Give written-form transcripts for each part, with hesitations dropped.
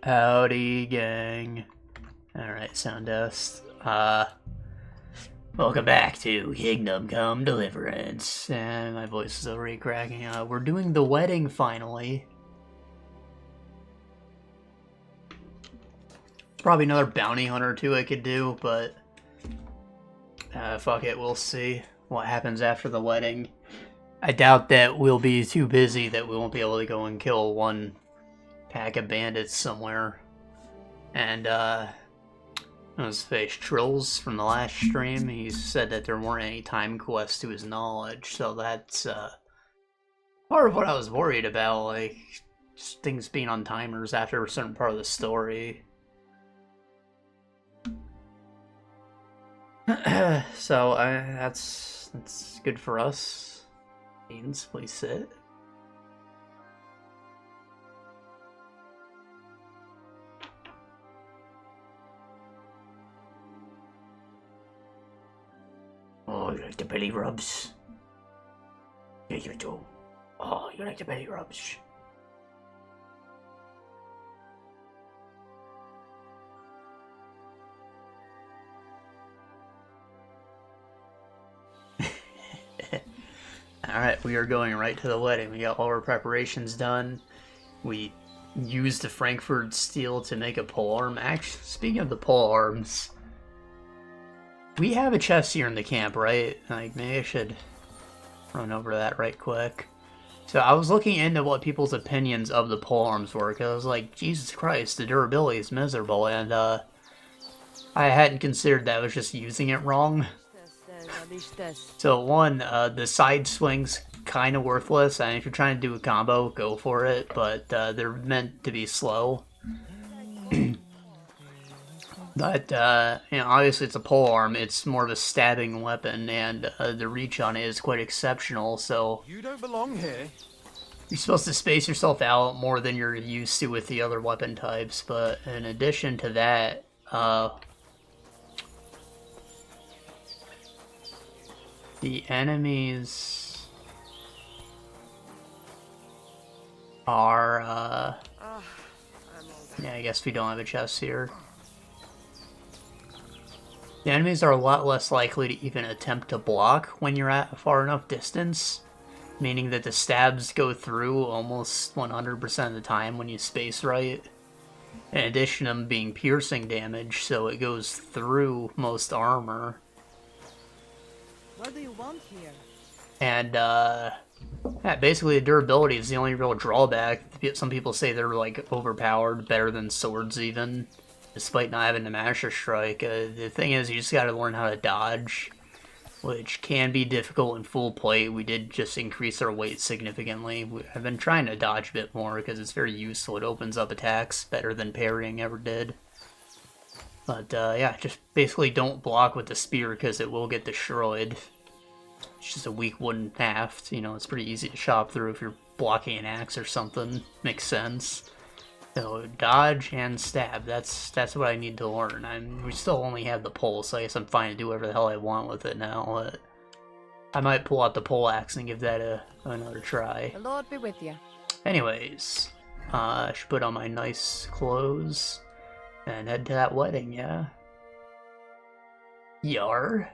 Howdy, gang. Alright, sound dust. Welcome back to Kingdom Come Deliverance. And my voice is already cracking. We're doing the wedding finally. Probably another bounty hunter or two I could do, but fuck it, we'll see what happens after the wedding. I doubt that we'll be too busy that we won't be able to go and kill one pack of bandits somewhere. And his face Trills from the last stream, he said that there weren't any time quests to his knowledge, so that's part of what I was worried about, like just things being on timers after a certain part of the story. So that's good for us. Beans, please sit. Oh, you like the belly rubs? Yeah, you do. Oh, you like the belly rubs? Alright, we are going right to the wedding. We got all our preparations done. We used the Frankfurt steel to make a polearm. Actually, speaking of the polearms, we have a chest here in the camp, right? Like, maybe I should run over that right quick. So I was looking into what people's opinions of the polearms were, because I was like, Jesus Christ, the durability is miserable, and I hadn't considered that I was just using it wrong. So one, the side swing's kind of worthless, and if you're trying to do a combo, go for it, but they're meant to be slow. But, you know, obviously it's a polearm, it's more of a stabbing weapon, and the reach on it is quite exceptional, so you don't belong here. You're supposed to space yourself out more than you're used to with the other weapon types, but in addition to that, the enemies are, yeah, I guess we don't have a chest here. The enemies are a lot less likely to even attempt to block when you're at a far enough distance, meaning that the stabs go through almost 100% of the time when you space right. In addition to them being piercing damage, so it goes through most armor. What do you want here? And, yeah, basically the durability is the only real drawback. Some people say they're, like, overpowered, better than swords even, despite not having the Master Strike. The thing is, you just gotta learn how to dodge, which can be difficult in full plate. We did just increase our weight significantly. I've been trying to dodge a bit more because it's very useful. It opens up attacks better than parrying ever did. But, yeah, just basically don't block with the spear because it will get destroyed. It's just a weak wooden haft, you know, it's pretty easy to chop through if you're blocking an axe or something. Makes sense. So, dodge and stab, that's what I need to learn. We still only have the pole, so I guess I'm fine to do whatever the hell I want with it now, but I might pull out the pole axe and give that another try. The Lord be with you. Anyways, I should put on my nice clothes and head to that wedding, yeah? Yar.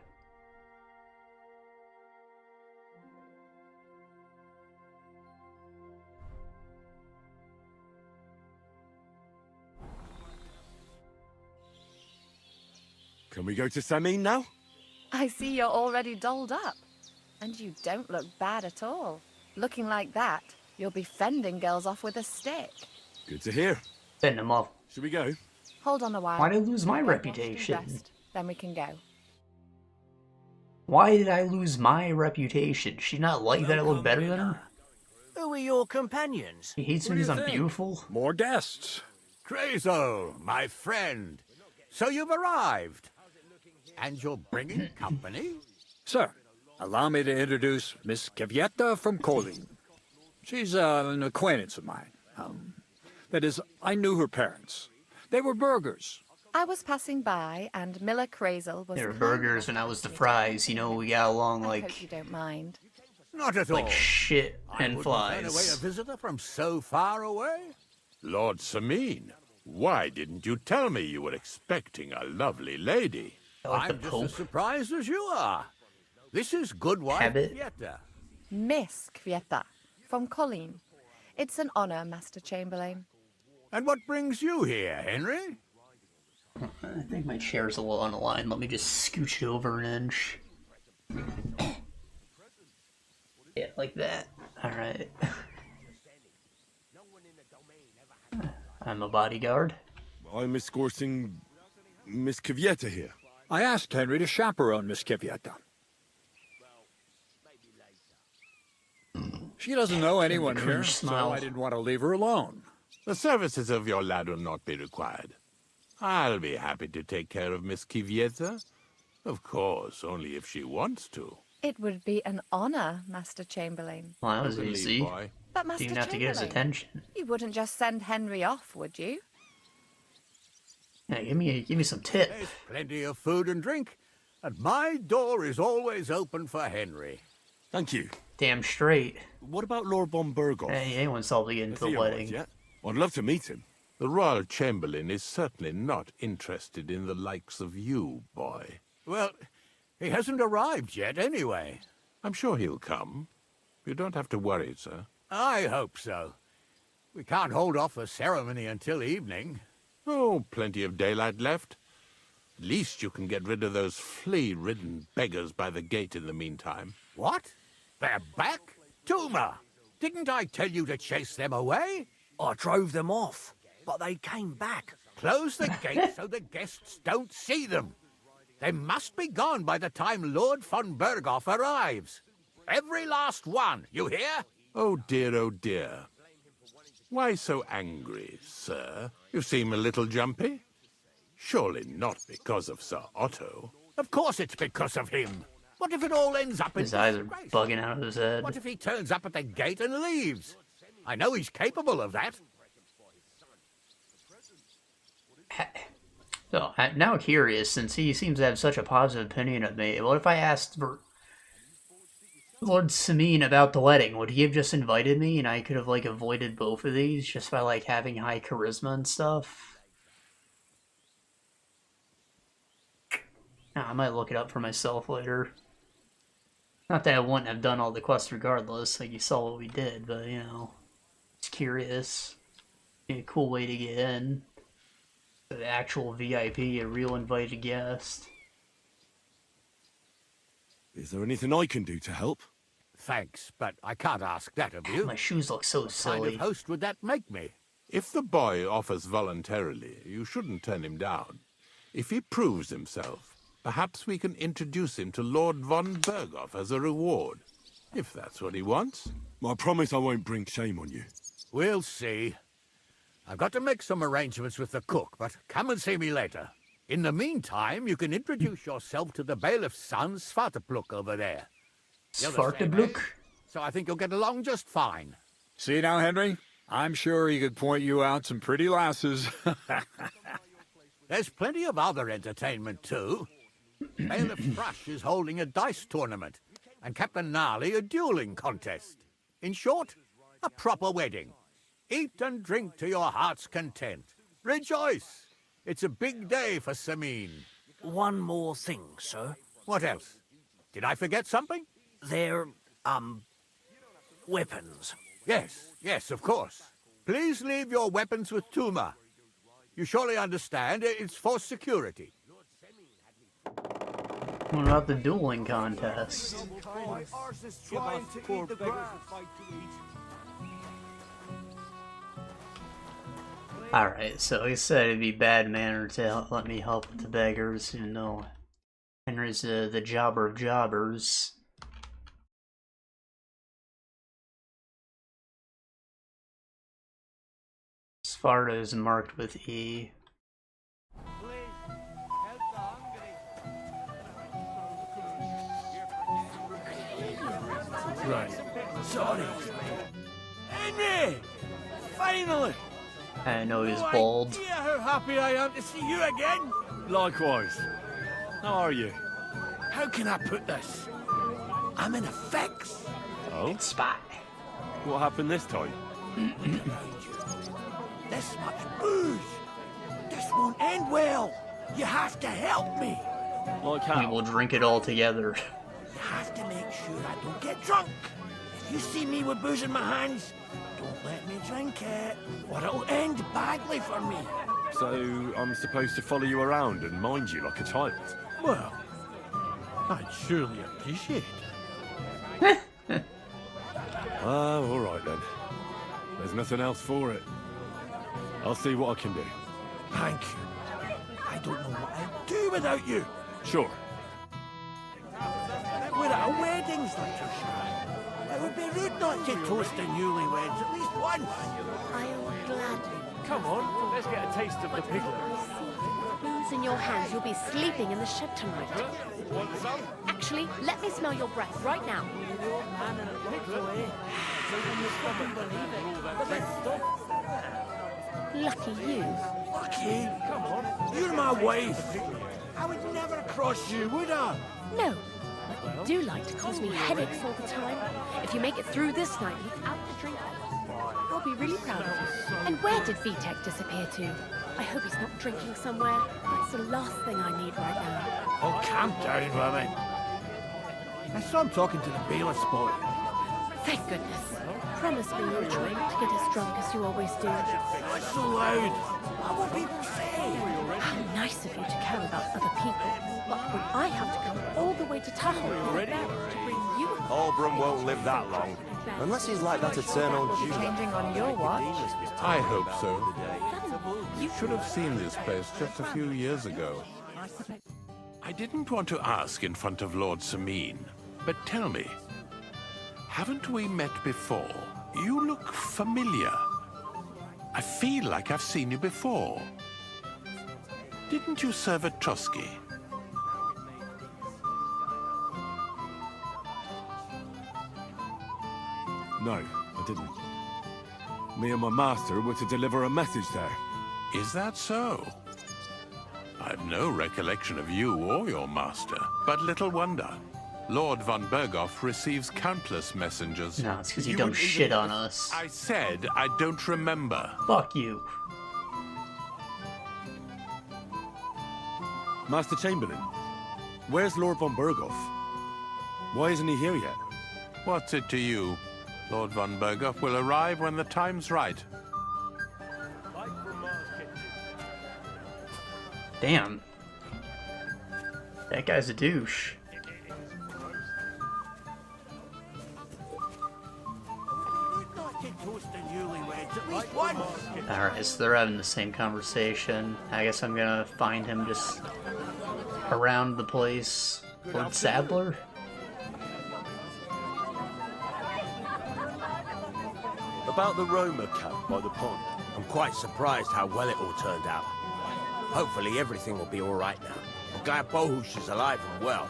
Can we go to Semine now? I see you're already dolled up. And you don't look bad at all. Looking like that, you'll be fending girls off with a stick. Good to hear. Send them off. Should we go? Hold on a while. Why did I lose my Get reputation? washed and dressed, then we can go. Why did I lose my reputation? She not like that I look better than her? Who are your companions? He hates me because I'm beautiful? More guests. Crazo, my friend. So you've arrived. And you're bringing company? Sir, allow me to introduce Miss Kavieta from Kolin. She's an acquaintance of mine. That is, I knew her parents. They were burgers. I was passing by, and Miller Crazel was... They were kind burgers and I was the fries, you know, we got along I hope you like don't mind. Not at all. shit I and wouldn't turn away a flies. visitor from so far away. Lord Semine. Why didn't you tell me you were expecting a lovely lady? I like I'm the just Pope. as surprised as you are. This is good wife Habit. Kvietta. Miss Kvietta, from Colleen. It's an honor, Master Chamberlain. And what brings you here, Henry? I think my chair's a little unaligned. Let me just scooch it over an inch. Yeah, like that. Alright. I'm a bodyguard. I'm escorting Miss Kvietta here. I asked Henry to chaperone Miss Kvietta. She doesn't know anyone Cringe here, smile. so I didn't want to leave her alone. The services of your lad will not be required. I'll be happy to take care of Miss Kvietta. Of course, only if she wants to. It would be an honor, Master Chamberlain. Well, that was Believe, easy. boy. But Master Didn't have to get his Chamberlain, attention. you wouldn't just send Henry off, would you? Yeah, give me some tip. There's plenty of food and drink, and my door is always open for Henry. Thank you. Damn straight. What about Lord Von Bergow? Hey, anyone's probably getting Has to he the arrived wedding. yet? I'd love to meet him. The Royal Chamberlain is certainly not interested in the likes of you, boy. Well, he hasn't arrived yet anyway. I'm sure he'll come. You don't have to worry, sir. I hope so. We can't hold off the ceremony until evening. Oh, plenty of daylight left. At least you can get rid of those flea-ridden beggars by the gate in the meantime. What? They're back? Tuma! Didn't I tell you to chase them away? I drove them off, but they came back. Close the gate so the guests don't see them. They must be gone by the time Lord Von Bergow arrives. Every last one, you hear? Oh dear, oh dear. Why so angry, sir? You seem a little jumpy. Surely not because of Sir Otto. Of course it's because of him. What if it all ends up in His eyes are disgrace? bugging out of his head. What if he turns up at the gate and leaves? I know he's capable of that. So, I'm now curious, since he seems to have such a positive opinion of me, what if I asked for Lord Semine about the wedding? Would he have just invited me and I could have, like, avoided both of these just by, like, having high charisma and stuff? I might look it up for myself later. Not that I wouldn't have done all the quests regardless, like you saw what we did, but, you know, just curious. Be a cool way to get in. The actual VIP, a real invited guest. Is there anything I can do to help? Thanks, but I can't ask that of you. My shoes look so What kind silly. of host would that make me? If the boy offers voluntarily, you shouldn't turn him down. If he proves himself, perhaps we can introduce him to Lord Von Bergow as a reward. If that's what he wants. I promise I won't bring shame on you. We'll see. I've got to make some arrangements with the cook, but come and see me later. In the meantime, you can introduce yourself to the bailiff's son, Svartepluk, over there. You're the same Svartebluk? age, so I think you'll get along just fine. See now, Henry? I'm sure he could point you out some pretty lasses. There's plenty of other entertainment, too. Bailiff Thrush is holding a dice tournament, and Captain Gnarly a dueling contest. In short, a proper wedding. Eat and drink to your heart's content. Rejoice! It's a big day for Semine. One more thing, sir. What else? Did I forget something? They're, weapons. Yes, of course. Please leave your weapons with Tuma. You surely understand, it's for security. What about the dueling contest? Alright, so he said it'd be bad manner to let me help with the beggars, even though Henry's the jobber of jobbers. Sparta is marked with E. Right. Sorry. Henry! Finally! I know he's bald. Dear, how happy I am to see you again! Likewise. How are you? How can I put this? I'm in a fix. Oh? Spot. What happened this time? This much booze This won't end well. You have to help me. Like We how? will drink it all together. You have to make sure I don't get drunk. If you see me with booze in my hands, don't let me drink it, or it'll end badly for me. So I'm supposed to follow you around and mind you like a child? Well, I'd surely appreciate it. All right then. There's nothing else for it. I'll see what I can do. Thank you. I don't know what I'd do without you. Sure. We're at a weddings, Lancashire. It would be rude not to toast the newlyweds at least once. I'll gladly. Come on, let's get a taste of the piglet. Booze in your hands, you'll be sleeping in the shed tonight. Actually, let me smell your breath right now. Lucky you. Lucky? Come on. You're my wife. I would never cross you, would I? No, but you do like to cause me headaches all the time. If you make it through this night without the drink, I'll be really proud of you. And where did Vitek disappear to? I hope he's not drinking somewhere. That's the last thing I need right now. Oh, calm down, woman. I saw him talking to the bailiff's boy. Thank goodness. Promise me you'll try not to get as drunk as you always do. Not so loud. What will people say? How nice of you to care about other people. But when I have to come all the way to Tahoe to bring you... Albrum won't live that long. Unless he's like that eternal Jew. Changing on your watch. I hope so. You should have seen this place just a few years ago. I didn't want to ask in front of Lord Semine, but tell me, haven't we met before? You look familiar. I feel like I've seen you before. Didn't you serve at Trusky? No, I didn't. Me and my master were to deliver a message there. Is that so? I've no recollection of you or your master, but little wonder. Lord Von Bergow receives countless messengers. No, it's because you You dumb would shit even- on us. I said I don't remember. Fuck you. Master Chamberlain, where's Lord Von Bergow? Why isn't he here yet? What's it to you? Lord Von Bergow will arrive when the time's right. Damn. That guy's a douche. Not to toast the newlyweds at least once. Alright, so they're having the same conversation. I guess I'm gonna find him just around the place. Lord Sadler? About the Roma camp by the pond. I'm quite surprised how well it all turned out. Hopefully everything will be all right now. I'm glad Bohush is alive and well.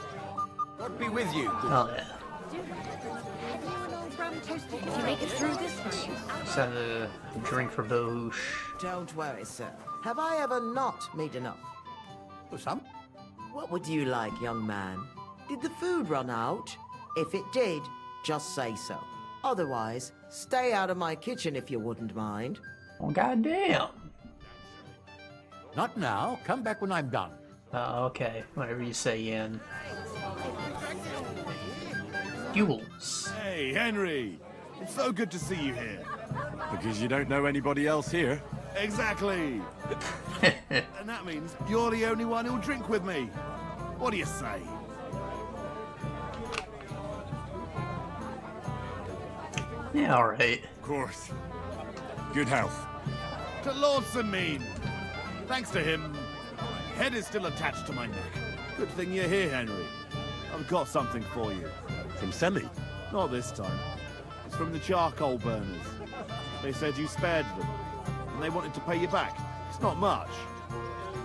God be with you. Oh yeah. If you make it through this night... Just have a drink for Bohush. Don't worry, sir. Have I ever not made enough? Some? What would you like, young man? Did the food run out? If it did, just say so. Otherwise, stay out of my kitchen if you wouldn't mind. Oh goddamn. Not now. Come back when I'm done. Oh, okay. Whatever you say, Ian. Duels. Hey, Henry! It's so good to see you here. Because you don't know anybody else here? Exactly! And that means you're the only one who'll drink with me. What do you say? Yeah, alright. Of course. Good health. To Lord Semine. Thanks to him, head is still attached to my neck. Good thing you're here, Henry. I've got something for you. From Semine? Not this time. It's from the charcoal burners. They said you spared them, and they wanted to pay you back. It's not much,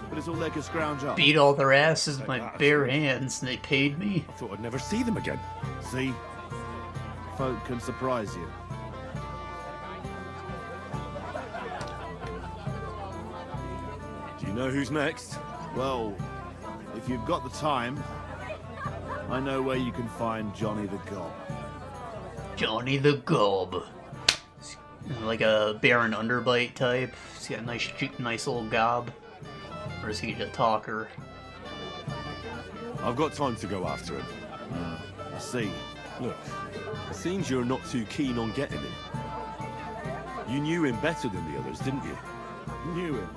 but it's all they could scrounge up. Beat all their asses with my bare hands and they paid me. I thought I'd never see them again. See? Folk can surprise you. Do you know who's next? Well, if you've got the time, I know where you can find Johnny the Gob. Johnny the Gob. Like a Baron Underbite type. He's got a nice little gob. Or is he a talker? I've got time to go after him. I see. Look, it seems you're not too keen on getting him. You knew him better than the others, didn't you? Knew him?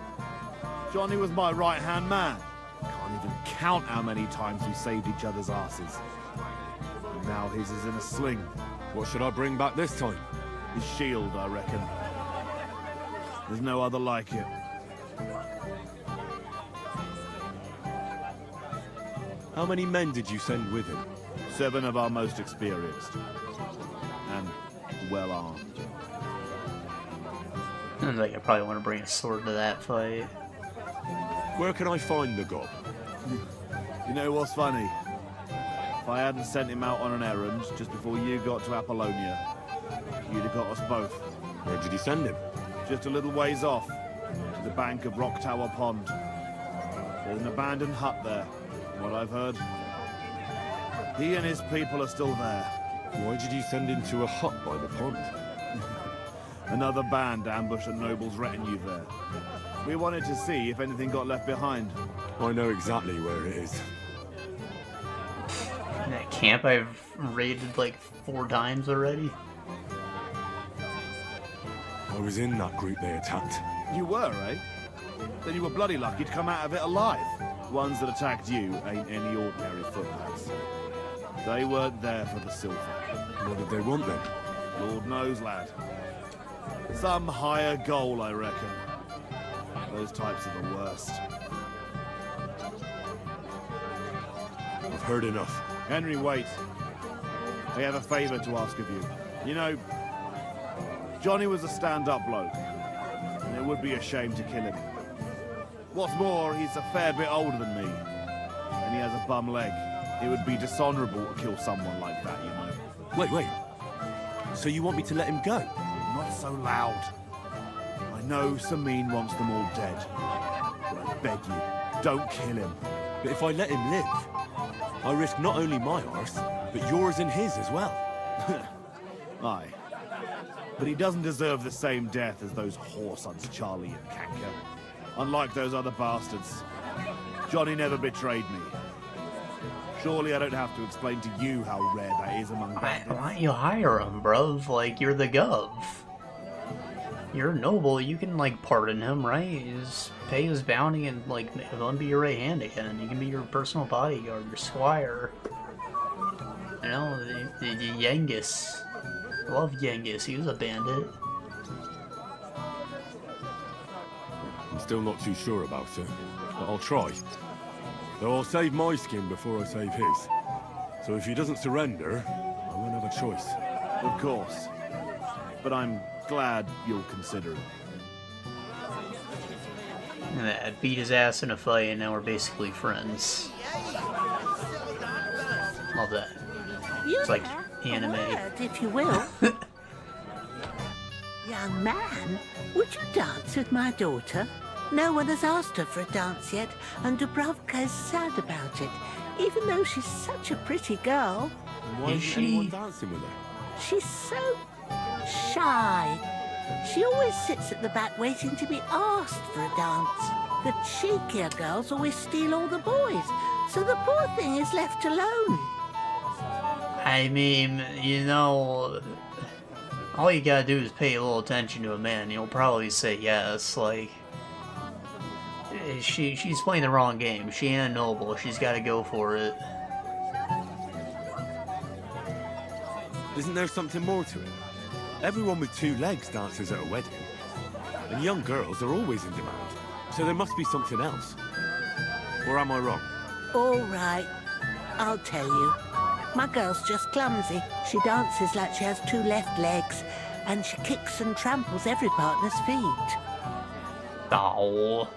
Johnny was my right-hand man. Can't even count how many times we saved each other's asses. And now his is in a sling. What should I bring back this time? His shield, I reckon. There's no other like it. How many men did you send with him? 7 of our most experienced. And well armed. Sounds like I probably want to bring a sword to that fight. Where can I find the gob? You know what's funny? If I hadn't sent him out on an errand just before you got to Apollonia, you'd have got us both. Where did he send him? Just a little ways off, to the bank of Rock Tower Pond. There's an abandoned hut there, from what I've heard. He and his people are still there. Why did you send him to a hut by the pond? Another band ambushed a noble's retinue there. We wanted to see if anything got left behind. I know exactly where it is. That camp I've raided like 4 times already. I was in that group they attacked. You were, eh? Then you were bloody lucky to come out of it alive. Ones that attacked you ain't any ordinary footpads. They weren't there for the silver. What did they want then? Lord knows, lad. Some higher goal, I reckon. Those types are the worst. I've heard enough. Henry, wait. I have a favour to ask of you. You know, Johnny was a stand-up bloke, and it would be a shame to kill him. What's more, he's a fair bit older than me, and he has a bum leg. It would be dishonourable to kill someone like that, you know. Wait. So you want me to let him go? Not so loud. I know Semine wants them all dead, but I beg you, don't kill him. But if I let him live, I risk not only my arse, but yours and his as well. Aye. But he doesn't deserve the same death as those whoresons Charlie and Kanker. Unlike those other bastards. Johnny never betrayed me. Surely I don't have to explain to you how rare that is among bandits. Why don't you hire him, bruv? Like, you're the gov. You're noble, you can, like, pardon him, right? You just pay his bounty and, like, let him be your right hand again. You can be your personal bodyguard, your squire. You know, the Yengus. Love Yengus, he was a bandit. I'm still not too sure about it, but I'll try. Though I'll save my skin before I save his. So if he doesn't surrender, I won't have a choice. Of course. But I'm glad you'll consider it. I beat his ass in a fight and now we're basically friends. Love that. It's like anime. Word, if you will. Young man, would you dance with my daughter? No one has asked her for a dance yet, and Dubrovka's sad about it, even though she's such a pretty girl. Why isn't anyone dancing with her? She's so shy. She always sits at the back waiting to be asked for a dance. The cheekier girls always steal all the boys, so the poor thing is left alone. I mean, you know, all you gotta do is pay a little attention to a man, and he'll probably say yes. Like, she's playing the wrong game. She ain't a noble. She's gotta go for it. Isn't there something more to it? Everyone with 2 legs dances at a wedding. And young girls are always in demand. So there must be something else. Or am I wrong? All right, I'll tell you. My girl's just clumsy. She dances like she has 2 left legs, and she kicks and tramples every partner's feet. Oh.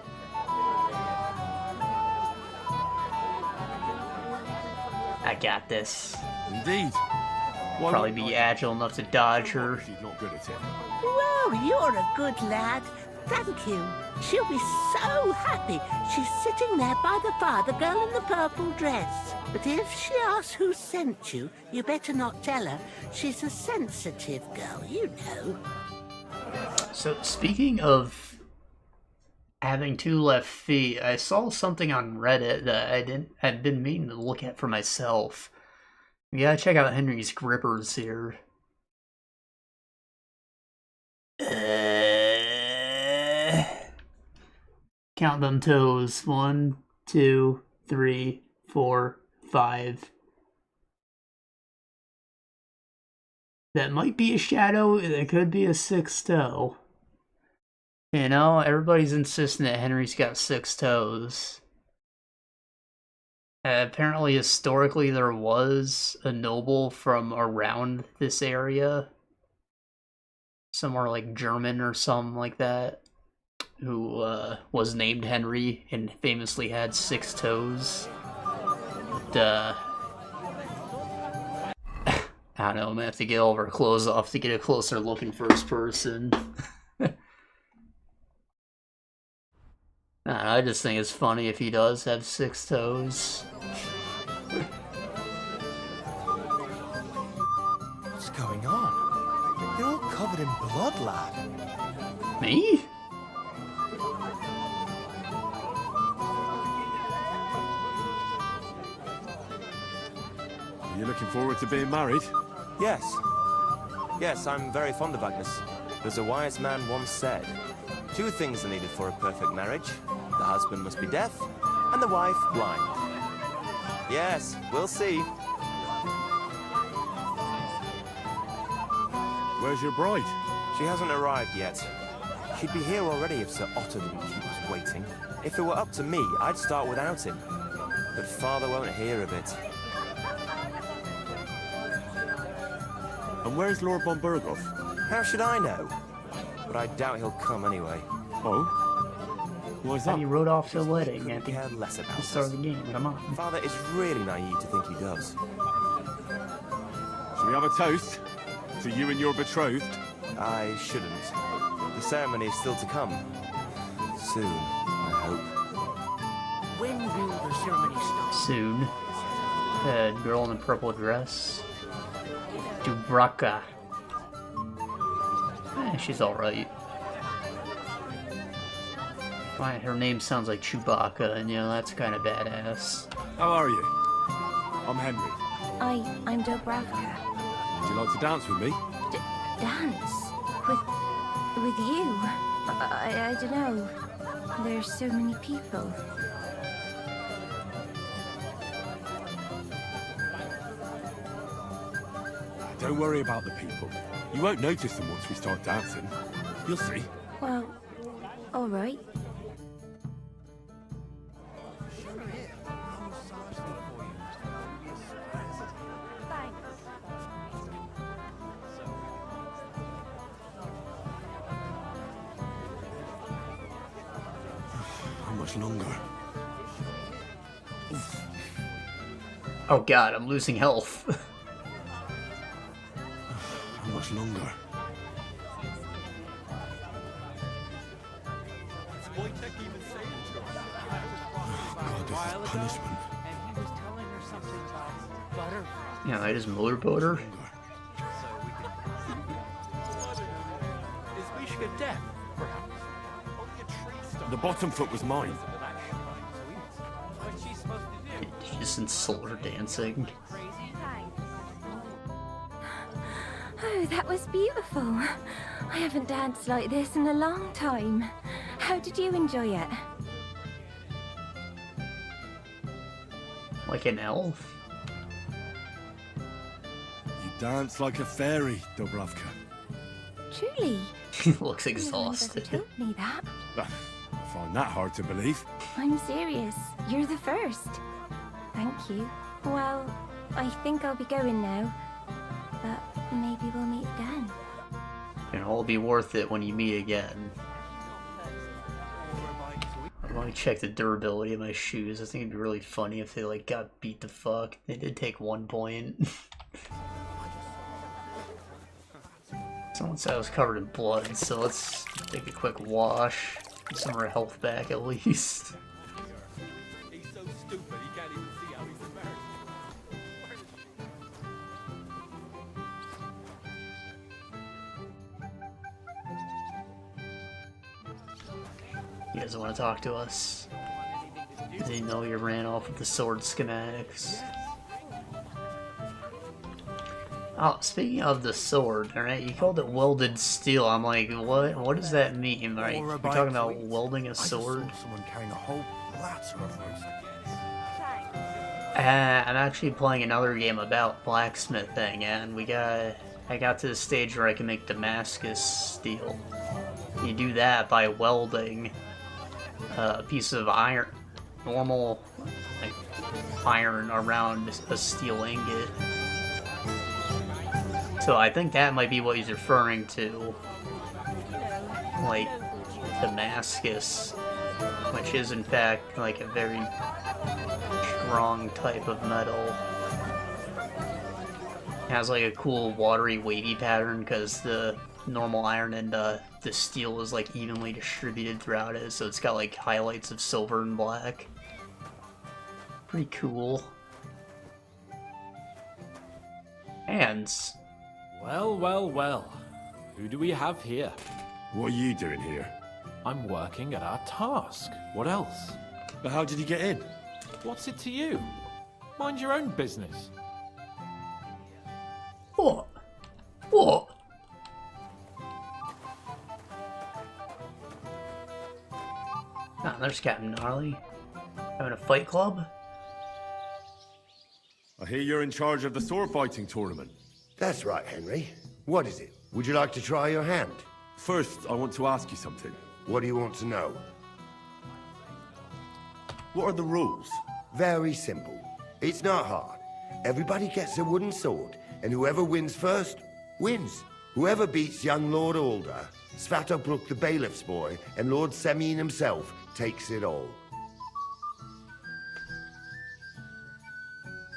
I got this. Indeed. Why Probably wouldn't be I? agile enough to dodge her. She's not good at it. Well, you're a good lad. Thank you. She'll be so happy. She's sitting there by the fire, the girl in the purple dress. But if she asks who sent you, you better not tell her. She's a sensitive girl, you know. So, speaking of Having 2 left feet. I saw something on Reddit that I'd been meaning to look at for myself. We gotta check out Henry's grippers here. Count them toes. 1, 2, 3, 4, 5. That might be a shadow. It could be a 6th toe. You know, everybody's insisting that Henry's got 6 toes. Apparently, historically, there was a noble from around this area. Somewhere like German or something like that. Who was named Henry and famously had 6 toes. But, I don't know, I'm gonna have to get all of our clothes off to get a closer look in first person. I just think it's funny if he does have 6 toes. What's going on? You're all covered in blood, lad. Me? Are you looking forward to being married? Yes. Yes, I'm very fond of Agnes. As a wise man once said, 2 things are needed for a perfect marriage. The husband must be deaf, and the wife blind. Yes, we'll see. Where's your bride? She hasn't arrived yet. She'd be here already if Sir Otto didn't keep us waiting. If it were up to me, I'd start without him. But Father won't hear of it. And where's Lord Von Bergow? How should I know? But I doubt he'll come anyway. Oh? Why's that? He rode off to the wedding at the Care less about start us. of the game. Come on. Father is really naive to think he does. Shall we have a toast? To you and your betrothed? I shouldn't. The ceremony is still to come. Soon, I hope. When will the ceremony start? Soon. Girl in a purple dress. Dubraka. She's alright. Her name sounds like Chewbacca, and you know, that's kind of badass. How are you? I'm Henry. I'm Dobravka. Would you like to dance with me? Dance? With you? I don't know. There's so many people. Don't worry about the people. You won't notice them once we start dancing. You'll see. Well, all right. How much longer? Oh god, I'm losing health. How much longer? God, this is punishment. Yeah, I just motorboat her. The bottom foot was mine. Did you just insult her dancing? Oh, that was beautiful. I haven't danced like this in a long time. How did you enjoy it? Like an elf? You dance like a fairy, Dobravka. Truly? He looks No one exhausted. ever told me that. I find that hard to believe. I'm serious. You're the first. Thank you. Well, I think I'll be going now. But maybe we'll meet again. And it'll be worth it when you meet again. Let me check the durability of my shoes. I think it'd be really funny if they like got beat the fuck. They did take 1 point. Someone said I was covered in blood, so let's take a quick wash. Get some of our health back at least. He's so stupid he can't even see how he's embarrassed. You guys want to talk to us? They know you ran off with the sword schematics. Oh, speaking of the sword, alright, you called it welded steel. I'm like, what? What does that mean? Right? You're talking about welding a sword? Someone carrying a whole platter of roast. I'm actually playing another game about blacksmithing, and I got to the stage where I can make Damascus steel. You do that by welding a piece of iron, normal iron around a steel ingot. So I think that might be what he's referring to, like Damascus, which is in fact like a very strong type of metal. It has like a cool watery wavy pattern because the normal iron and the steel is like evenly distributed throughout it, so it's got like highlights of silver and black. Pretty cool. Hands. Well, well, well. Who do we have here? What are you doing here? I'm working at our task. What else? But how did you get in? What's it to you? Mind your own business. What? What? Ah, there's Captain Gnarly. Having a fight club? I hear you're in charge of the sword fighting tournament. That's right, Henry. What is it? Would you like to try your hand? First, I want to ask you something. What do you want to know? What are the rules? Very simple. It's not hard. Everybody gets a wooden sword, and whoever wins first, wins. Whoever beats young Lord Alder, Svatopluk the bailiff's boy, and Lord Semine himself takes it all.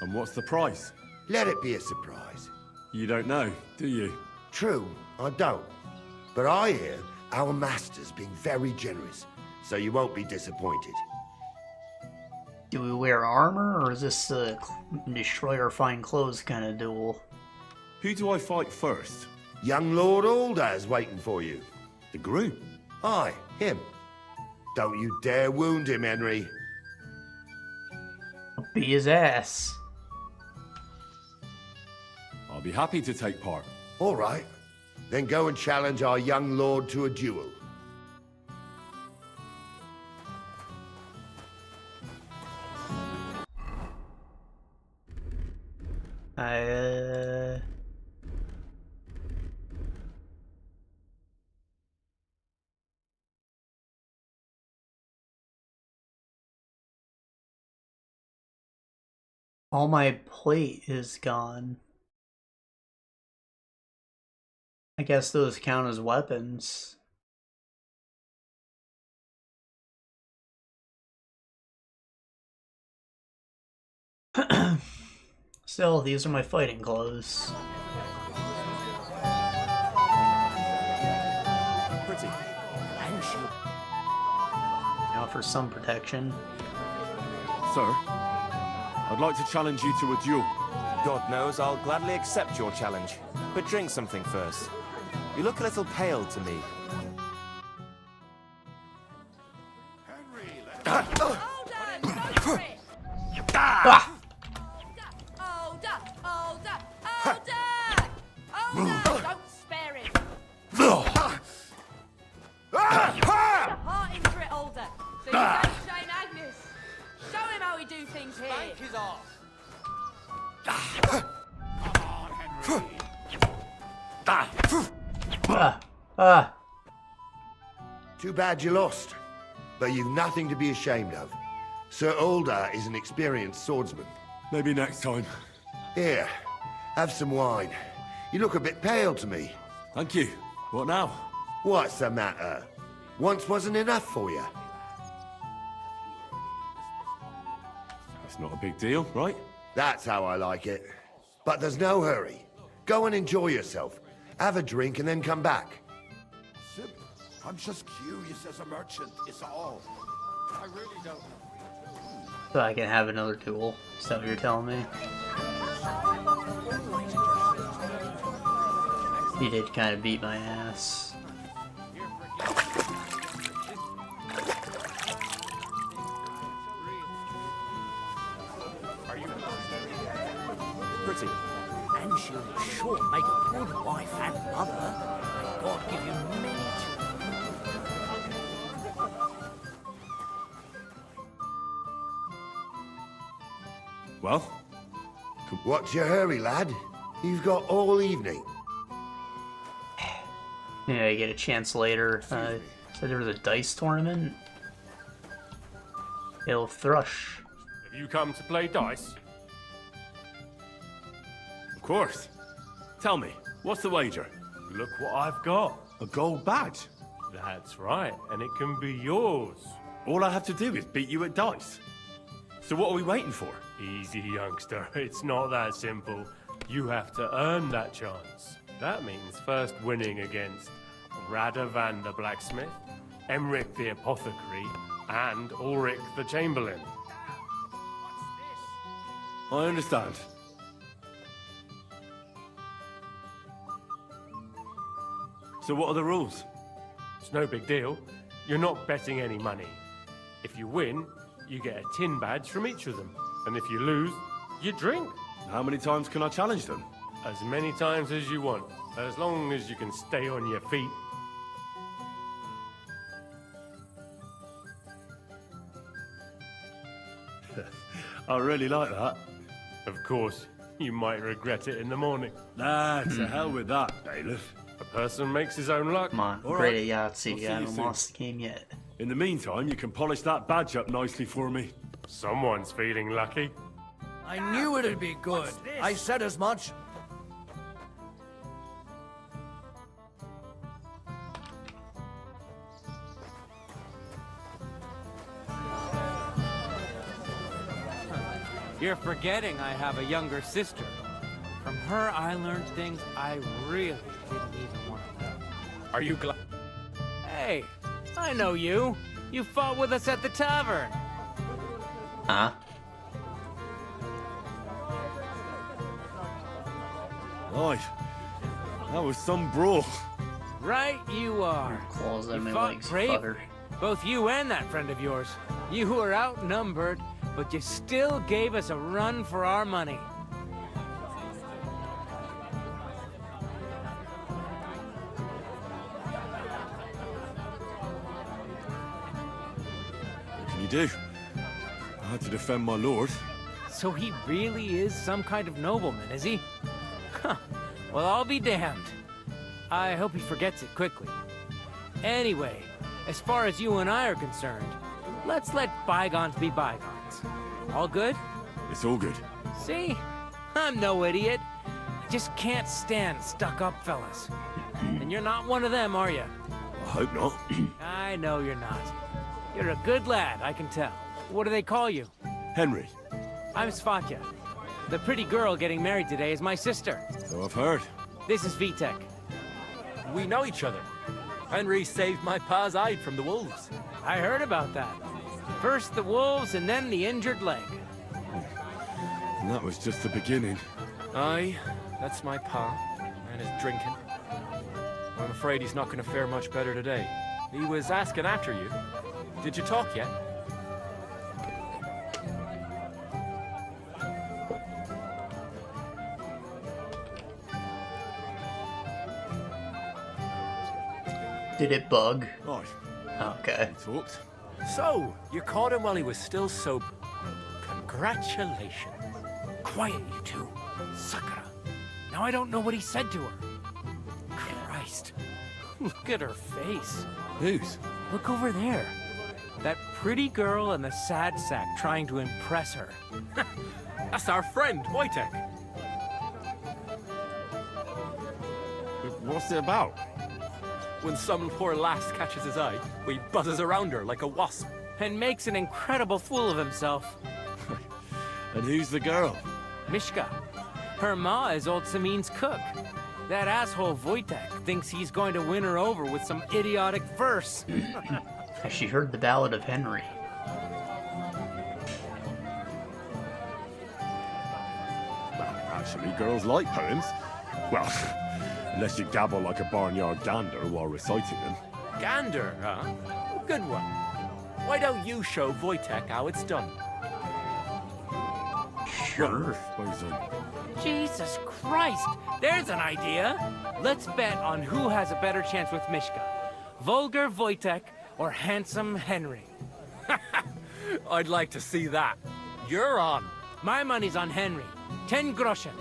And what's the price? Let it be a surprise. You don't know, do you? True, I don't. But I hear our master's being very generous, so you won't be disappointed. Do we wear armor, or is this a destroy our fine clothes kind of duel? Who do I fight first? Young Lord Alder is waiting for you. The groom? Aye, him. Don't you dare wound him, Henry. I'll beat his ass. I'll be happy to take part. All right. Then go and challenge our young lord to a duel. All my plate is gone. I guess those count as weapons. Still, these are my fighting clothes. Pretty. And she... Now for some protection. Sir, I'd like to challenge you to a duel. God knows I'll gladly accept your challenge. But drink something first. You look a little pale to me. Don't spare him! Heart into it, Alder. So you don't shame Agnes. Show him how we do things here. Spank his ass. Too bad you lost. But you've nothing to be ashamed of. Sir Alder is an experienced swordsman. Maybe next time. Here, have some wine. You look a bit pale to me. Thank you. What now? What's the matter? Once wasn't enough for you. It's not a big deal, right? That's how I like it. But there's no hurry. Go and enjoy yourself. Have a drink and then come back. Simple. I'm just curious as a merchant, is all. I really don't know. So I can have another duel. Is that what you're telling me? He did kind of beat my ass. You'll sure make a good wife and mother. May God give you many Well? What's your hurry, lad? You've got all evening. Yeah, you get a chance later. Said there was a dice tournament. It'll thrush. Have you come to play dice? Of course. Tell me, what's the wager? Look what I've got. A gold badge? That's right, and it can be yours. All I have to do is beat you at dice. So what are we waiting for? Easy, youngster. It's not that simple. You have to earn that chance. That means first winning against Radovan the blacksmith, Emric the apothecary, and Ulrich the chamberlain. I understand. So what are the rules? It's no big deal. You're not betting any money. If you win, you get a tin badge from each of them. And if you lose, you drink. How many times can I challenge them? As many times as you want, as long as you can stay on your feet. I really like that. Of course, you might regret it in the morning. Nah, to hell with that, bailiff. A person makes his own luck. Come on, All great right. at Yahtzee. I haven't lost the game yet. In the meantime, you can polish that badge up nicely for me. Someone's feeling lucky. I knew it'd be good. I said as much. You're forgetting I have a younger sister. From her, I learned things I really didn't even want to know. Are you glad? Hey, I know you. You fought with us at the tavern. Huh? Right. That was some brawl. Right you are. Claws You on my fought legs, brave. fucker. Both you and that friend of yours. You were outnumbered, but you still gave us a run for our money. What can you do? I had to defend my lord. So he really is some kind of nobleman, is he? Huh. Well, I'll be damned. I hope he forgets it quickly. Anyway, as far as you and I are concerned, let's let bygones be bygones. All good? It's all good. See? I'm no idiot. I just can't stand stuck-up fellas. And you're not one of them, are you? I hope not. I know you're not. You're a good lad, I can tell. What do they call you? Henry. I'm Svatya. The pretty girl getting married today is my sister. So I've heard. This is Vitek. We know each other. Henry saved my pa's hide from the wolves. I heard about that. First the wolves and then the injured leg. And that was just the beginning. Aye, that's my pa, and his drinking. I'm afraid he's not going to fare much better today. He was asking after you. Did you talk yet? Did it bug? Right. Okay. We talked. So, you caught him while he was still sober. Congratulations. Quiet, you two. Sakura. Now I don't know what he said to her. Christ. Look at her face. Whose? Look over there. That pretty girl and the sad sack trying to impress her. That's our friend, Wojtek. What's it about? When some poor lass catches his eye, he buzzes around her like a wasp. And makes an incredible fool of himself. And who's the girl? Mishka. Her ma is old Semine's cook. That asshole Wojtek thinks he's going to win her over with some idiotic verse. Has she heard the Ballad of Henry? Actually, girls like poems. Well, unless you gabble like a barnyard gander while reciting them. Gander, huh? Good one. Why don't you show Wojtek how it's done? Sure. Jesus Christ! There's an idea! Let's bet on who has a better chance with Mishka. Vulgar Wojtek or handsome Henry. I'd like to see that. You're on. My money's on Henry. 10 groschen.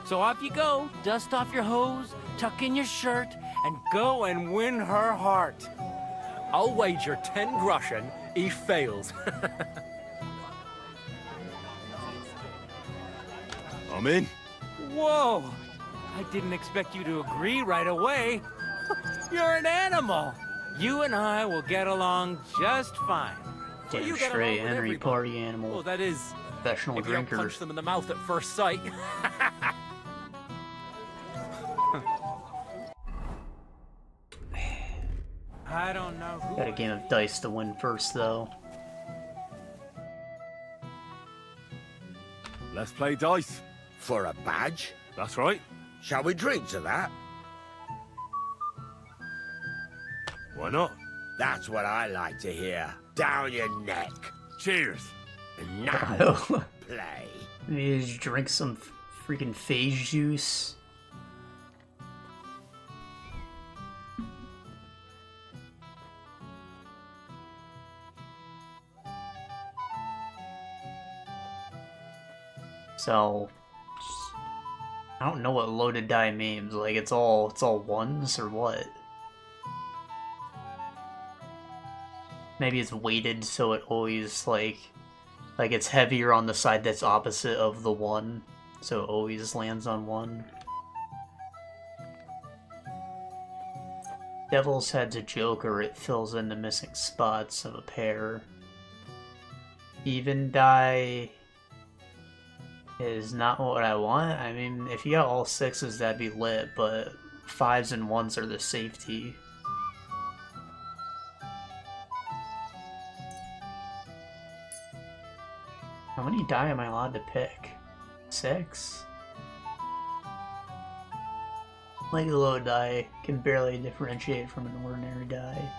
So off you go, dust off your hose, tuck in your shirt, and go and win her heart. I'll wager 10 groschen he fails. I'm in. Whoa! I didn't expect you to agree right away. You're an animal. You and I will get along just fine. Damn you get straight, along with Henry, everybody. party animal. Well, that is, Professional if you don't drinker. punch them in the mouth at first sight. I don't know who... Got a game of dice to win first, though. Let's play dice. For a badge? That's right. Shall we drink to that? Why not? That's what I like to hear. Down your neck. Cheers. And now, play. Maybe just drink some freaking phage juice. So, I don't know what loaded die means. Like it's all ones or what? Maybe it's weighted so it always like it's heavier on the side that's opposite of the one, so it always lands on one. Devil's Head's a joker, it fills in the missing spots of a pair. Even die is not what I want. I mean, if you got all sixes, that'd be lit, but fives and ones are the safety. How many die am I allowed to pick? 6? Like the low die can barely differentiate from an ordinary die.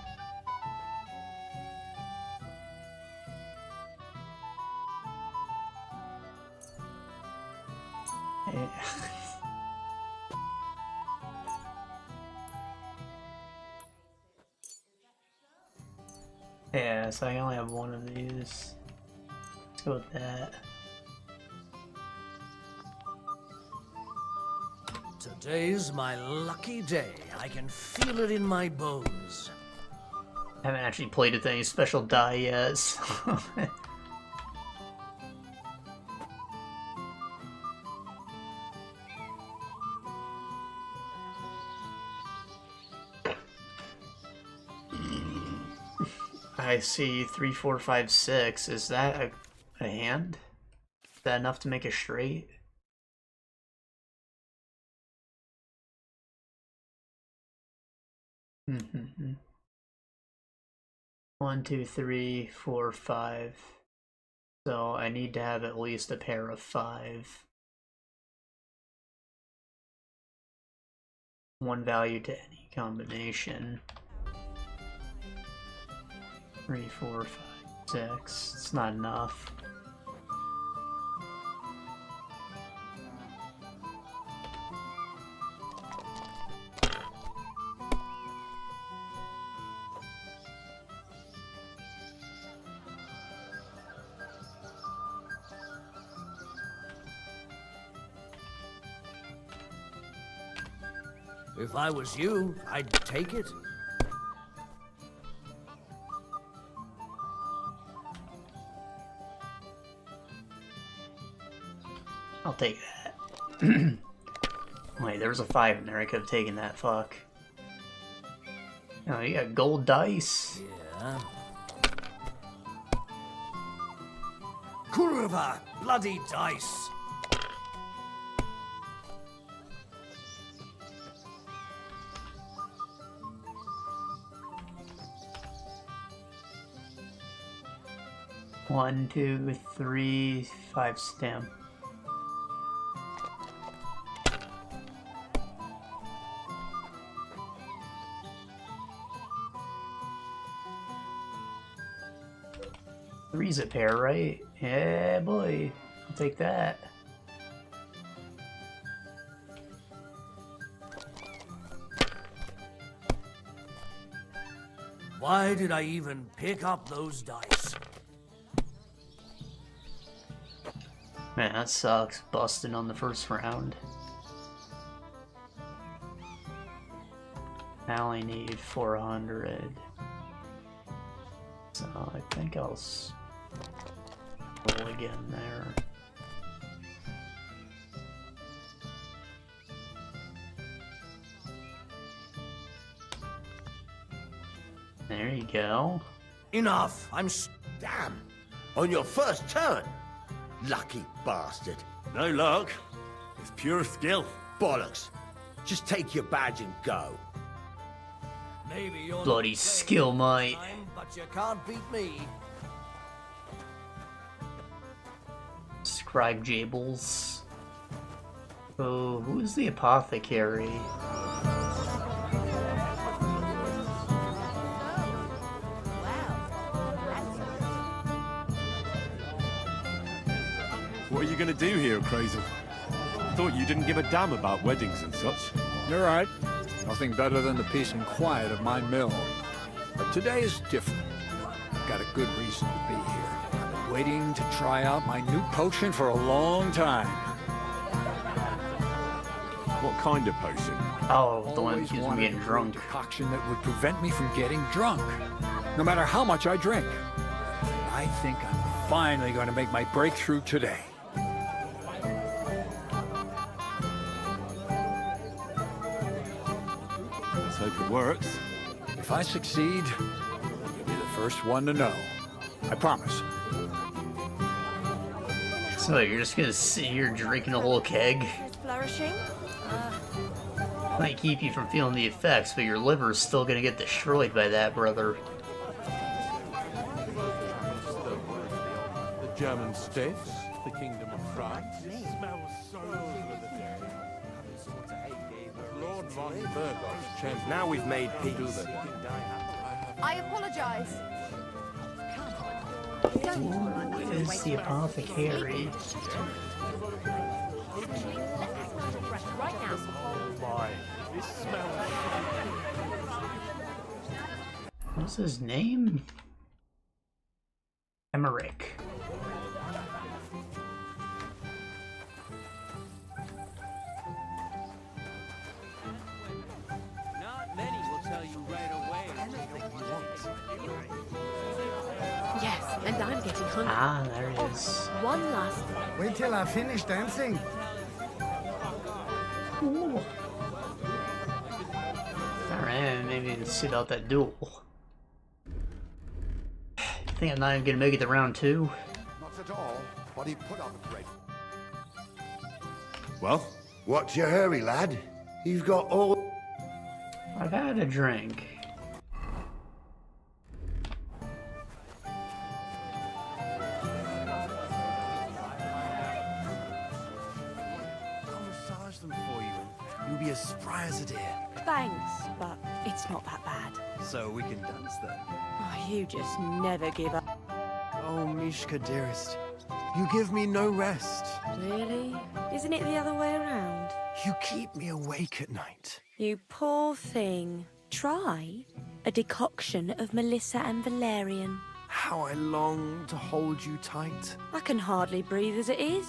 Yeah, so I only have one of these. Let's go with that. Today's my lucky day. I can feel it in my bones. I haven't actually played with any special die yet, so... I see 3, 4, 5, 6. Is that a hand? Is that enough to make a straight? Mm-hmm. 1, 2, 3, 4, 5. So I need to have at least a pair of 5. One value to any combination. 3, 4, 5, 6. It's not enough. If I was you, I'd take it. I'll take that. Wait, there was a 5 in there. I could have taken that. Fuck. Oh, you got gold dice. Yeah. Kurva, bloody dice. One, 2, 3, 5 stem. Three's a pair, right? Yeah, boy. I'll take that. Why did I even pick up those dice? Man, that sucks. Busting on the first round. I only need 400. So I think I'll roll again there. There you go. Enough. Damn. On your first turn. Lucky bastard. No luck. It's pure skill. Bollocks. Just take your badge and go. Maybe you're Bloody skill, mate. but you can't beat me. Scribe Jables. Oh, who's the apothecary? What are you going to do here, Crazel? Thought you didn't give a damn about weddings and such. You're right. Nothing better than the peace and quiet of my mill. But today is different. I've got a good reason to be here. I've been waiting to try out my new potion for a long time. What kind of potion? Oh, the one Always who's wanted getting a drunk. decoction that would prevent me from getting drunk, no matter how much I drink. I think I'm finally going to make my breakthrough today. Let's hope it works. If I succeed, you'll be the first one to know. I promise. So you're just gonna sit here drinking a whole keg? Flourishing? Might keep you from feeling the effects, but your liver's still gonna get destroyed by that, brother. The German states, the Kingdom of France. Lord Von Bergow champion. Now we've made peace. I apologize. Who is the apothecary? What's his name? Emmerich. Not many will tell you right away anything you want. Yes, and I'm getting hungry. Ah, there it is. One last. Wait till I finish dancing. Alright, maybe sit out that duel. I think I'm not even gonna make it to round 2. Not at all, but he put up a great... Well? What's your hurry, lad? You've got all... I've had a drink. I'll massage them for you and you'll be as spry as a deer. Thanks, but it's not that bad. So we can dance then. Oh, you just never give up. Oh, Mishka, dearest. You give me no rest. Really? Isn't it the other way around? You keep me awake at night. You poor thing. Try a decoction of Melissa and Valerian. How I long to hold you tight. I can hardly breathe as it is.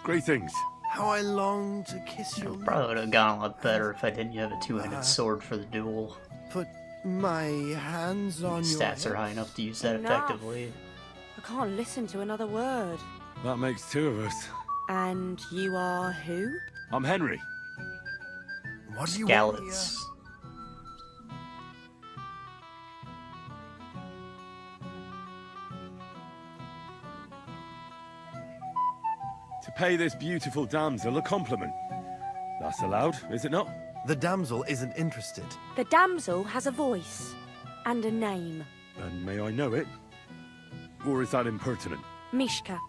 Greetings. How I long to kiss your Probably would have gone a lot better if I didn't have a two-handed sword for the duel. Put my hands on your Stats are high enough to use that Enough. effectively. I can't listen to another word. That makes 2 of us. And you are who? I'm Henry. What do you Skallets. To pay this beautiful damsel a compliment. That's allowed, is it not? The damsel isn't interested. The damsel has a voice and a name. And may I know it? Or is that impertinent? Mishka.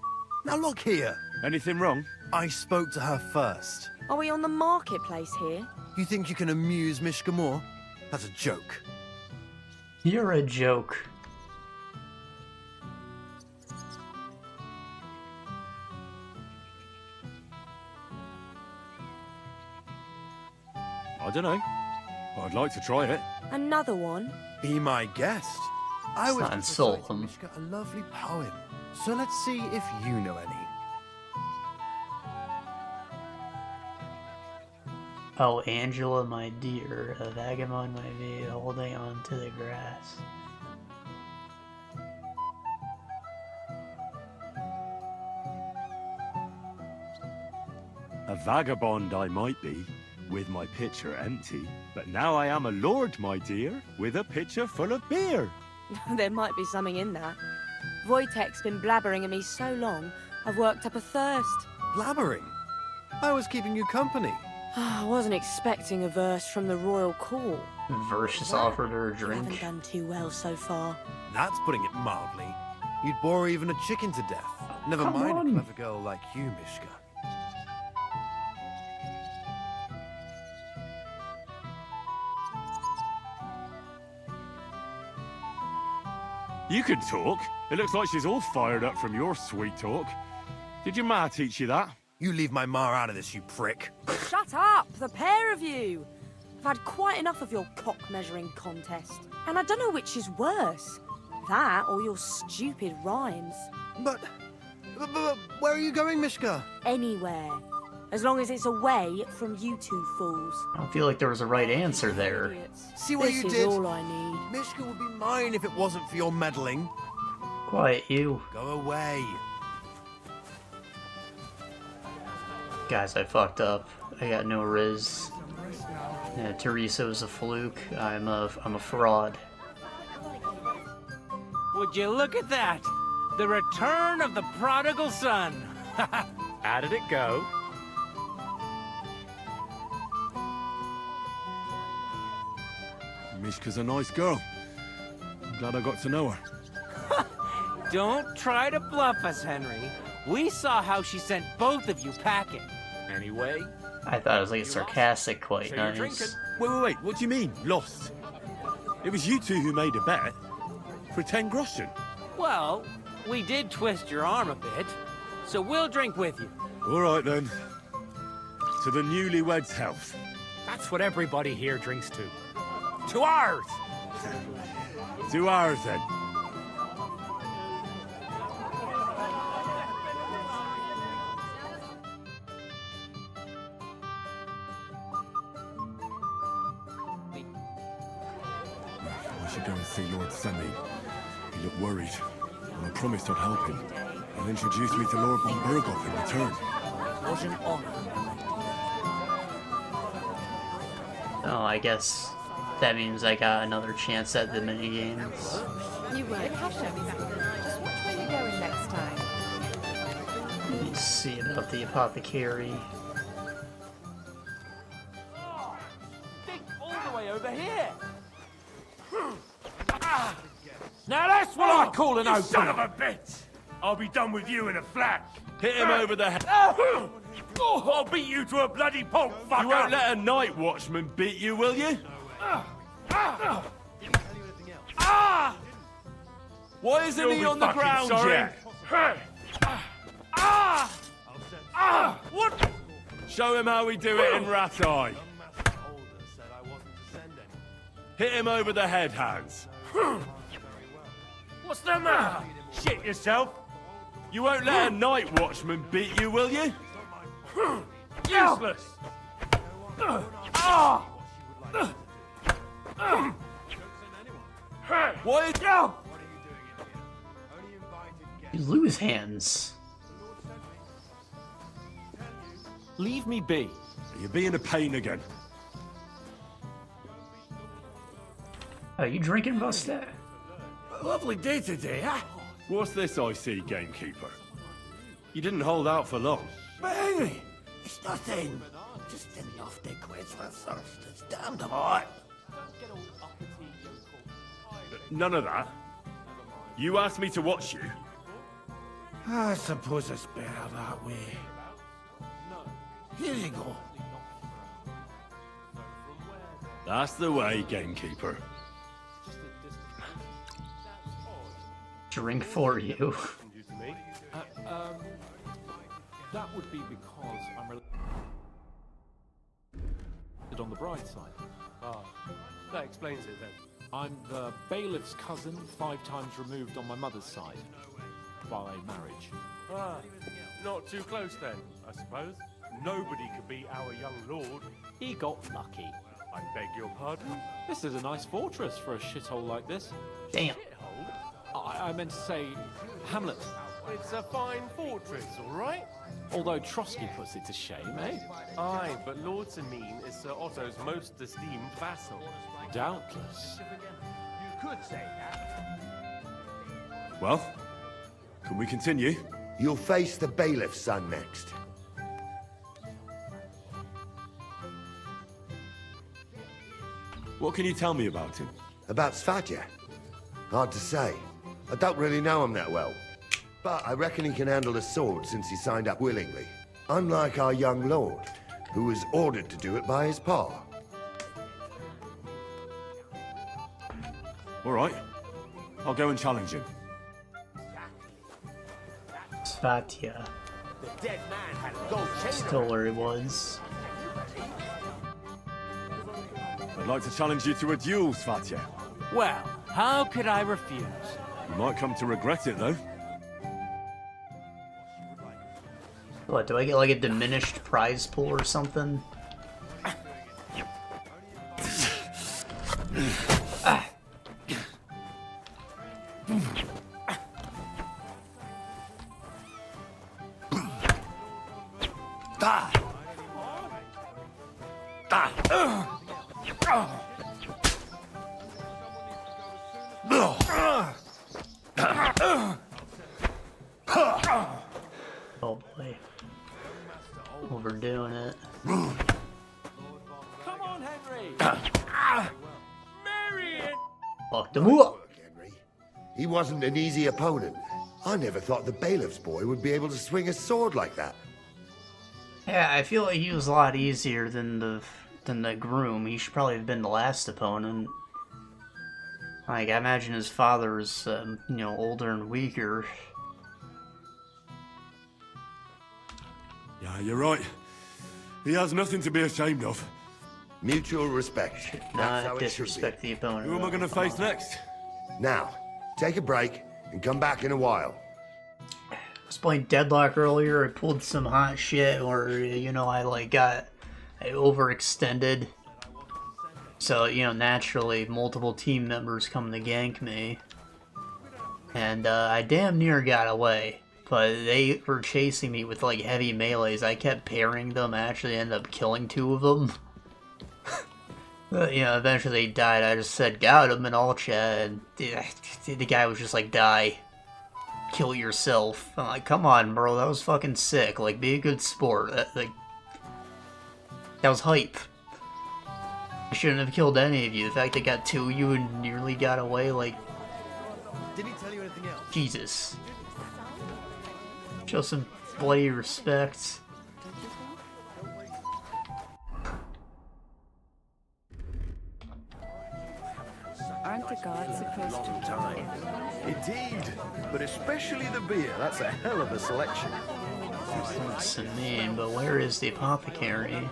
Now look here. Anything wrong? I spoke to her first. Are we on the marketplace here? You think you can amuse Mishka more? That's a joke. You're a joke. I don't know. I'd like to try it. Another one? Be my guest. I was not insult them. Mishka a lovely poem, so let's see if you know any. Oh, Angela, my dear, a vagabond might be holding on to the grass. A vagabond I might be, with my pitcher empty, but now I am a lord, my dear, with a pitcher full of beer. There might be something in that. Wojtek's been blabbering at me so long, I've worked up a thirst. Blabbering? I was keeping you company. I wasn't expecting a verse from the royal court. Verse just offered her a I drink. haven't done too well so far. That's putting it mildly. You'd bore even a chicken to death. Never Come mind on. a clever girl like you, Mishka. You can talk. It looks like she's all fired up from your sweet talk. Did your ma teach you that? You leave my ma out of this, you prick. Shut up, the pair of you! I've had quite enough of your cock-measuring contest. And I don't know which is worse. That or your stupid rhymes. But where are you going, Mishka? Anywhere. As long as it's away from you two fools. I don't feel like there was a right answer there. See what This you is did? all I need. Mishka would be mine if it wasn't for your meddling. Quiet, you. Go away. Guys, I fucked up. I got no riz. Yeah, Teresa was a fluke. I'm a fraud. Would you look at that? The return of the prodigal son. How did it go? Mishka's a nice girl. I'm glad I got to know her. Don't try to bluff us, Henry. We saw how she sent both of you packing. Anyway, I thought it was like a sarcastic quite So you're nice. drinking? Wait, what do you mean, lost? It was you two who made a bet. For 10 groschen. well, we did twist your arm a bit, so we'll drink with you. All right, then. To the newlyweds' health. That's what everybody here drinks to. To ours! To ours, then. I should go and see Lord Semine. He looked worried, and I promised I'd help him. He'll introduce me to Lord Von Bergow in return. Was an honor. Oh, I guess that means I got another chance at the minigames. You won't have them. Just watch where you're going next time. Let me see about the apothecary. Think all the way over here. Now that's what I call an You opener. son of a bitch! I'll be done with you in a flash. Hit him over the head. I'll beat you to a bloody pulp, fucker! You won't let a night watchman beat you, will you? Why isn't You'll he be on the fucking ground sorry. yet? What? Show him how we do it in Rat Eye. Hit him over the head, Hans. What's the matter? Shit yourself. You won't let a night watchman beat you, will you? Useless. Why? You lose hands. Leave me be. You're being a pain again. Are you drinking, Buster? Lovely day today, huh? What's this I see, gamekeeper? You didn't hold out for long. But Henry, it's nothing. Just enough to quench my thirst. It's damned hot. None of that. You asked me to watch you. I suppose it's better that way. Here you go. That's the way, gamekeeper. Drink for you. That would be because I'm related on the bride's side. That explains it then. I'm the bailiff's cousin, 5 times removed on my mother's side. By marriage. Ah, not too close then, I suppose. Nobody could beat our young lord. He got lucky. I beg your pardon? This is a nice fortress for a shithole like this. Damn. I meant to say, Hamlet. It's a fine fortress, all right? Although Trotsky puts it to shame, eh? Aye, but Lord Semine is Sir Otto's most esteemed vassal. Doubtless. You could say that. Well, can we continue? You'll face the bailiff's son next. What can you tell me about him? About Svatja? Hard to say. I don't really know him that well. But I reckon he can handle a sword since he signed up willingly. Unlike our young lord, who was ordered to do it by his pa. All right. I'll go and challenge him. Svatja. The dead man had a gold chain. Still where he was. I'd like to challenge you to a duel, Svatja. Well, how could I refuse? You might come to regret it, though. What, do I get like a diminished prize pool or something? Ah. Oh boy. Overdoing it. Come on, Henry! Marion! Fucked him up! He wasn't an easy opponent. I never thought the bailiff's boy would be able to swing a sword like that. Yeah, I feel like he was a lot easier than the groom. He should probably have been the last opponent. Like, I imagine his father was, you know, older and weaker. Yeah, you're right. He has nothing to be ashamed of. Mutual respect. That's how Not it should disrespect be. the opponent. Who am I going to face next? Now, take a break and come back in a while. I was playing Deadlock earlier. I pulled some hot shit where, you know, I overextended. So, you know, naturally, multiple team members come to gank me. And I damn near got away. But they were chasing me with, like, heavy melees. I kept parrying them. I actually ended up killing 2 of them. You know, eventually they died. I just said, got him in all chat. And the guy was just like, die. Kill yourself. I'm like, come on, bro. That was fucking sick. Like, be a good sport. That was hype. I shouldn't have killed any of you. The fact they got 2 of you and nearly got away, like... Did he tell you anything else? Jesus. Show some bloody respect. Aren't the gods supposed to Time. Indeed, but especially the beer. That's a hell of a selection. Semine, but where is the apothecary?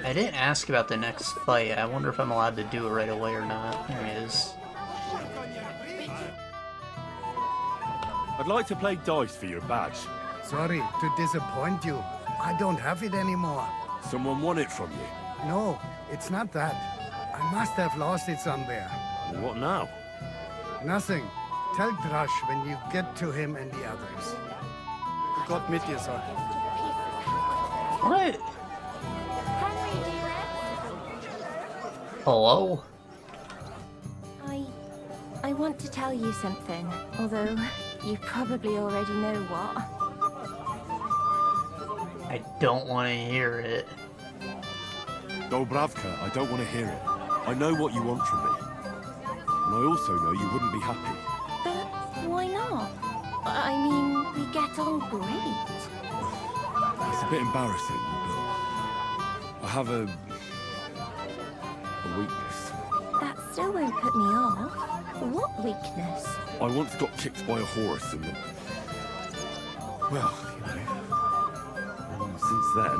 I didn't ask about the next fight. I wonder if I'm allowed to do it right away or not. There he is. I'd like to play dice for your badge. Sorry to disappoint you. I don't have it anymore. Someone won it from you. No, it's not that. I must have lost it somewhere. What now? Nothing. Tell Drush when you get to him and the others. Gott mit dir, sir. What? Hello? I want to tell you something, although you probably already know what. I don't want to hear it. Dobravka, I don't want to hear it. I know what you want from me. And I also know you wouldn't be happy. But why not? I mean, we get on great. It's a bit embarrassing, but I have a weakness. That still won't put me off. What weakness? I once got kicked by a horse and then... Well, you know... since then,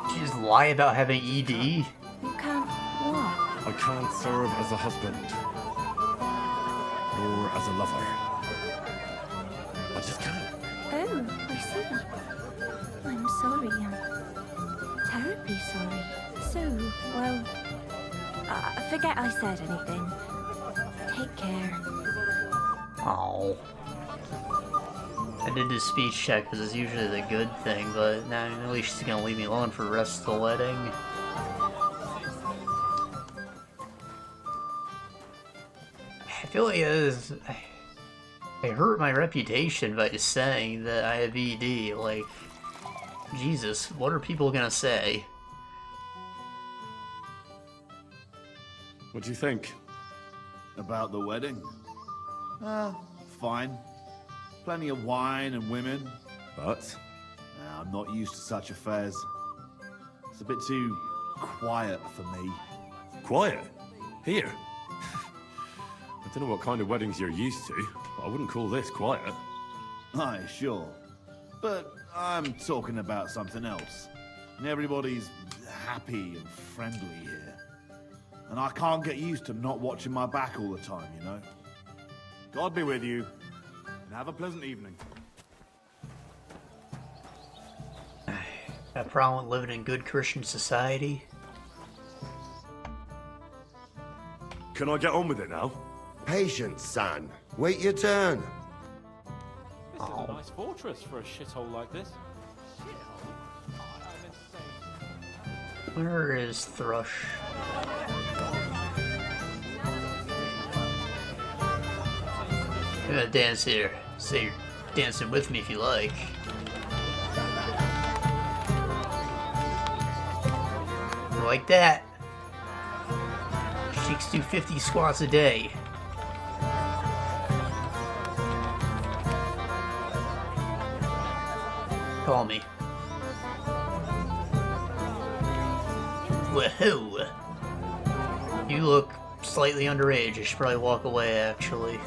Did you just lie about having ED? You can't what? I can't serve as a husband. Or as a lover. I just can't. Oh, I see. I'm sorry. I'm terribly sorry. So, well, forget I said anything. Take care. Oh. I did this speech check because it's usually the good thing, but now at least she's gonna leave me alone for the rest of the wedding. I feel like I hurt my reputation by saying that I have ED. Like, Jesus, what are people gonna say? What do you think? About the wedding? Fine. Plenty of wine and women. But? I'm not used to such affairs. It's a bit too quiet for me. Quiet? Here? I don't know what kind of weddings you're used to, but I wouldn't call this quiet. Aye, sure. But I'm talking about something else. Everybody's happy and friendly here. And I can't get used to not watching my back all the time, you know? God be with you, and have a pleasant evening. Got a problem with living in good Christian society? Can I get on with it now? Patience, son. Wait your turn. This is a nice fortress for a shithole like this. Where is Thrush? I'm gonna dance here. Say you're dancing with me if you like. Like that. Sheiks do 50 squats a day. Call me. Woohoo! You look slightly underage. I should probably walk away, actually.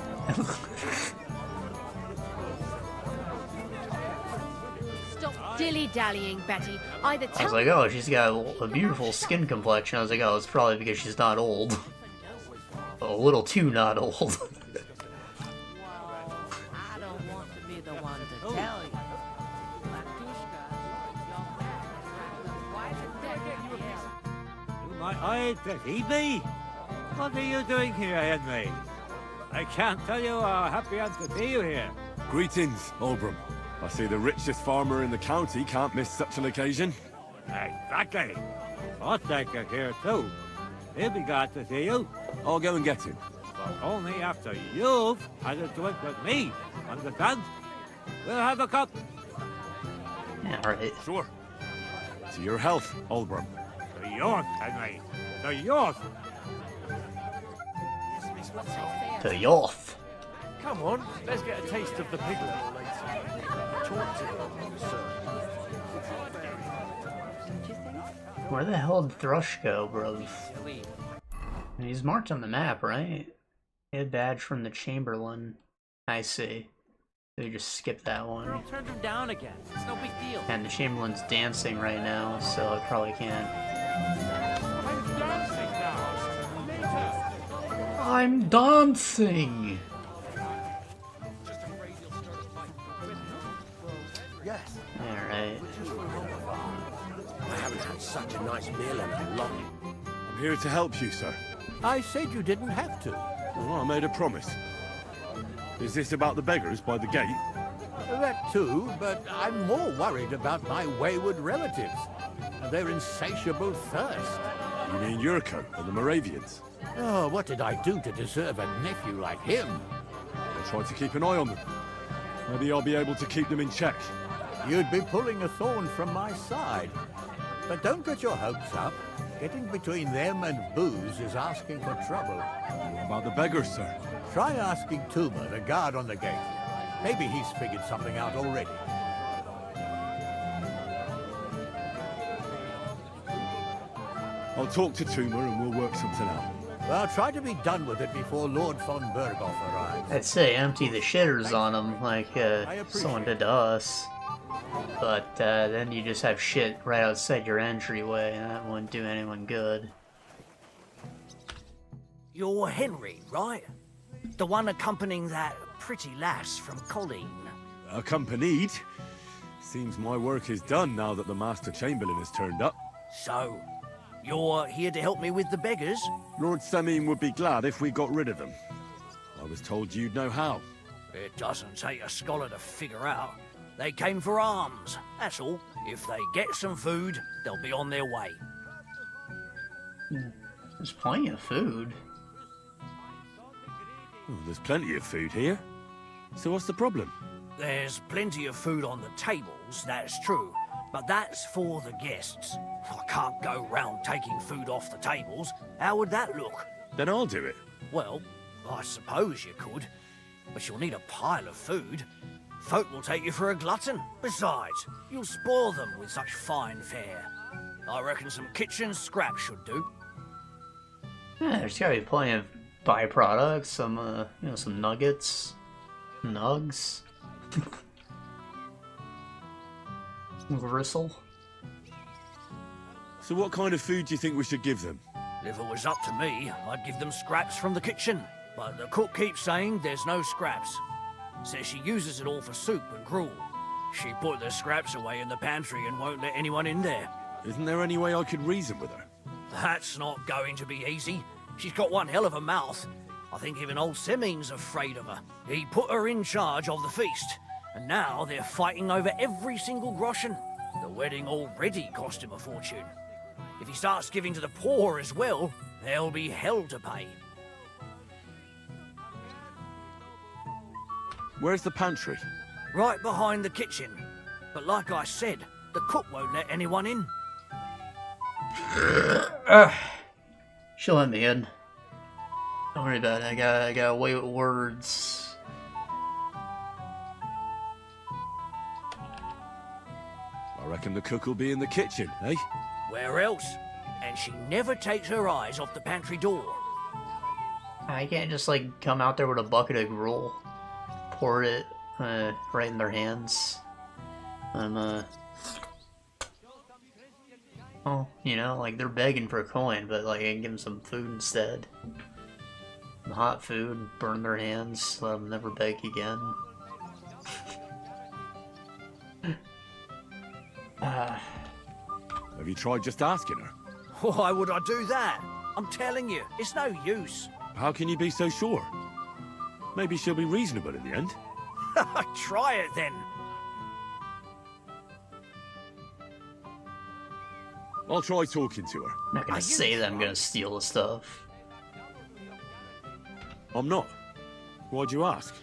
Stop dilly-dallying, Betty. Either I tell was like, oh, she's got a beautiful skin complexion. I was like, oh, it's probably because she's not old. A little too not old. I don't want to be the one to tell you. My eye, does he be? What are you doing here, Henry? I can't tell you how happy I'm to see you here. Greetings, Oldbrum. I see the richest farmer in the county can't miss such an occasion. Exactly. Oddtaker here too. He'll be glad to see you. I'll go and get him. But only after you've had a drink with me. Understand? We'll have a cup. Yeah, alright. Sure. To your health, Oldbrum. To yours, Henry. To yours. To Yoth. Come on, let's get a taste of the piglet later. Talk to them, sir. Where the hell did Thrush go, bros? He's marked on the map, right? A badge from the Chamberlain. I see. So you just skip that one. Girl turned him down again. It's no big deal. And the Chamberlain's dancing right now, so I probably can't. I'm dancing! Yes. Alright. I haven't had such a nice meal in a long. I'm here to help you, sir. I said you didn't have to. Well, I made a promise. Is this about the beggars by the gate? That too, but I'm more worried about my wayward relatives and their insatiable thirst. You mean Yurko and the Moravians? Oh, what did I do to deserve a nephew like him? I'll try to keep an eye on them. Maybe I'll be able to keep them in check. You'd be pulling a thorn from my side. But don't get your hopes up. Getting between them and booze is asking for trouble. What about the beggars, sir? Try asking Tuma, the guard on the gate. Maybe he's figured something out already. I'll talk to Tuma and we'll work something out. Well, try to be done with it before Lord Von Bergow arrives. I'd say empty the shitters on him like someone did to us. But then you just have shit right outside your entryway, and that wouldn't do anyone good. You're Henry, right? The one accompanying that pretty lass from Colleen. Accompanied? Seems my work is done now that the Master Chamberlain has turned up. So, you're here to help me with the beggars? Lord Semine would be glad if we got rid of them. I was told you'd know how. It doesn't take a scholar to figure out. They came for alms, that's all. If they get some food, they'll be on their way. There's plenty of food. Oh, there's plenty of food here. So what's the problem? There's plenty of food on the tables, that's true. But that's for the guests. I can't go round taking food off the tables. How would that look? Then I'll do it. Well, I suppose you could. But you'll need a pile of food. Folk will take you for a glutton. Besides, you'll spoil them with such fine fare. I reckon some kitchen scraps should do. Yeah, there's gotta be plenty of byproducts, some, some nuggets, nugs, gristle. So what kind of food do you think we should give them? If it was up to me, I'd give them scraps from the kitchen. But the cook keeps saying there's no scraps. Says she uses it all for soup and gruel. She put the scraps away in the pantry and won't let anyone in there. Isn't there any way I could reason with her? That's not going to be easy. She's got one hell of a mouth. I think even old Semine's afraid of her. He put her in charge of the feast, and now they're fighting over every single groschen. The wedding already cost him a fortune. If he starts giving to the poor as well, there'll be hell to pay. Where's the pantry? Right behind the kitchen. But like I said, the cook won't let anyone in. She'll let me in. Don't worry about it. I gotta wait with words. I reckon the cook will be in the kitchen, eh? Where else? And she never takes her eyes off the pantry door. I can't just, like, come out there with a bucket of gruel, pour it right in their hands, and, oh, like, they're begging for a coin, but, like, I can give them some food instead. Some hot food, burn their hands, let them never beg again. Have you tried just asking her? Why would I do that? I'm telling you, it's no use. How can you be so sure? Maybe she'll be reasonable in the end. Try it then. I'll try talking to her. I'm not gonna say that I'm gonna steal the stuff. I'm not. Why'd you ask?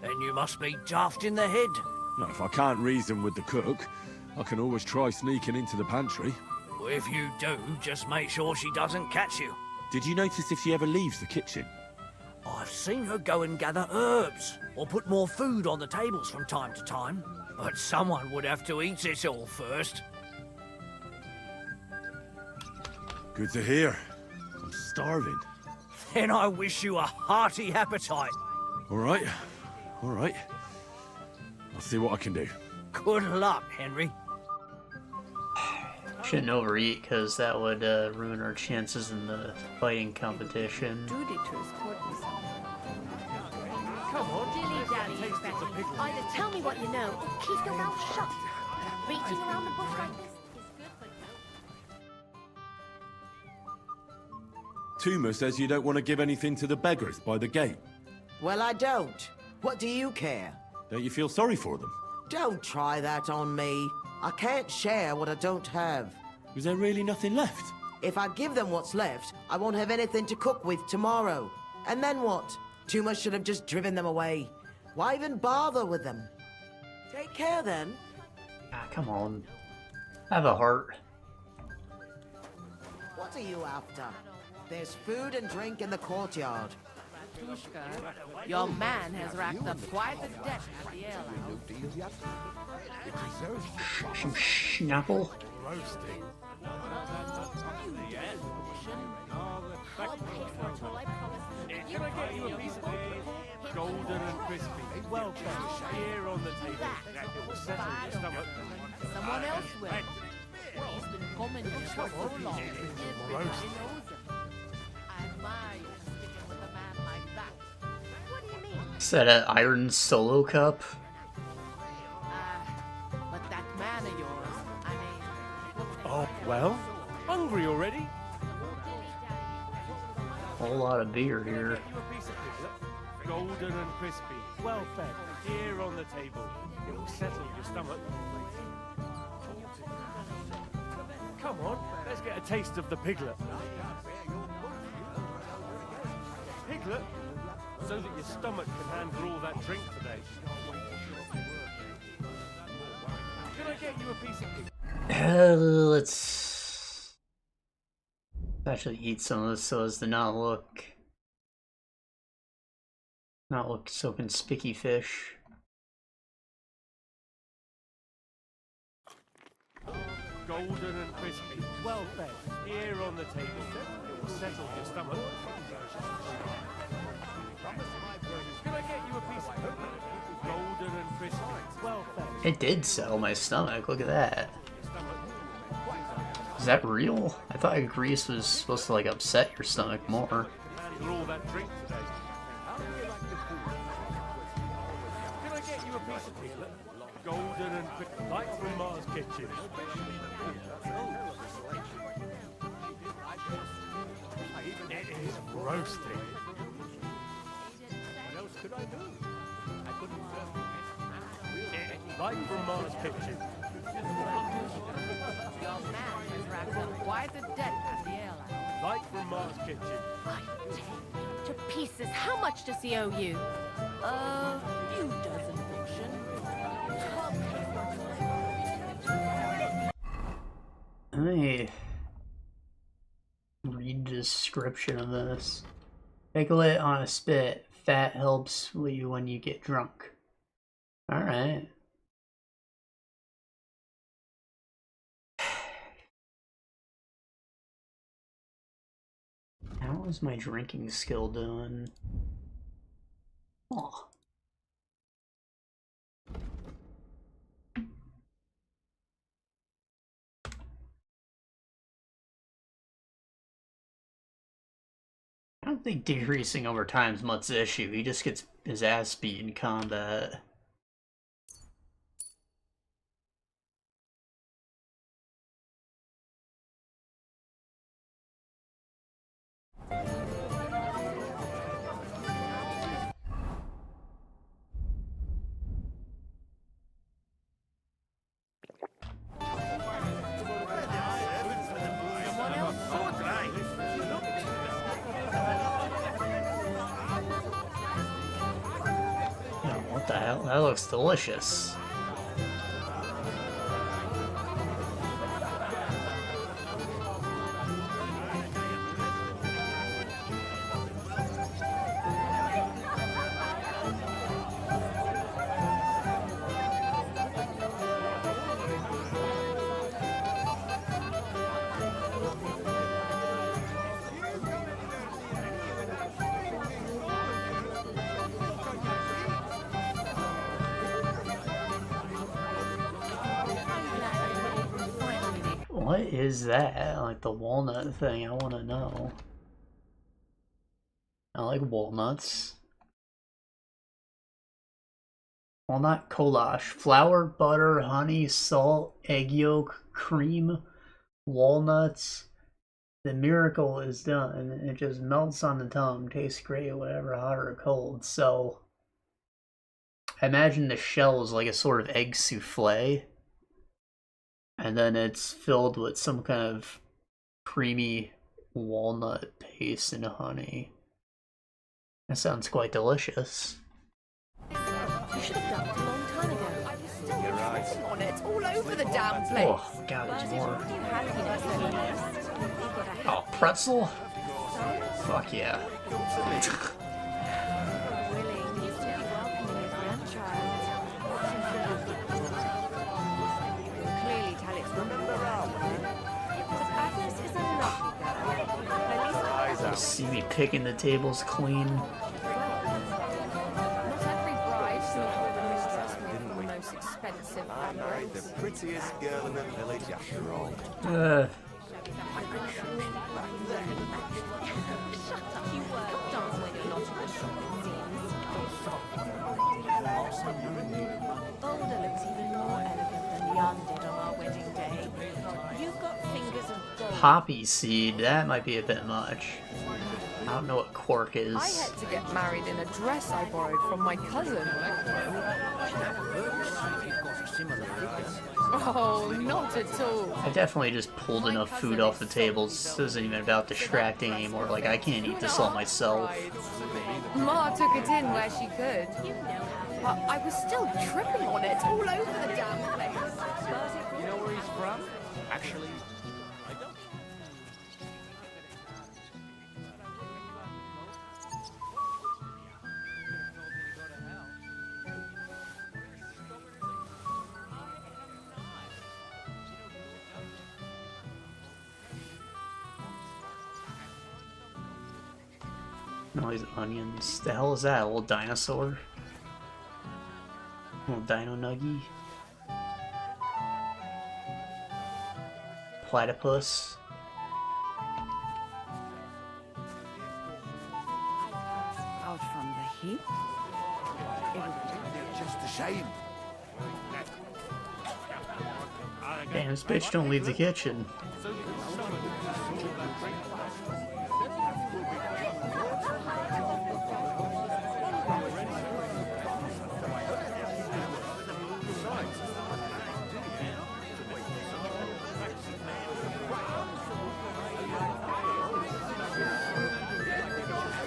Then you must be daft in the head. No, if I can't reason with the cook, I can always try sneaking into the pantry. If you do, just make sure she doesn't catch you. Did you notice if she ever leaves the kitchen? I've seen her go and gather herbs, or put more food on the tables from time to time. But someone would have to eat it all first. Good to hear. I'm starving. Then I wish you a hearty appetite. All right. I'll see what I can do. Good luck, Henry. Shouldn't overeat, because that would ruin our chances in the fighting competition. Come on, dilly-dally, Betty. Either tell me what you know, or keep your mouth shut. Beating around the bush like this is good for no... Tuma says you don't want to give anything to the beggars by the gate. Well, I don't. What do you care? Don't you feel sorry for them? Don't try that on me. I can't share what I don't have. Is there really nothing left? If I give them what's left, I won't have anything to cook with tomorrow. And then what? Tuma should have just driven them away. Why even bother with them? Take care then. Ah, come on. Have a heart. What are you after? There's food and drink in the courtyard. Your man has racked up quite the debt at the alehouse. Some schnapple. Golden and crispy. Welcome. Here on the table. It will settle your stomach. Someone else will. He's been coming here for so long. Everybody knows him. I admire you sticking with a man like that. What do you mean? Is that an iron solo cup? But that man of yours, I mean... Oh, well? Hungry already? Whole lot of beer here. Golden and crispy, well fed, here on the table. It will settle your stomach. Come on, let's get a taste of the piglet. Piglet? So that your stomach can handle all that drink today. Can I get you a piece of piglet? Let's actually eat some of this so as to not look so conspicuous fish. Golden and crispy, well fed, here on the table. It will settle your stomach. Can I get you a piece of piglet? Golden and crispy, well fed. It did settle my stomach, look at that. Is that real? I thought grease was supposed to like upset your stomach more. Handle all that drink today. Can I get you a piece of piglet? Golden and crispy, like from Mars Kitchen. It is roasting. What else could I do? I couldn't like from Mars Kitchen. Your man has racked up quite a debt at the airline. Like from Mars Kitchen. I'll take you to pieces. How much does he owe you? Few dozen portion. Let me read the description of this. Pickle it on a spit. Fat helps you when you get drunk. Alright. How is my drinking skill doing? Oh. I don't think decreasing over time is much the issue. He just gets his ass beat in combat. What the hell? That looks delicious. What is that? Like the walnut thing, I want to know. I like walnuts. Walnut goulash. Flour, butter, honey, salt, egg yolk, cream, walnuts. The miracle is done. It just melts on the tongue. Tastes great, whatever, hot or cold. So, I imagine the shell is like a sort of egg souffle. And then it's filled with some kind of creamy walnut paste and honey. That sounds quite delicious. You should have done it a long time ago. You're right. On it, all over the damn place. Oh, God, there's more. Oh, pretzel? Fuck yeah. See me picking the tables clean. Not every bride's not the most expensive. The pretty prettiest girl in the village after all. Boulder looks even more elegant than Jan did on our wedding day. You've got fingers of gold. Poppy seed, that might be a bit much. I don't know what quark is. I had to get married in a dress I borrowed from my cousin. Oh, not at all. I definitely just pulled enough food off the table. This isn't even about distracting anymore. Like, I can't eat this all myself. Ma took it in where she could. But I was still tripping on it all over the damn place. You know where he's from? Actually, I don't. All these onions. The hell is that? A little dinosaur? A little dino nuggy? Platypus? Out from the heap? Just a shame. Damn, this bitch don't leave the kitchen.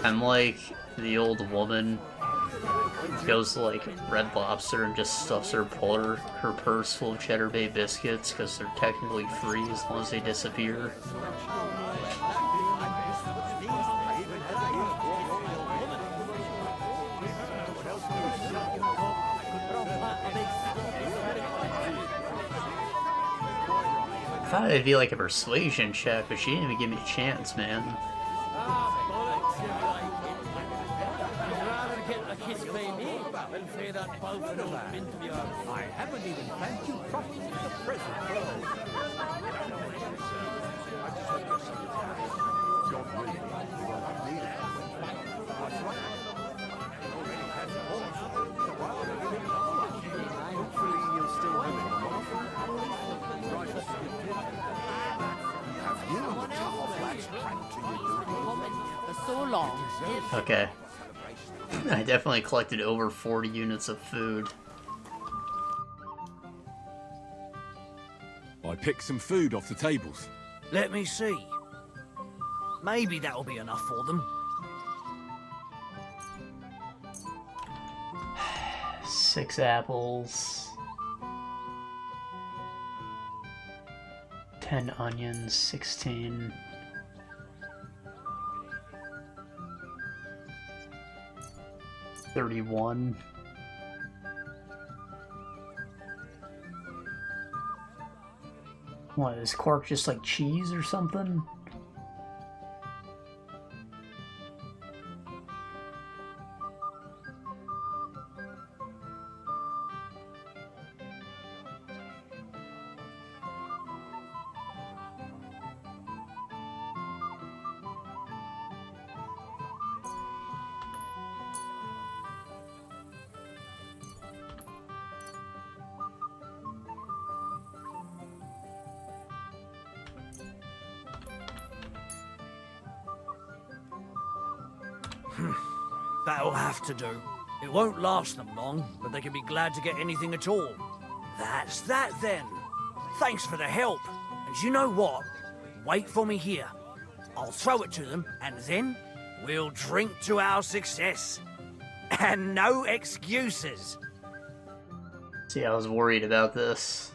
I'm like the old woman who goes to like Red Lobster and just stuffs her purse full of Cheddar Bay biscuits because they're technically free as long as they disappear. I thought it'd be like a persuasion check, but she didn't even give me a chance, man. I haven't even thanked you properly for the present. For so long. Okay. I definitely collected over 40 units of food. I picked some food off the tables. Let me see. Maybe that'll be enough for them. 6 apples. 10 onions, 16. $31. What, is quark just like cheese or something? That'll have to do. It won't last them long, but they can be glad to get anything at all. That's that then. Thanks for the help. And you know what? Wait for me here. I'll throw it to them, and then we'll drink to our success. And no excuses. See, I was worried about this.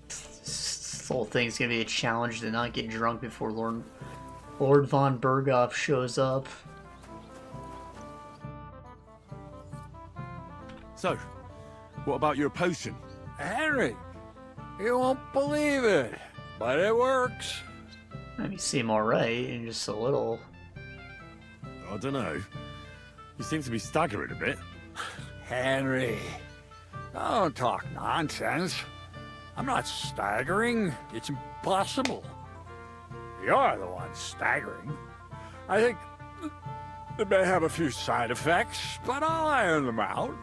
This whole thing's gonna be a challenge to not get drunk before Lord Von Bergow shows up. So, what about your potion? Henry, you won't believe it, but it works. I mean, seem alright, and just a little. I don't know. You seem to be staggering a bit. Henry, don't talk nonsense. I'm not staggering. It's impossible. You're the one staggering. I think it may have a few side effects, but I'll iron them out.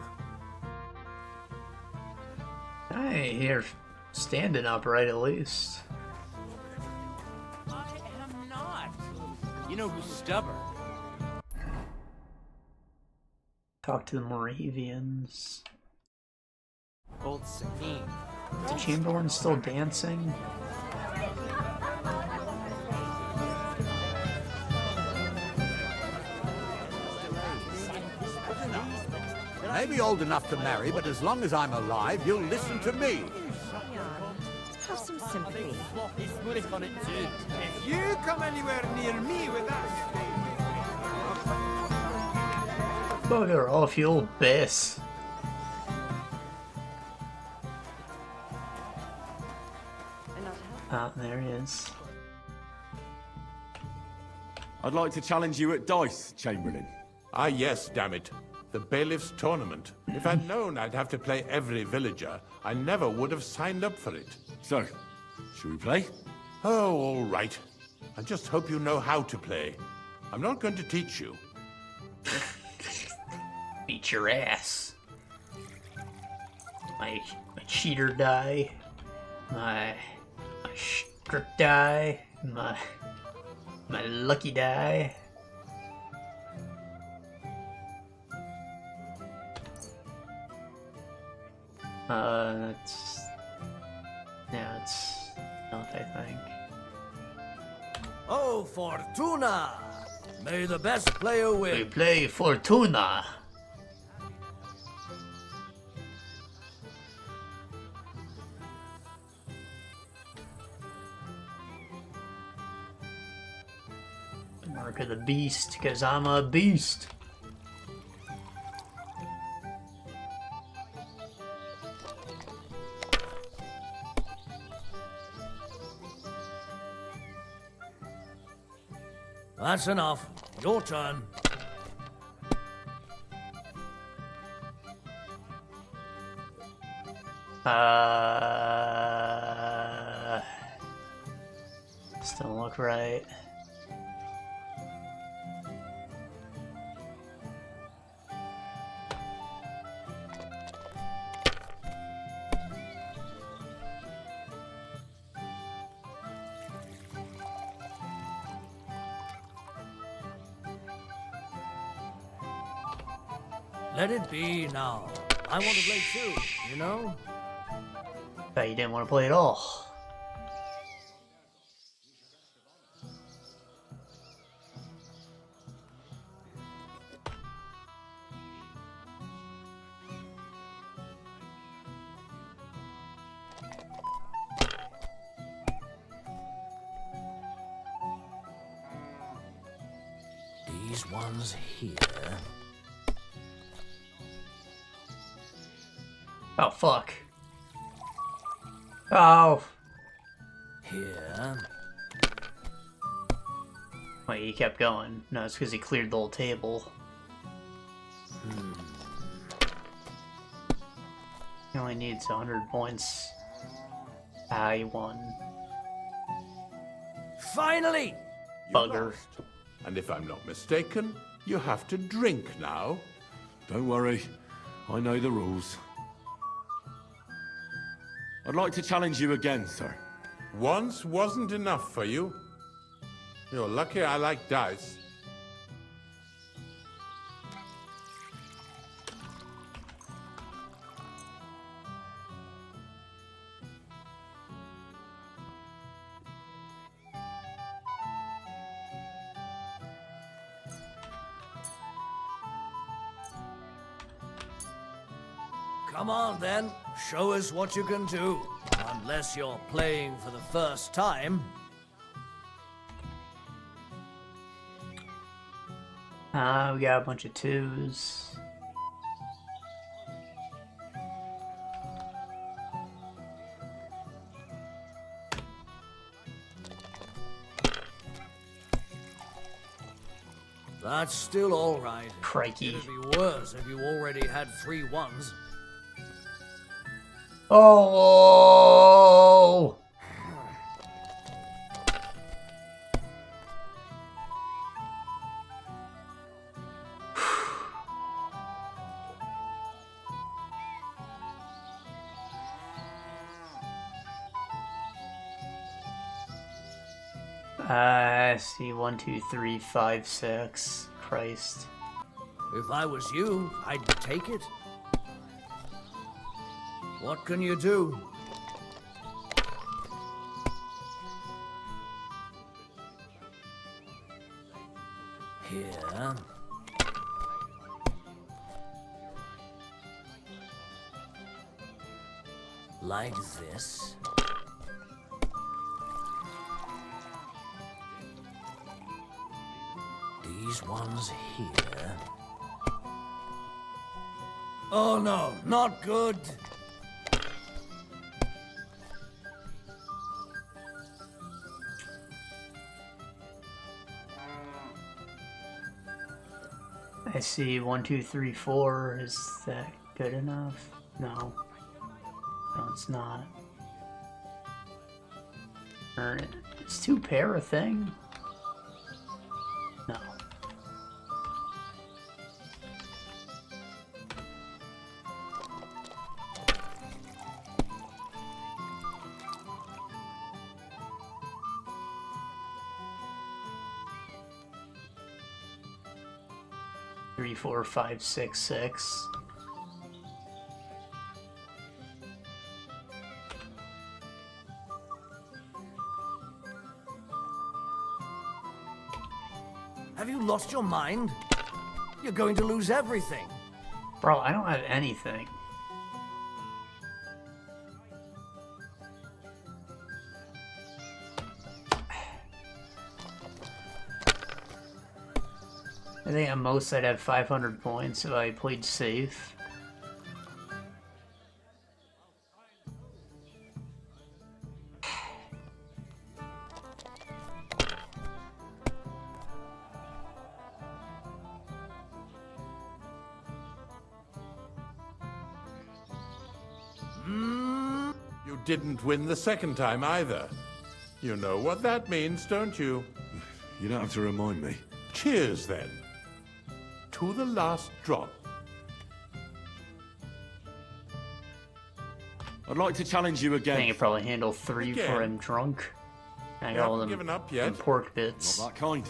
I ain't here standing upright at least. I am not. You know who's stubborn? Talk to the Moravians. Old Semine. Is the Chamberlain still dancing? Maybe old enough to marry, but as long as I'm alive, you'll listen to me. Have some sympathy. If you come anywhere near me with that... Bugger off, you old bass. Ah, there he is. I'd like to challenge you at dice, Chamberlain. Ah, yes, damn it. The bailiff's tournament. If I'd known I'd have to play every villager, I never would have signed up for it. So, should we play? Oh, all right. I just hope you know how to play. I'm not going to teach you. Beat your ass. My cheater die. My strip die. My lucky die. That's... Yeah, it's enough, I think. Oh, Fortuna! May the best player win. We play Fortuna. Mark of the Beast, because I'm a beast. That's enough. Your turn. Still look right. Let it be now. I want to play too, you know? Bet you didn't want to play at all. These ones here. Oh, fuck. Oh. Here. Wait, he kept going. No, it's because he cleared the whole table. He only needs 100 points. Ah, he won. Finally! Bugger. And if I'm not mistaken, you have to drink now. Don't worry. I know the rules. I'd like to challenge you again, sir. Once wasn't enough for you. You're lucky I like dice. Come on then, show us what you can do. Unless you're playing for the first time. We got a bunch of twos. That's still all right. Crikey. It'd be worse if you already had 3 ones. Oh! I see 1, 2, 3, 5, 6. Christ. If I was you, I'd take it. What can you do? Here. Like this. These ones here. Oh no, not good. I see 1, 2, 3, 4. Is that good enough? No. No, it's not. Earn it. It's 2 pair a thing? No. Three, 4, 5, 6, 6. Have you lost your mind? You're going to lose everything. Bro, I don't have anything. I think at most I'd have 500 points if I played safe. You didn't win the second time either. You know what that means, don't you? You don't have to remind me. Cheers, then. To the last drop. I'd like to challenge you I again. think I probably handle 3 for him drunk. I got all them given up yet. them pork bits. Not that kind.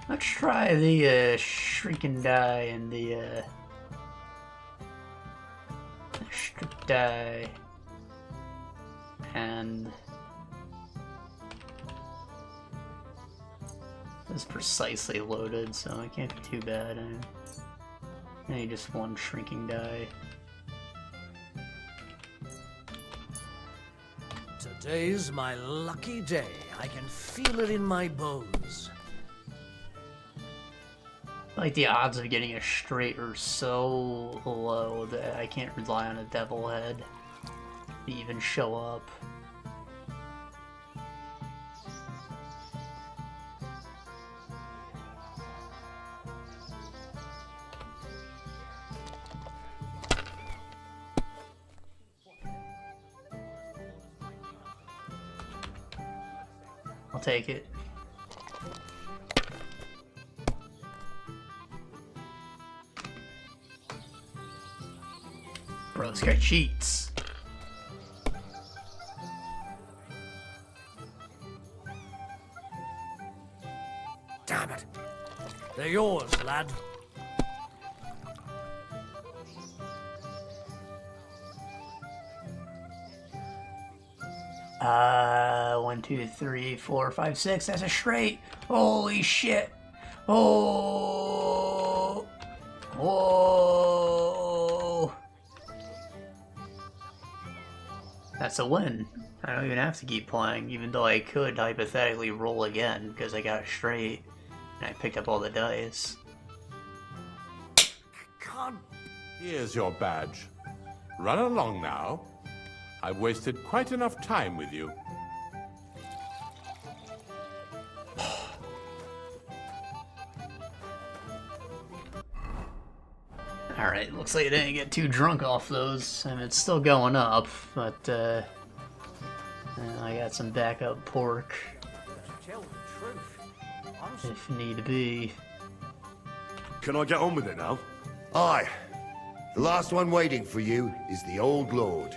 Let's try the shrieking die and the strip die and it's precisely loaded, so it can't be too bad. I need just 1 shrinking die. Today's my lucky day. I can feel it in my bones. Like the odds of getting a straight are so low that I can't rely on a devil head to even show up. I'll take it. Bro, this guy cheats. Damn it. They're yours, lad. One, 2, 3, 4, 5, 6. That's a straight. Holy shit. Oh. Whoa. That's a win. I don't even have to keep playing, even though I could hypothetically roll again because I got straight and I picked up all the dice. Here's your badge. Run along now. I've wasted quite enough time with you. Alright, looks like I didn't get too drunk off those. I mean, it's still going up, but I got some backup pork. If need be. Can I get on with it now? Aye. The last one waiting for you is the old lord.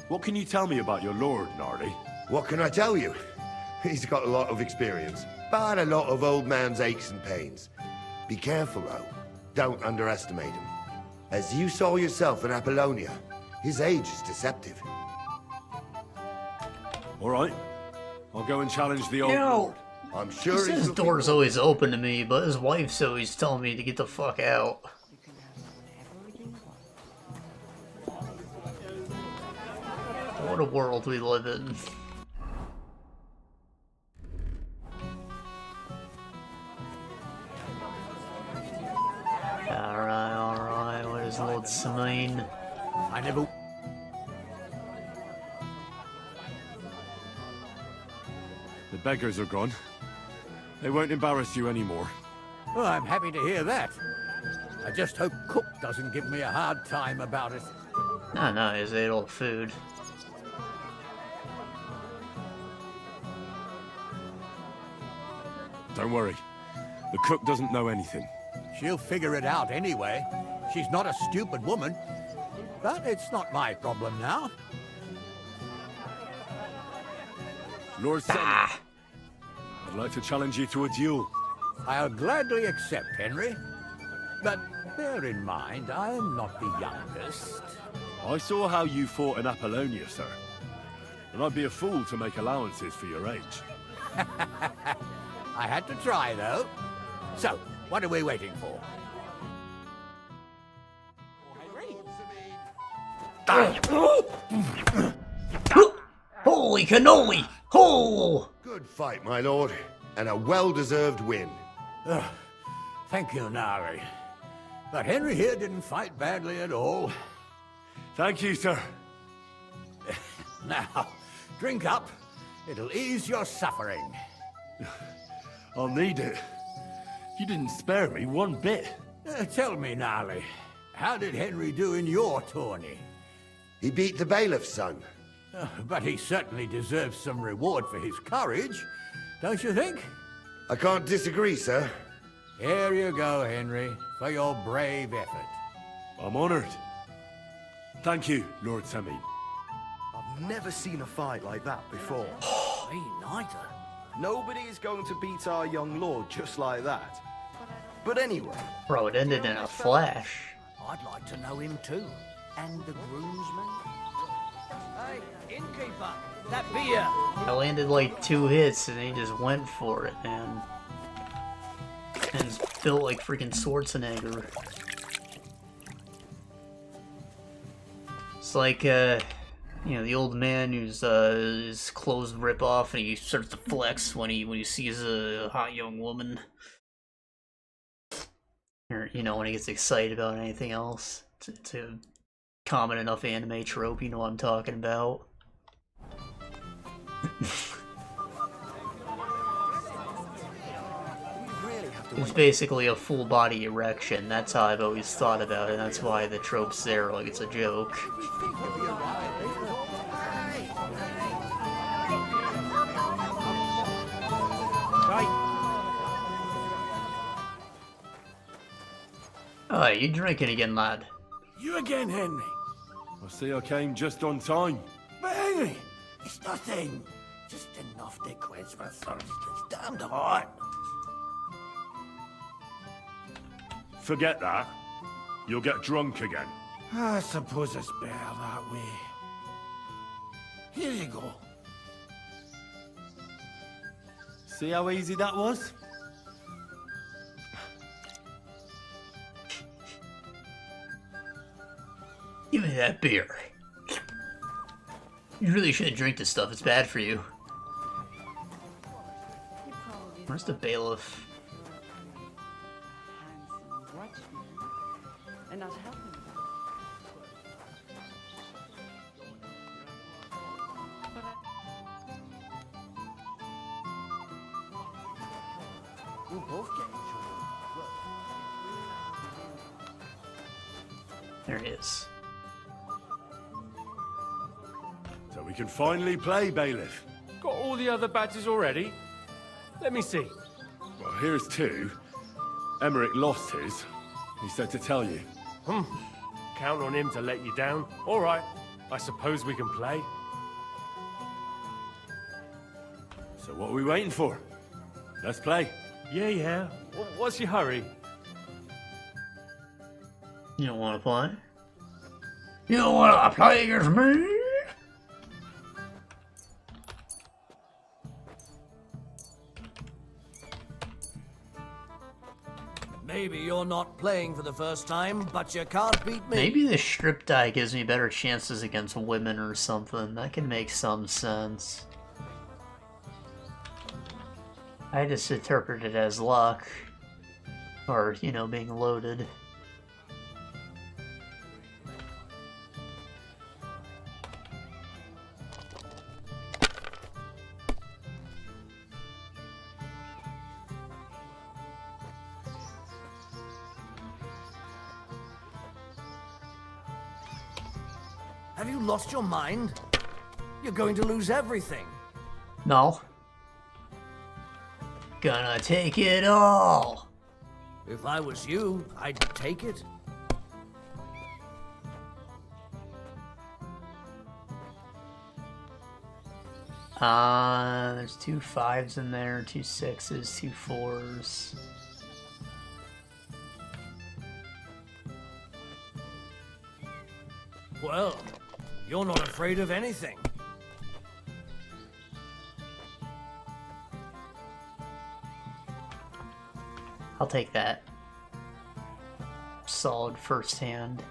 What can you tell me about your lord, Gnarly? What can I tell you? He's got a lot of experience, but a lot of old man's aches and pains. Be careful, though. Don't underestimate him. As you saw yourself in Apollonia, his age is deceptive. All right. I'll go and challenge the old You know, lord. I'm He sure says his door's always open to me, but his wife's always telling me to get the fuck out. What a world we live in. Alright, what is Lord Semine? I never... The beggars are gone. They won't embarrass you anymore. Well, I'm happy to hear that. I just hope Cook doesn't give me a hard time about it. No, he's ate all the food. Don't worry. The cook doesn't know anything. She'll figure it out anyway. She's not a stupid woman. But it's not my problem now. Lord Semine, I'd like to challenge you to a duel. I'll gladly accept, Henry. But bear in mind, I am not the youngest. I saw how you fought in Apollonia, sir. And I'd be a fool to make allowances for your age. I had to try, though. So, what are we waiting for? Holy cannoli! Oh! Good fight, my lord, and a well-deserved win. Thank you, Nari. But Henry here didn't fight badly at all. Thank you, sir. Now, drink up. It'll ease your suffering. I'll need it. You didn't spare me one bit. Tell me, Gnarly, how did Henry do in your tourney? He beat the bailiff's son. But he certainly deserves some reward for his courage, don't you think? I can't disagree, sir. Here you go, Henry, for your brave effort. I'm honored. Thank you, Lord Semine. I've never seen a fight like that before. Me neither. Nobody is going to beat our young lord just like that. But anyway... Bro, it ended in a flash. I'd like to know him too. And the groomsman. Hey, innkeeper, that beer. I landed like 2 hits and he just went for it, man. And he's built like freaking Schwarzenegger. It's like, you know, the old man who's his clothes rip off and he starts to flex when he sees a hot young woman. Or, you know, when he gets excited about anything else. It's a common enough anime trope, you know what I'm talking about. It's basically a full body erection. That's how I've always thought about it. That's why the trope's there, like it's a joke. Oh, you drinking again, lad? You again, Henry. I see I came just on time. But Henry, it's nothing. Just enough to quench my thirst. It's damned hot. Forget that. You'll get drunk again. I suppose it's better that way. Here you go. See how easy that was? Give me that beer. You really shouldn't drink this stuff, it's bad for you. Where's the bailiff? And not helping. We'll both get in trouble. There he is. So we can finally play, Bailiff. Got all the other badges already? Let me see. Well, here's two. Emmerich lost his. He said to tell you. Count on him to let you down. All right, I suppose we can play. So what are we waiting for? Let's play. Yeah. What's your hurry? You don't want to play? You don't want to play against me? Maybe you're not playing for the first time, but you can't beat me. Maybe the strip die gives me better chances against women or something. That can make some sense. I just interpret it as luck. Or, you know, being loaded. Have you lost your mind? You're going to lose everything. No. Gonna take it all. If I was you, I'd take it. There's 2 5s in there, 2 6s, 2 4s. Well, you're not afraid of anything. I'll take that. Solid first hand.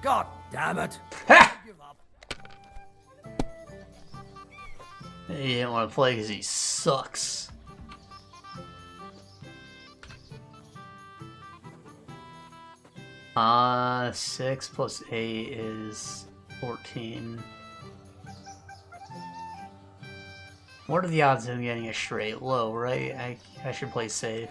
God damn it! He didn't want to play because he sucks. Ah, 6 plus 8 is 14. What are the odds of him getting a straight? Low, right? I should play safe.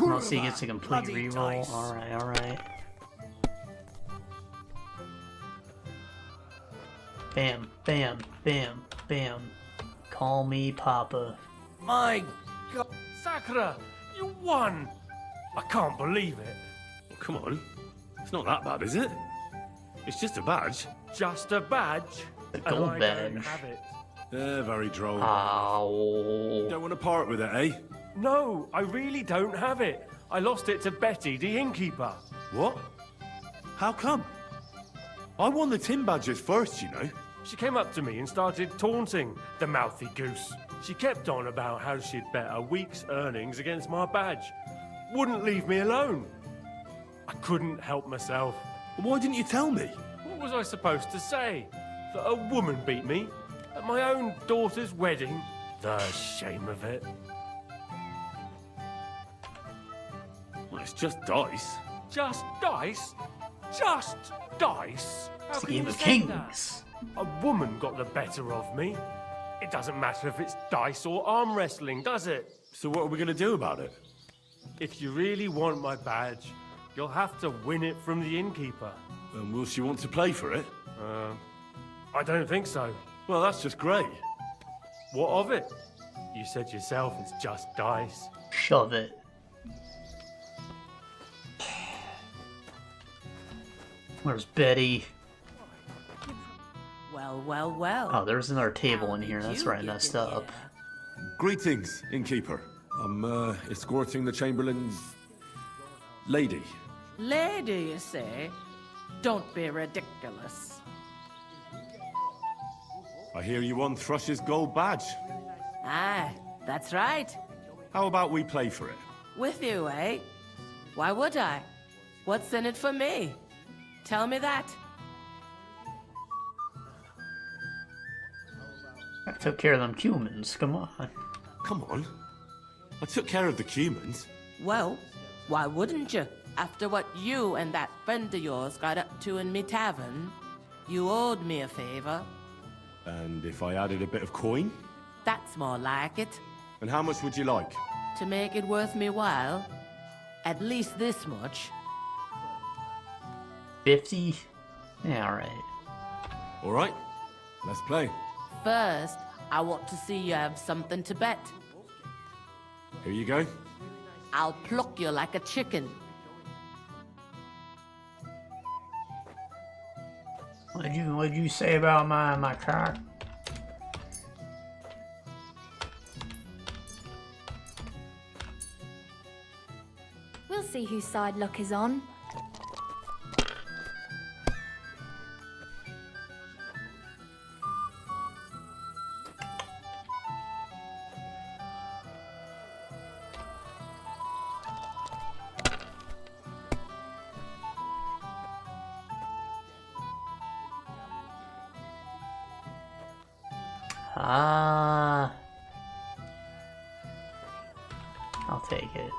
Unless he gets a complete reroll. Alright. Bam, bam, bam, bam. Call me Papa. My God. Sakura, you won! I can't believe it. Well, come on. It's not that bad, is it? It's just a badge. Just a badge? A gold and I don't badge. have it. Very droll. Ow. Don't want to part with it, eh? No, I really don't have it. I lost it to Betty, the innkeeper. What? How come? I won the tin badges first, you know. She came up to me and started taunting, the mouthy goose. She kept on about how she'd bet a week's earnings against my badge. Wouldn't leave me alone. I couldn't help myself. Why didn't you tell me? What was I supposed to say? That a woman beat me? At my own daughter's wedding? The shame of it. Well, it's just dice. Just dice? Just dice? How It's the can game you of say kings. that? A woman got the better of me. It doesn't matter if it's dice or arm wrestling, does it? So what are we going to do about it? If you really want my badge, you'll have to win it from the innkeeper. And will she want to play for it? I don't think so. Well, that's just great. What of it? You said yourself it's just dice. Shove it. Where's Betty? Well. Oh, there's another table in here. That's where I messed up. Greetings, innkeeper. I'm escorting the Chamberlain's lady. Lady, you say? Don't be ridiculous. I hear you won Thrush's gold badge. Aye, that's right. How about we play for it? With you, eh? Why would I? What's in it for me? Tell me that. I took care of them humans, come on. Come on. I took care of the humans. Well, why wouldn't you? After what you and that friend of yours got up to in me tavern, you owed me a favor. And if I added a bit of coin? That's more like it. And how much would you like? To make it worth me while, at least this much. 50? Yeah, alright. Alright, let's play. First, I want to see you have something to bet. Here you go. I'll pluck you like a chicken. What'd you say about my cock? We'll see whose side luck is on. I'll take it.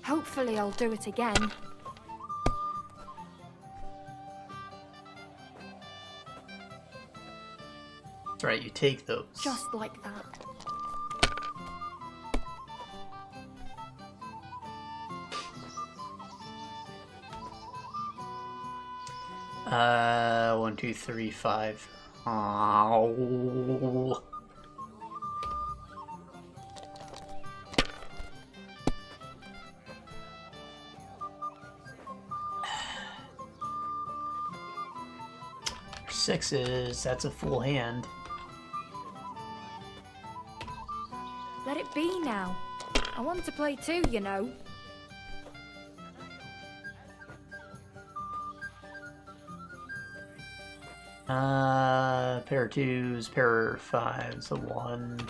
Hopefully I'll do it again. That's right, you take those. Just like that. One, two, three, five. Oh. Sixes, that's a full hand. Let it be now. I want to play too, you know. Pair of twos, pair of fives, a one.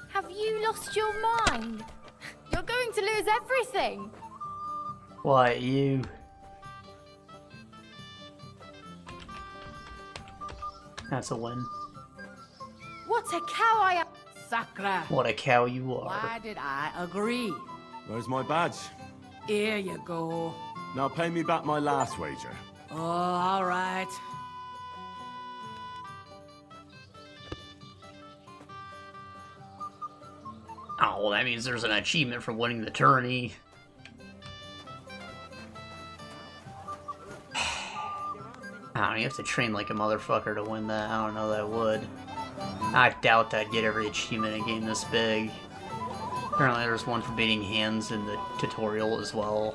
Have you lost your mind? You're going to lose everything. What, you? That's a win. What a cow I am. Sakra. What a cow you are. Why did I agree? Where's my badge? Here you go. Now pay me back my last wager. Oh, all right. Oh, well, that means there's an achievement for winning the tourney. I don't know, you have to train like a motherfucker to win that. I don't know that would. I doubt I'd get every achievement in a game this big. Apparently there's one for beating hands in the tutorial as well.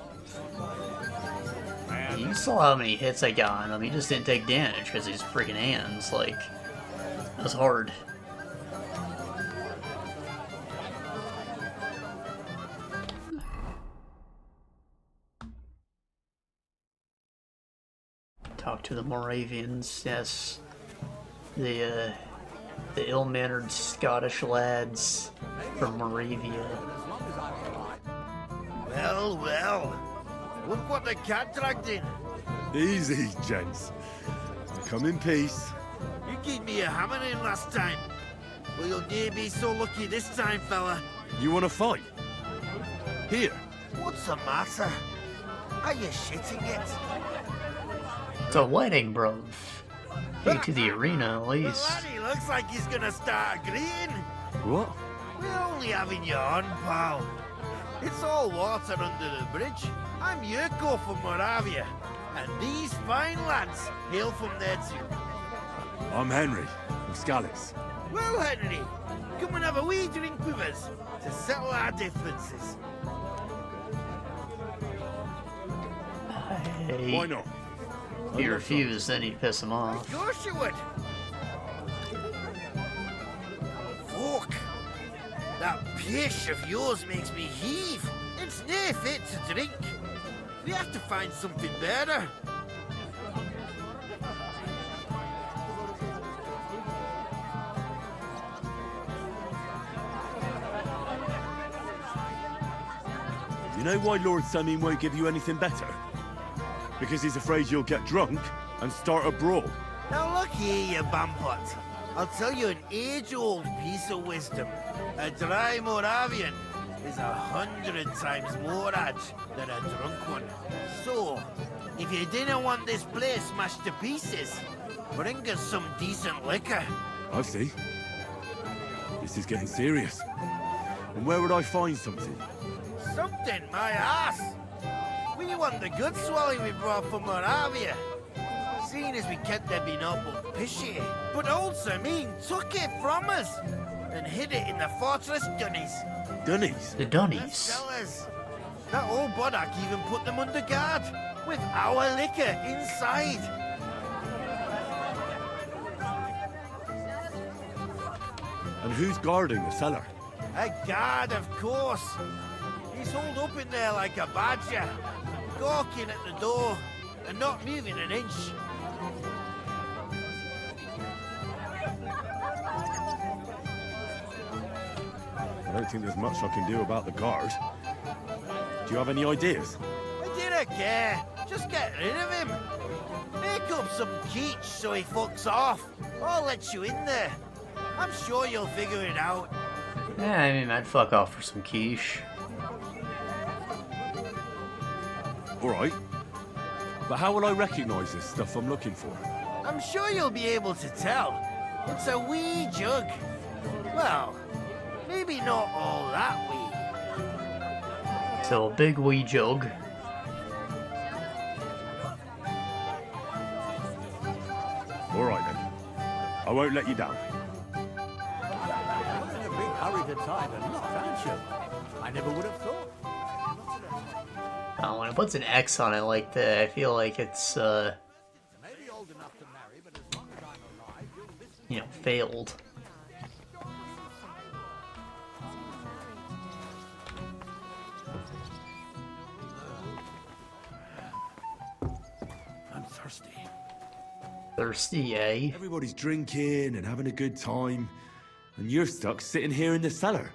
You saw how many hits I got on him. He just didn't take damage because he's freaking hands. Like, that was hard. Talk to the Moravians, yes. The ill-mannered Scottish lads from Moravia. Well, well. Look what the cat dragged in. Easy, gents. I come in peace. You gave me a hammer in last time. Well, you'll near be so lucky this time, fella. You want to fight? Here. What's the matter? Are you shitting it? It's a wedding, bruv. Take to the arena, at least. The laddie looks like he's gonna start agreeing. What? We're only having you on, pal. It's all water under the bridge. I'm Yurko from Moravia, and these fine lads hail from there too. I'm Henry, from Scallis. Well, Henry, come and have a wee drink with us to settle our differences. Hey. Why not? If he refused, then he'd piss him off. Of course you would. Fuck. That pish of yours makes me heave. It's nae fit to drink. We have to find something better. know why Lord Semine won't give you anything better? Because he's afraid you'll get drunk and start a brawl. Now look here, you bampot. I'll tell you an age-old piece of wisdom. A dry Moravian is 100 times more edge than a drunk one. So, if you didn't want this place smashed to pieces, bring us some decent liquor. I see. This is getting serious. And where would I find something? Something, my ass! We want the good swally we brought from Moravia. Seeing as we kept there being awful pishy. But old Semine took it from us and hid it in the fortress dunnies. Dunnies? The Dunnies? Sellers. That old Boddock even put them under guard with our liquor inside. And who's guarding the cellar? A guard, of course. He's holed up in there like a badger, gawking at the door and not moving an inch. I don't think there's much I can do about the guard. Do you have any ideas? I didn't care. Just get rid of him. Make up some quiche so he fucks off. I'll let you in there. I'm sure you'll figure it out. Yeah, I mean, I'd fuck off for some quiche. Alright. But how will I recognize this stuff I'm looking for? I'm sure you'll be able to tell. It's a wee jug. Well, maybe not all that wee. So, a big wee jug. Alright then. I won't let you down. You're in a big hurry to tie the knot, aren't you? I never would have thought. Oh, when it puts an X on it like that, I feel like it's, you know, failed. I'm thirsty. Thirsty, eh? Everybody's drinking and having a good time, and you're stuck sitting here in the cellar.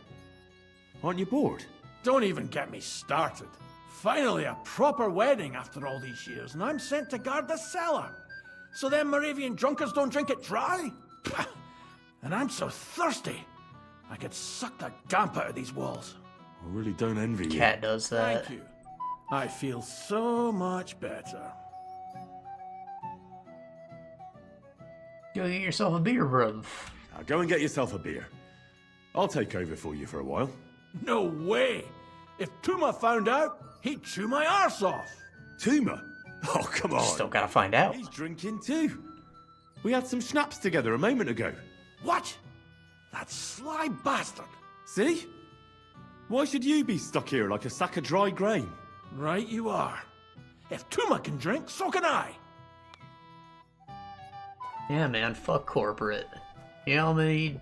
Aren't you bored? Don't even get me started. Finally, a proper wedding after all these years, and I'm sent to guard the cellar. So them Moravian drunkards don't drink it dry? Pah! And I'm so thirsty, I could suck the damp out of these walls. I really don't envy you. Cat does that. Thank you. I feel so much better. Go get yourself a beer, bruv. Now go and get yourself a beer. I'll take over for you for a while. No way! If Tuma found out, he'd chew my arse off. Tuma? Oh, come on. Still gotta find out. He's drinking too. We had some schnapps together a moment ago. What? That sly bastard. See? Why should you be stuck here like a sack of dry grain? Right you are. If Tuma can drink, so can I. Yeah, man, fuck corporate. You know how many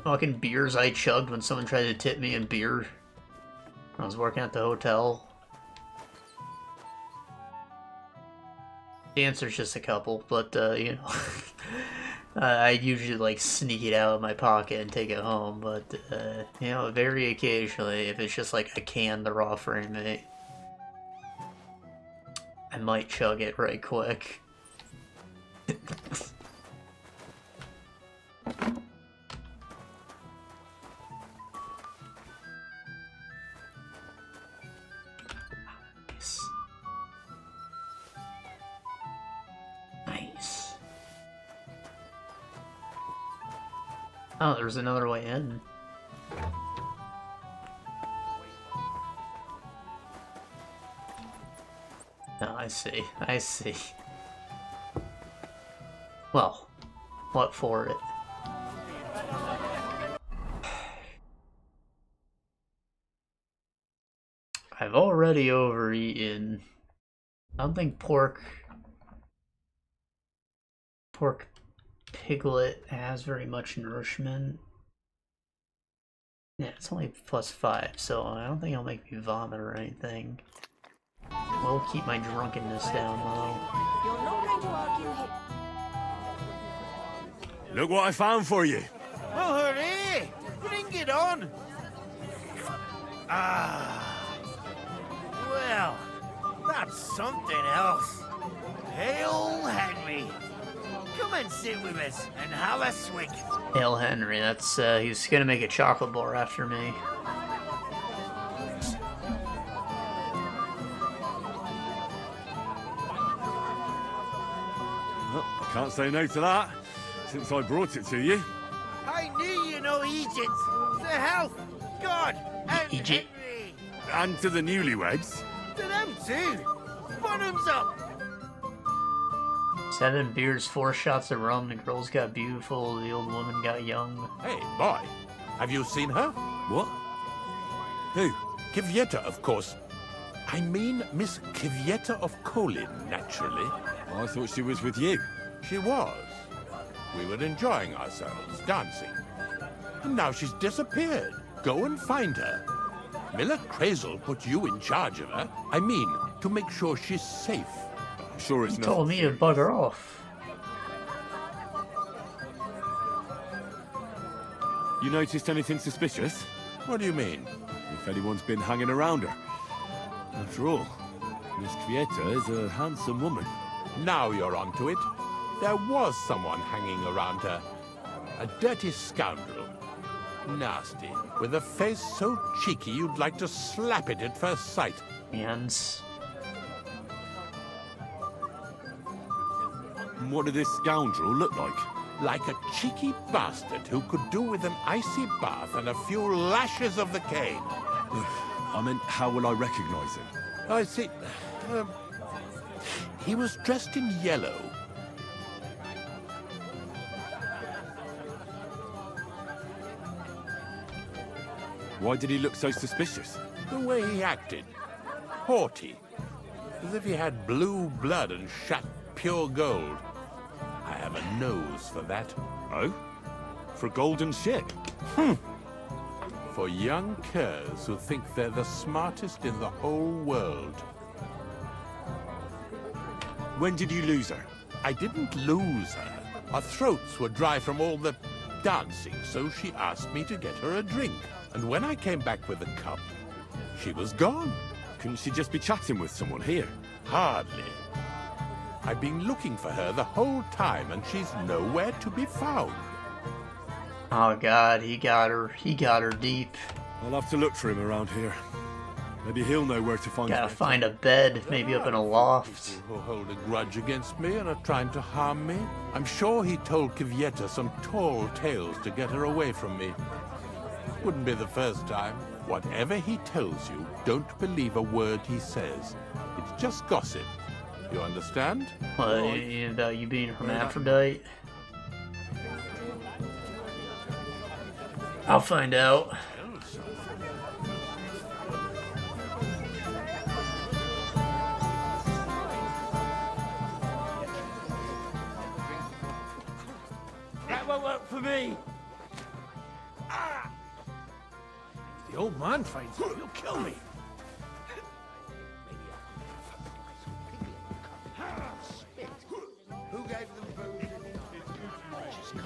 fucking beers I chugged when someone tried to tip me in beer when I was working at the hotel? The answer's just a couple, but, you know, I usually, like, sneak it out of my pocket and take it home, but, you know, very occasionally, if it's just, like, a can they're offering me, I might chug it right quick. Nice. Oh, there's another way in. Oh, I see. I see. Well, what for it? I've already overeaten. I don't think pork piglet has very much nourishment. Yeah, it's only +5, so I don't think it'll make me vomit or anything. We'll keep my drunkenness down though. You're not going to argue here. Look what I found for you. Oh, hooray! Bring it on! Ah. Well, that's something else. Hail Henry. Come and sit with us and have a swig. Hail Henry, that's, he's gonna make a chocolate bar after me. Well, I can't say no to that, since I brought it to you. I knew you know Egypt. To health, God, and Egypt. Henry. And to the newlyweds. To them too. Bottoms up. 7 beers, 4 shots of rum, the girls got beautiful, the old woman got young. Hey, boy, have you seen her? What? Who? Kvyetta, of course. I mean Miss Kvyetta of Kolin, naturally. I thought she was with you. She was. We were enjoying ourselves, dancing. And now she's disappeared. Go and find her. Miller Crazel put you in charge of her. I mean, to make sure she's safe. I'm sure it's He not. told me to bugger off. You noticed anything suspicious? What do you mean? If anyone's been hanging around her. After all, Miss Kvyetta is a handsome woman. Now you're onto it. There was someone hanging around her. A dirty scoundrel. Nasty. With a face so cheeky you'd like to slap it at first sight. Hands. What did this scoundrel look like? Like a cheeky bastard who could do with an icy bath and a few lashes of the cane. I meant, how will I recognize him? I see. He was dressed in yellow. Why did he look so suspicious? The way he acted. Haughty. As if he had blue blood and shat pure gold. I have a nose for that. Oh? For golden shit? For young curs who think they're the smartest in the whole world. When did you lose her? I didn't lose her. Our throats were dry from all the dancing, so she asked me to get her a drink. And when I came back with a cup, she was gone. Couldn't she just be chatting with someone here? Hardly. I've been looking for her the whole time, and she's nowhere to be found. Oh god, he got her. He got her deep. I'll have to look for him around here. Maybe he'll know where to find her. Gotta find a bed, maybe up in a loft. Who hold a grudge against me and are trying to harm me? I'm sure he told Kvyetta some tall tales to get her away from me. Wouldn't be the first time. Whatever he tells you, don't believe a word he says. It's just gossip. You understand? What, about you being hermaphrodite? I'll find out. That won't work for me. The old man finds it, he'll kill me. Who gave them food?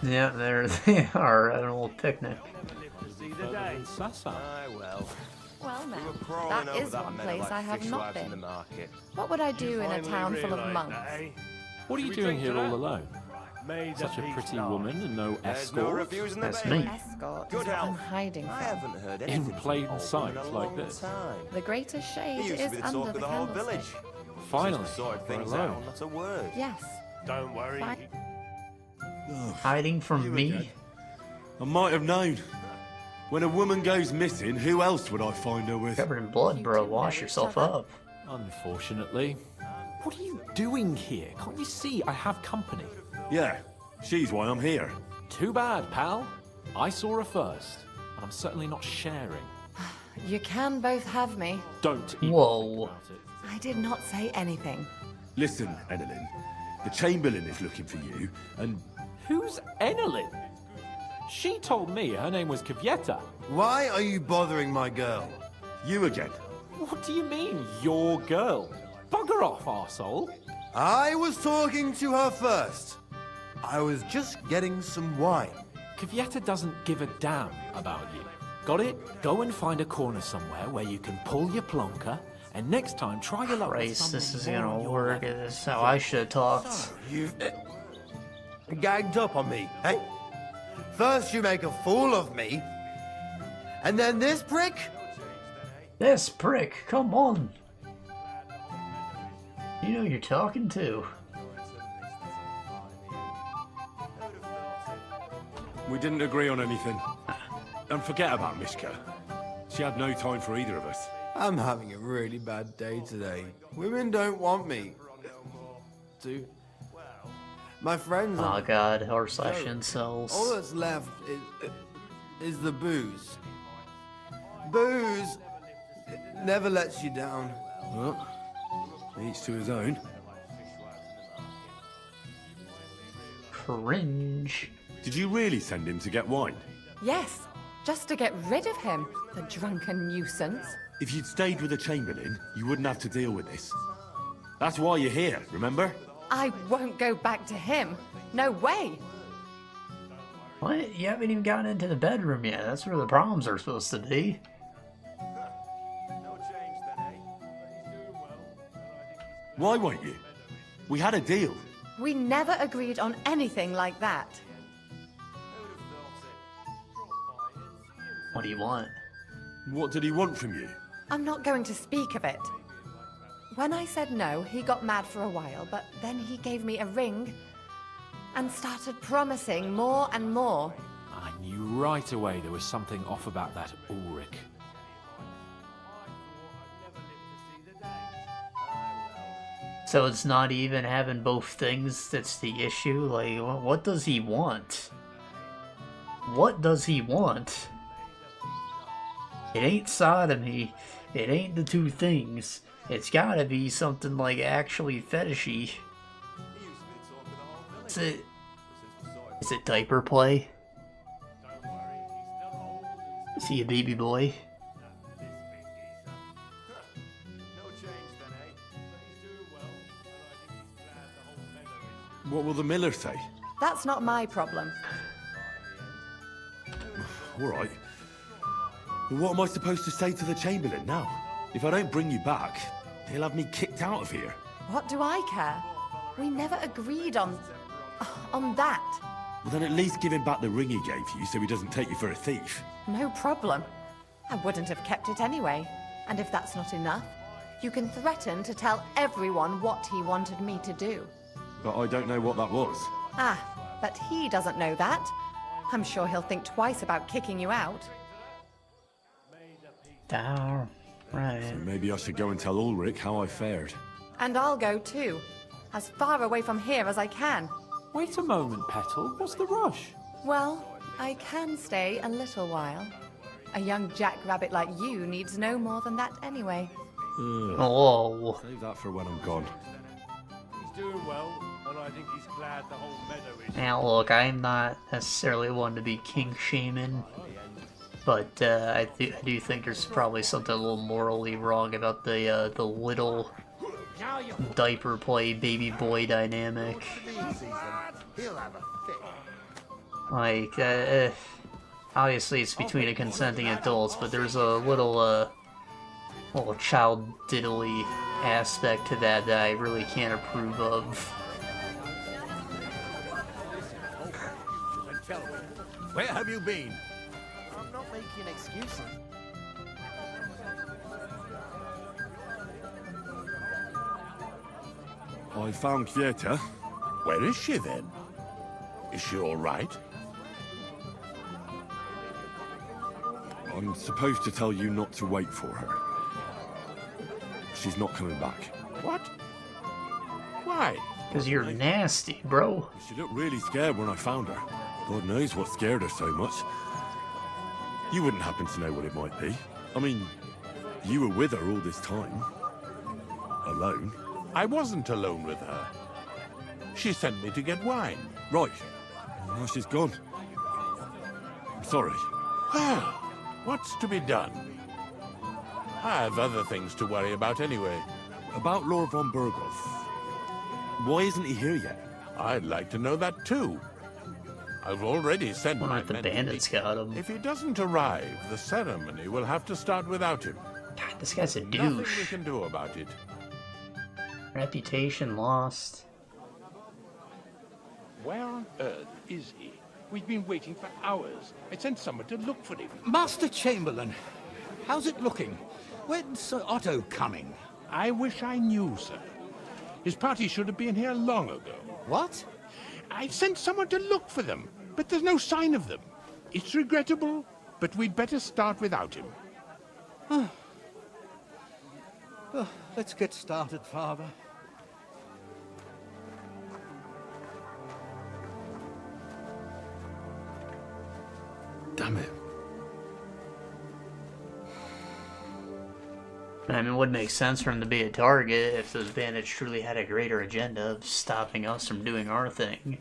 Yeah, there they are at an old picnic. Aye, well. Well, now, crawling that over is that one meadow place like I have fish not wives in the been. market. What would I do in a town full of monks? What are you doing here all alone? Such a pretty woman and no There's no escort? refusing the That's baby. me. Escort Good is what I'm health. hiding I from. haven't heard In anything from plain Paul sight in a like long this. time. The greatest shade He used is to be the under talk the of the whole candlestick. village. Finally, Since we sorted we're things alone. out, not a word. Yes. Don't worry. Fine. Hiding from me? I might have known. When a woman goes missing, who else would I find her with? Covered in blood, bro. Wash yourself up. Unfortunately. What are you doing here? Can't you see I have company? Yeah, she's why I'm here. Too bad, pal. I saw her first, and I'm certainly not sharing. You can both have me. Don't even Whoa. think about it. I did not say anything. Listen, Enelin, the Chamberlain is looking for you, and... Who's Enelin? She told me her name was Kvyetta. Why are you bothering my girl? You again. What do you mean, your girl? Bugger off, arsehole. I was talking to her first. I was just getting some wine. Kvyetta doesn't give a damn about you. Got it? Go and find a corner somewhere where you can pull your plonker And next time, try your luck with Christ, this is something more gonna on your work. level. This is how I should have talked. So, you've gagged up on me, eh? First you make a fool of me, and then this prick? This prick, come on. You know who you're talking to. We didn't agree on anything. And forget about Mishka. She had no time for either of us. I'm having a really bad day today. Women don't want me. My friends. Oh god, r/incels. All that's left is the booze. Booze never lets you down. Well, each to his own. Cringe. Did you really send him to get wine? Yes, just to get rid of him, the drunken nuisance. If you'd stayed with the Chamberlain, you wouldn't have to deal with this. That's why you're here, remember? I won't go back to him. No way. What? You haven't even gotten into the bedroom yet. That's where the problems are supposed to be. Why won't you? We had a deal. We never agreed on anything like that. What do you want? What did he want from you? I'm not going to speak of it. When I said no, he got mad for a while, but then he gave me a ring and started promising more and more. I knew right away there was something off about that Ulrich. So it's not even having both things that's the issue? Like, what does he want? What does he want? It ain't sodomy. It ain't the two things. It's gotta be something like actually fetishy. Is it diaper play? Is he a baby boy? What will the miller say? That's not my problem. All right. But what am I supposed to say to the Chamberlain now? If I don't bring you back, he'll have me kicked out of here. What do I care? We never agreed on that. Well, then at least give him back the ring he gave you so he doesn't take you for a thief. No problem. I wouldn't have kept it anyway. And if that's not enough, you can threaten to tell everyone what he wanted me to do. But I don't know what that was. Ah, but he doesn't know that. I'm sure he'll think twice about kicking you out. Down. Right. So maybe I should go and tell Ulrich how I fared. And I'll go too. As far away from here as I can. Wait a moment, Petal. What's the rush? Well, I can stay a little while. A young jackrabbit like you needs no more than that anyway. Oh. Save that for when I'm gone. He's doing well, and I think he's glad the whole meadow is... Now look, I'm not necessarily one to be king shaming, but I do think there's probably something a little morally wrong about the little diaper play baby boy dynamic. Like, obviously it's between a consenting adults, but there's a little child diddly aspect to that I really can't approve of. Where have you been? I'm not making excuses. I found Kvieta. Where is she then? Is she all right? I'm supposed to tell you not to wait for her. She's not coming back. What? Why? Because you're nasty, bro. She looked really scared when I found her. God knows what scared her so much. You wouldn't happen to know what it might be. I mean, you were with her all this time. Alone. I wasn't alone with her. She sent me to get wine. Right. Now she's gone. I'm sorry. Well, what's to be done? I have other things to worry about anyway. About Lord Von Bergow. Why isn't he here yet? I'd like to know that too. I've already sent my The men. bandits got him. If he doesn't arrive, the ceremony will have to start without him. God, this guy's a Nothing we douche. can do about it. Reputation lost. Where on earth is he? We've been waiting for hours. I sent someone to look for him. Master Chamberlain, how's it looking? When's Sir Otto coming? I wish I knew, sir. His party should have been here long ago. What? I sent someone to look for them, but there's no sign of them. It's regrettable, but we'd better start without him. Let's get started, Father. Damn it. I mean, it would make sense for him to be a target if those bandits truly had a greater agenda of stopping us from doing our thing.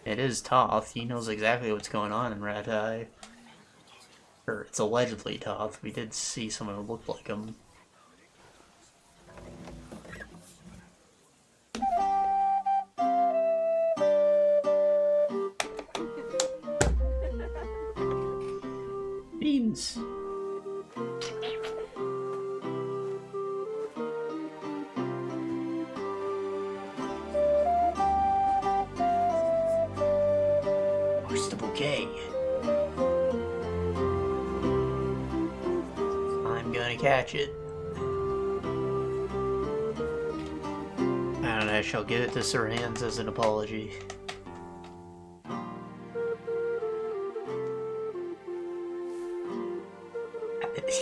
It is Toth. He knows exactly what's going on in Red Eye. Or, it's allegedly Toth. We did see someone who looked like him. Beans. Where's the bouquet? I'm gonna catch it. And I shall give it to Sir Hans as an apology.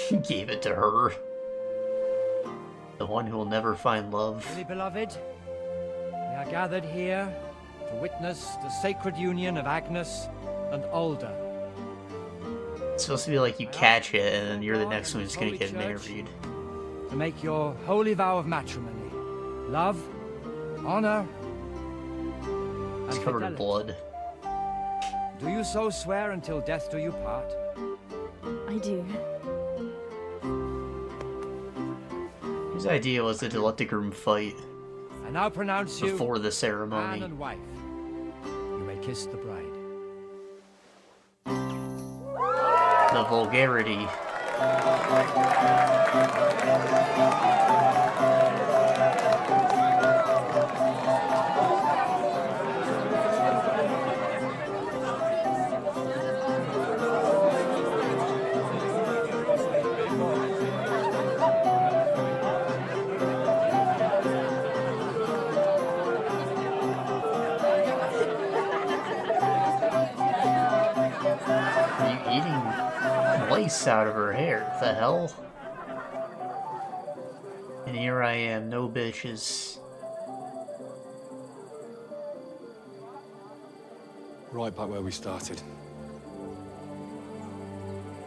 He gave it to her. The one who will never find love. Dearly beloved, we are gathered here to witness the sacred union of Agnes and Alda. It's supposed to be like you catch it and then you're the next one who's gonna get married. To make your holy vow of matrimony. Love, honor, It's and covered in fidelity. blood. Do you so swear until death do you part? I do. His idea was to let the groom fight I now pronounce you before the man ceremony. and wife. You may kiss the bride. The vulgarity. Are you eating lace out of her hair? What the hell? And here I am, no bitches. Right back where we started.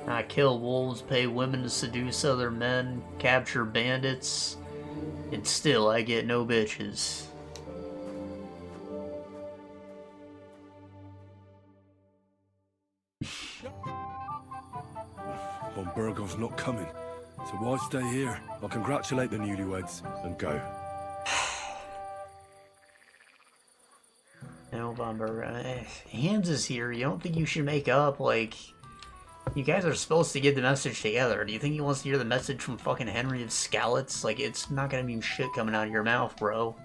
I kill wolves, pay women to seduce other men, capture bandits, and still I get no bitches. Von Bergow's not coming, so why stay here? I'll congratulate the newlyweds and go. No, Von Bergow. Hans is here. You don't think you should make up, like... You guys are supposed to get the message together. Do you think he wants to hear the message from fucking Henry of Skalitz? Like, it's not gonna mean shit coming out of your mouth, bro.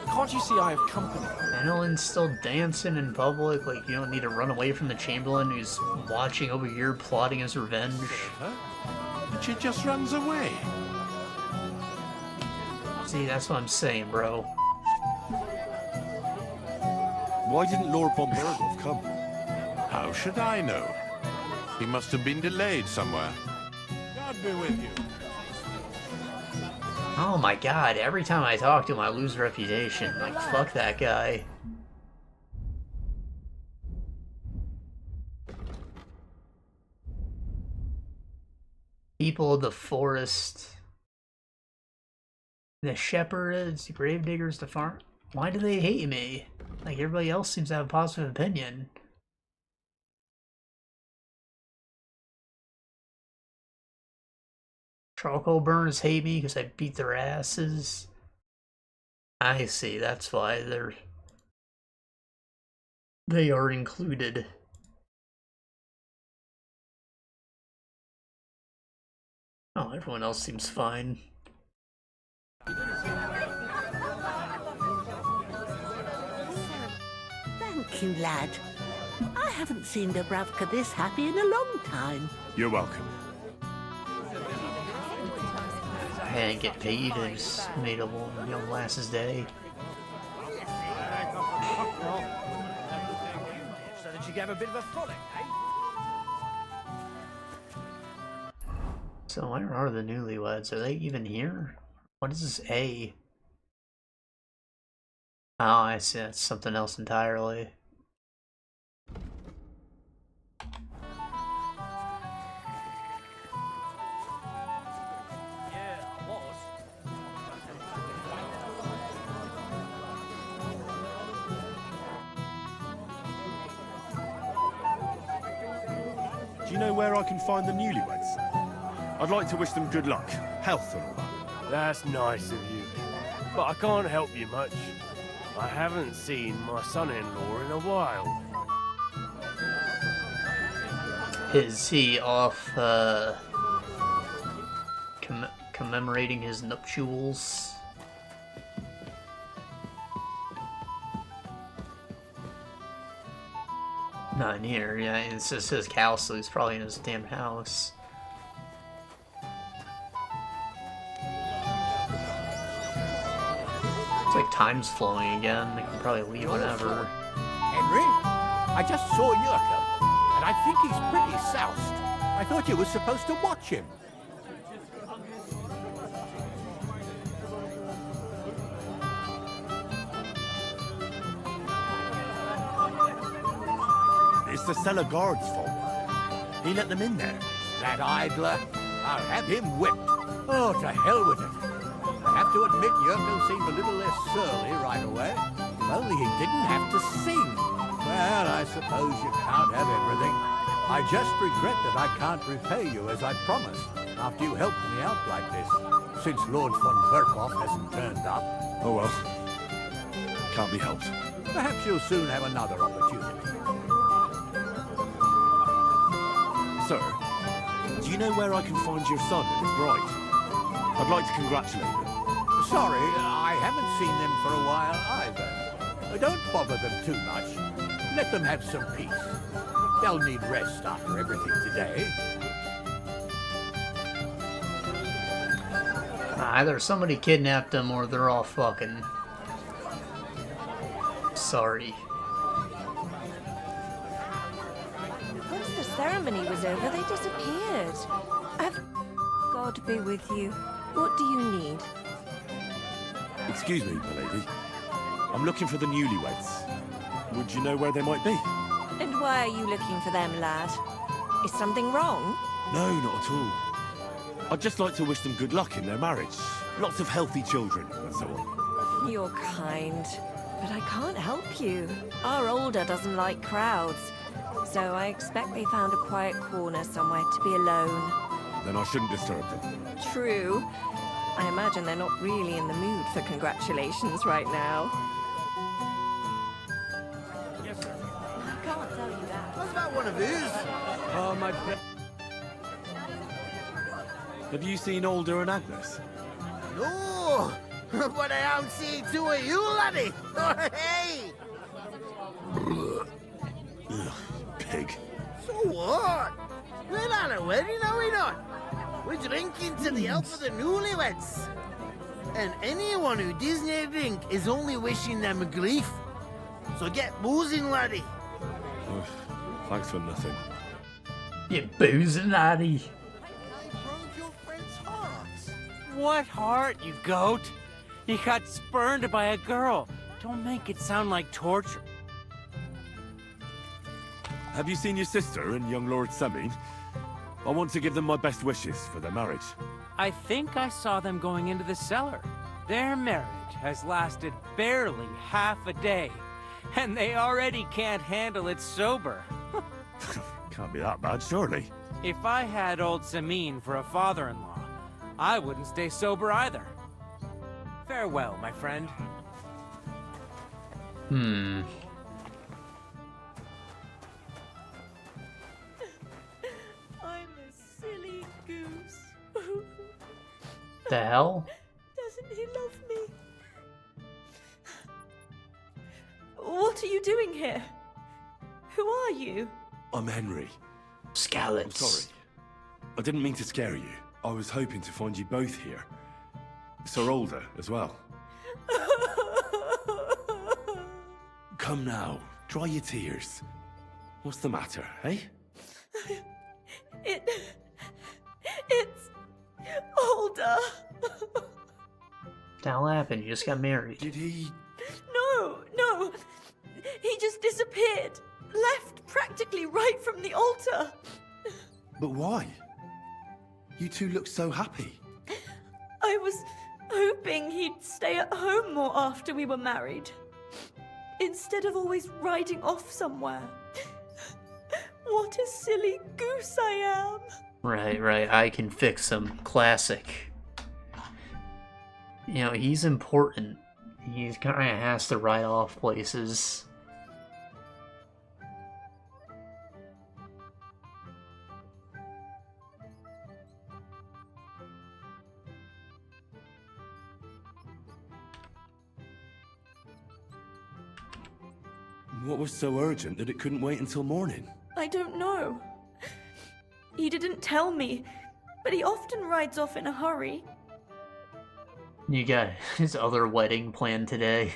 Can't you see I have company? Anneline's still dancing in public, like, you don't need to run away from the Chamberlain who's watching over here plotting his revenge. But she just runs away. See, that's what I'm saying, bro. Why didn't Lord Von Bergow come? How should I know? He must have been delayed somewhere. God be with you. Oh my god, every time I talk to him I lose reputation. Like, fuck that guy. People of the forest. The shepherds, the gravediggers, the farm. Why do they hate me? Like, everybody else seems to have a positive opinion. Charcoal burners hate me because I beat their asses. I see, that's why they are included. Oh, everyone else seems fine. Thank you, lad. I haven't seen Dubravka this happy in a long time. You're welcome. I didn't get paid, I just made a little young lass's day. So that you gave a bit of a frolic, eh? So where are the newlyweds? Are they even here? What is this A? Oh, I see, that's something else entirely. Do you know where I can find the newlyweds? I'd like to wish them good luck, health and all that. That's nice of you, but I can't help you much. I haven't seen my son-in-law in a while. Is he off, commemorating his nuptials? Not in here, yeah, it's just his house, so he's probably in his damn house. It's like time's flowing again, they can probably leave whenever. Henry, I just saw Yurko, and I think he's pretty soused. I thought you were supposed to watch him. It's the cellar guard's fault. He let them in there. That idler, I'll have him whipped. Oh, to hell with it. I have to admit Yurko seemed a little less surly right away. If only he didn't have to sing. Well, I suppose you can't have everything. I just regret that I can't repay you as I promised, after you helped me out like this, since Lord Von Bergow hasn't turned up. Oh well. Can't be helped. Perhaps you'll soon have another opportunity. Sir, do you know where I can find your son and his bride? I'd like to congratulate them. Sorry, I haven't seen them for a while either. Don't bother them too much. Let them have some peace. They'll need rest after everything today. Either somebody kidnapped them or they're all fucking. Sorry. Once the ceremony was over, they disappeared. God be with you. What do you need? Excuse me, my lady. I'm looking for the newlyweds. Would you know where they might be? And why are you looking for them, lad? Is something wrong? No, not at all. I'd just like to wish them good luck in their marriage. Lots of healthy children, and so on. You're kind, but I can't help you. Our older doesn't like crowds, so I expect they found a quiet corner somewhere to be alone. Then I shouldn't disturb them. True. I imagine they're not really in the mood for congratulations right now. Yes, sir. I can't tell you that. What about one of these? Oh, my... Have you seen Alder and Agnes? No, but I am seeing two of you, laddie. Hey! Ugh, pig. So what? We're at a wedding, are we not? We're drinking to the health of the newlyweds. And anyone who doesn't drink is only wishing them grief. So get boozing, laddie. Oh, thanks for nothing. You boozing, laddie. What heart, you goat? You got spurned by a girl. Don't make it sound like torture. Have you seen your sister and young Lord Semine? I want to give them my best wishes for their marriage. I think I saw them going into the cellar. Their marriage has lasted barely half a day, and they already can't handle it sober. Can't be that bad, surely. If I had old Semine for a father-in-law, I wouldn't stay sober either. Farewell, my friend. Hmm. I'm a silly goose. The hell? Doesn't he love me? What are you doing here? Who are you? I'm Henry. Scallops. I'm sorry. I didn't mean to scare you. I was hoping to find you both here. Sir Older as well. Come now, dry your tears. What's the matter, eh? It's Older. That'll happen. You just got married. Did he? No. He just disappeared. Left practically right from the altar. But why? You two look so happy. I was hoping he'd stay at home more after we were married. Instead of always riding off somewhere. What a silly goose I am. Right. I can fix him. Classic. You know, he's important. He kind of has to ride off places. What was so urgent that it couldn't wait until morning? I don't know. He didn't tell me, but he often rides off in a hurry. You got his other wedding planned today.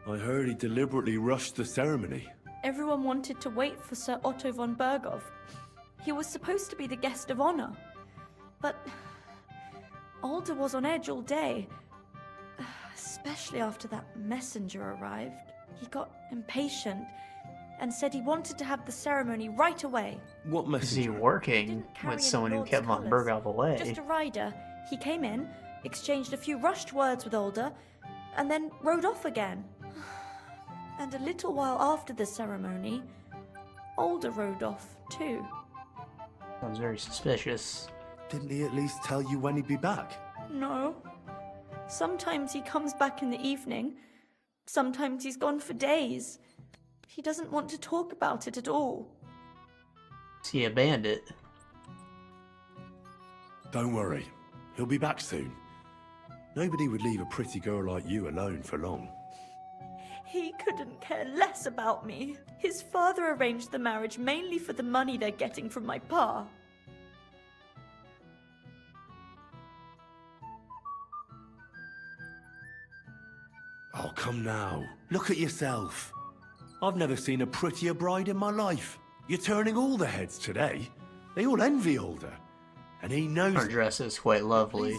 I heard he deliberately rushed the ceremony. Everyone wanted to wait for Sir Otto von Bergow. He was supposed to be the guest of honor. But Alder was on edge all day. Especially after that messenger arrived. He got impatient and said he wanted to have the ceremony right away. What messenger? Is he working with someone who kept Von Bergow away? Just a rider. He came in, exchanged a few rushed words with Alder, and then rode off again. And a little while after the ceremony, Alder rode off too. Sounds very suspicious. Didn't he at least tell you when he'd be back? No. Sometimes he comes back in the evening. Sometimes he's gone for days. He doesn't want to talk about it at all. Is he a bandit? Don't worry. He'll be back soon. Nobody would leave a pretty girl like you alone for long. He couldn't care less about me. His father arranged the marriage mainly for the money they're getting from my pa. Oh, come now. Look at yourself. I've never seen a prettier bride in my life. You're turning all the heads today. They all envy Alder. And he knows Her dress is quite lovely.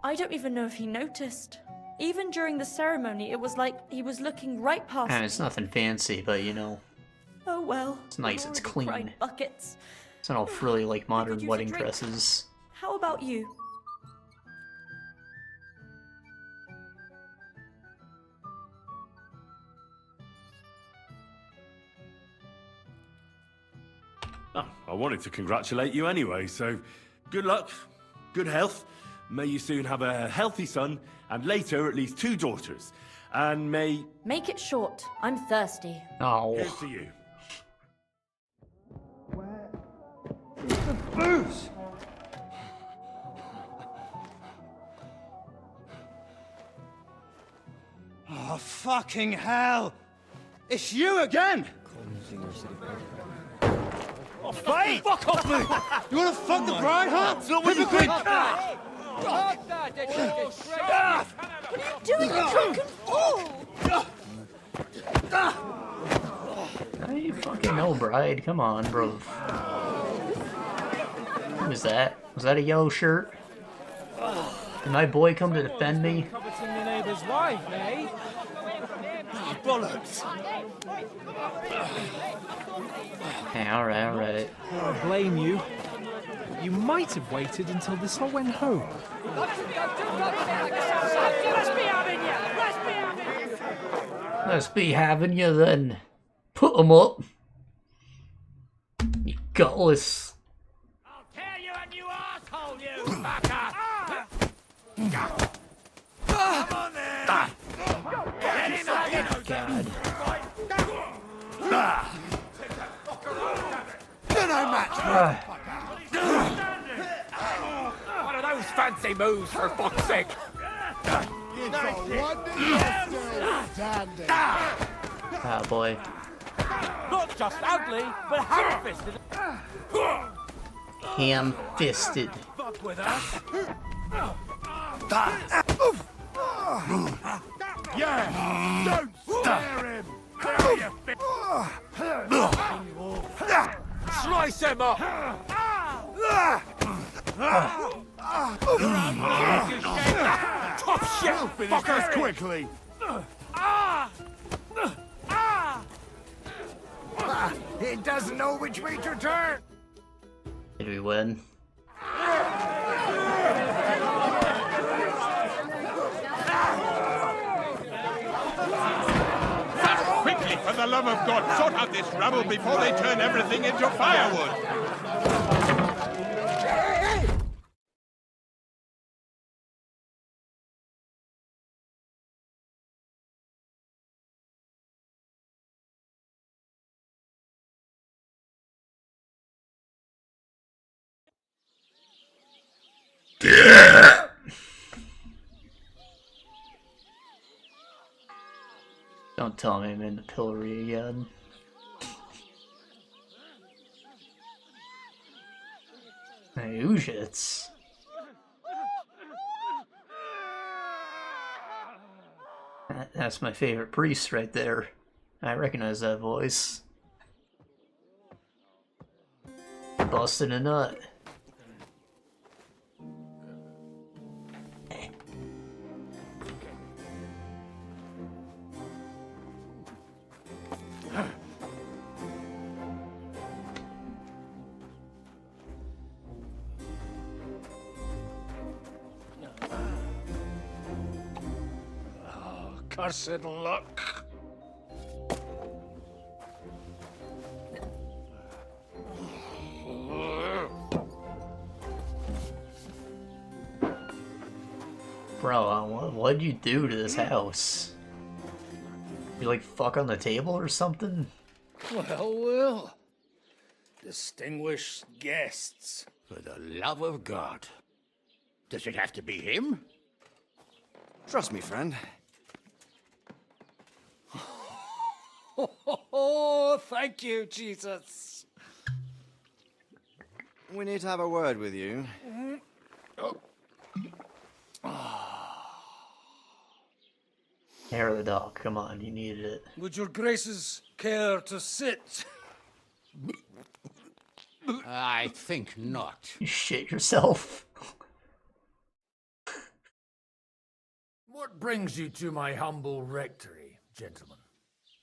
I don't even know if he noticed. Even during the ceremony, it was like he was looking right past And me. it's nothing fancy, but you know, Oh well. it's nice, it's I've already clean. cried buckets. It's not all frilly like modern use a wedding drink? dresses. How about you? Oh, I wanted to congratulate you anyway, so good luck, good health. May you soon have a healthy son, and later at least 2 daughters. And may... Make it short. I'm thirsty. Oh. Here's to you. Booze! Oh, fucking hell! It's you again! Oh, fight! Fuck off me! You wanna fuck the bride, huh? It's not what you think! What are you doing, you drunken fool? How do you fucking know, bride? Come on, bro. Who was that? Was that a yellow shirt? Did my boy come to defend me? Coveting your neighbour's wife, eh? Bollocks! Hey, alright. I don't blame you. You might have waited until this all went home. Let's be having you then. Put 'em up. You gutless. God. Can I match One of those fancy moves, for fuck's sake! Ah, boy. Not just ugly, but ham-fisted. Ham-fisted. Fuck with us. Yeah! Don't scare him! There you Slice him up! Tough shit! Fuckers quickly! It doesn't know which way to turn! Did we win? Quickly, for the love of God, sort out this rubble before they turn everything into firewood! Don't tell me I'm in the pillory again. Hey, Ujits. That's my favorite priest right there. I recognize that voice. Busted a nut. Cursed luck. Bro, what'd you do to this house? You like fuck on the table or something? Well. Distinguished guests. For the love of God. Does it have to be him? Trust me, friend. Oh, thank you, Jesus. We need to have a word with you. Hair of the dog, come on, you needed it. Would your graces care to sit? I think not. You shit yourself. What brings you to my humble rectory, gentlemen?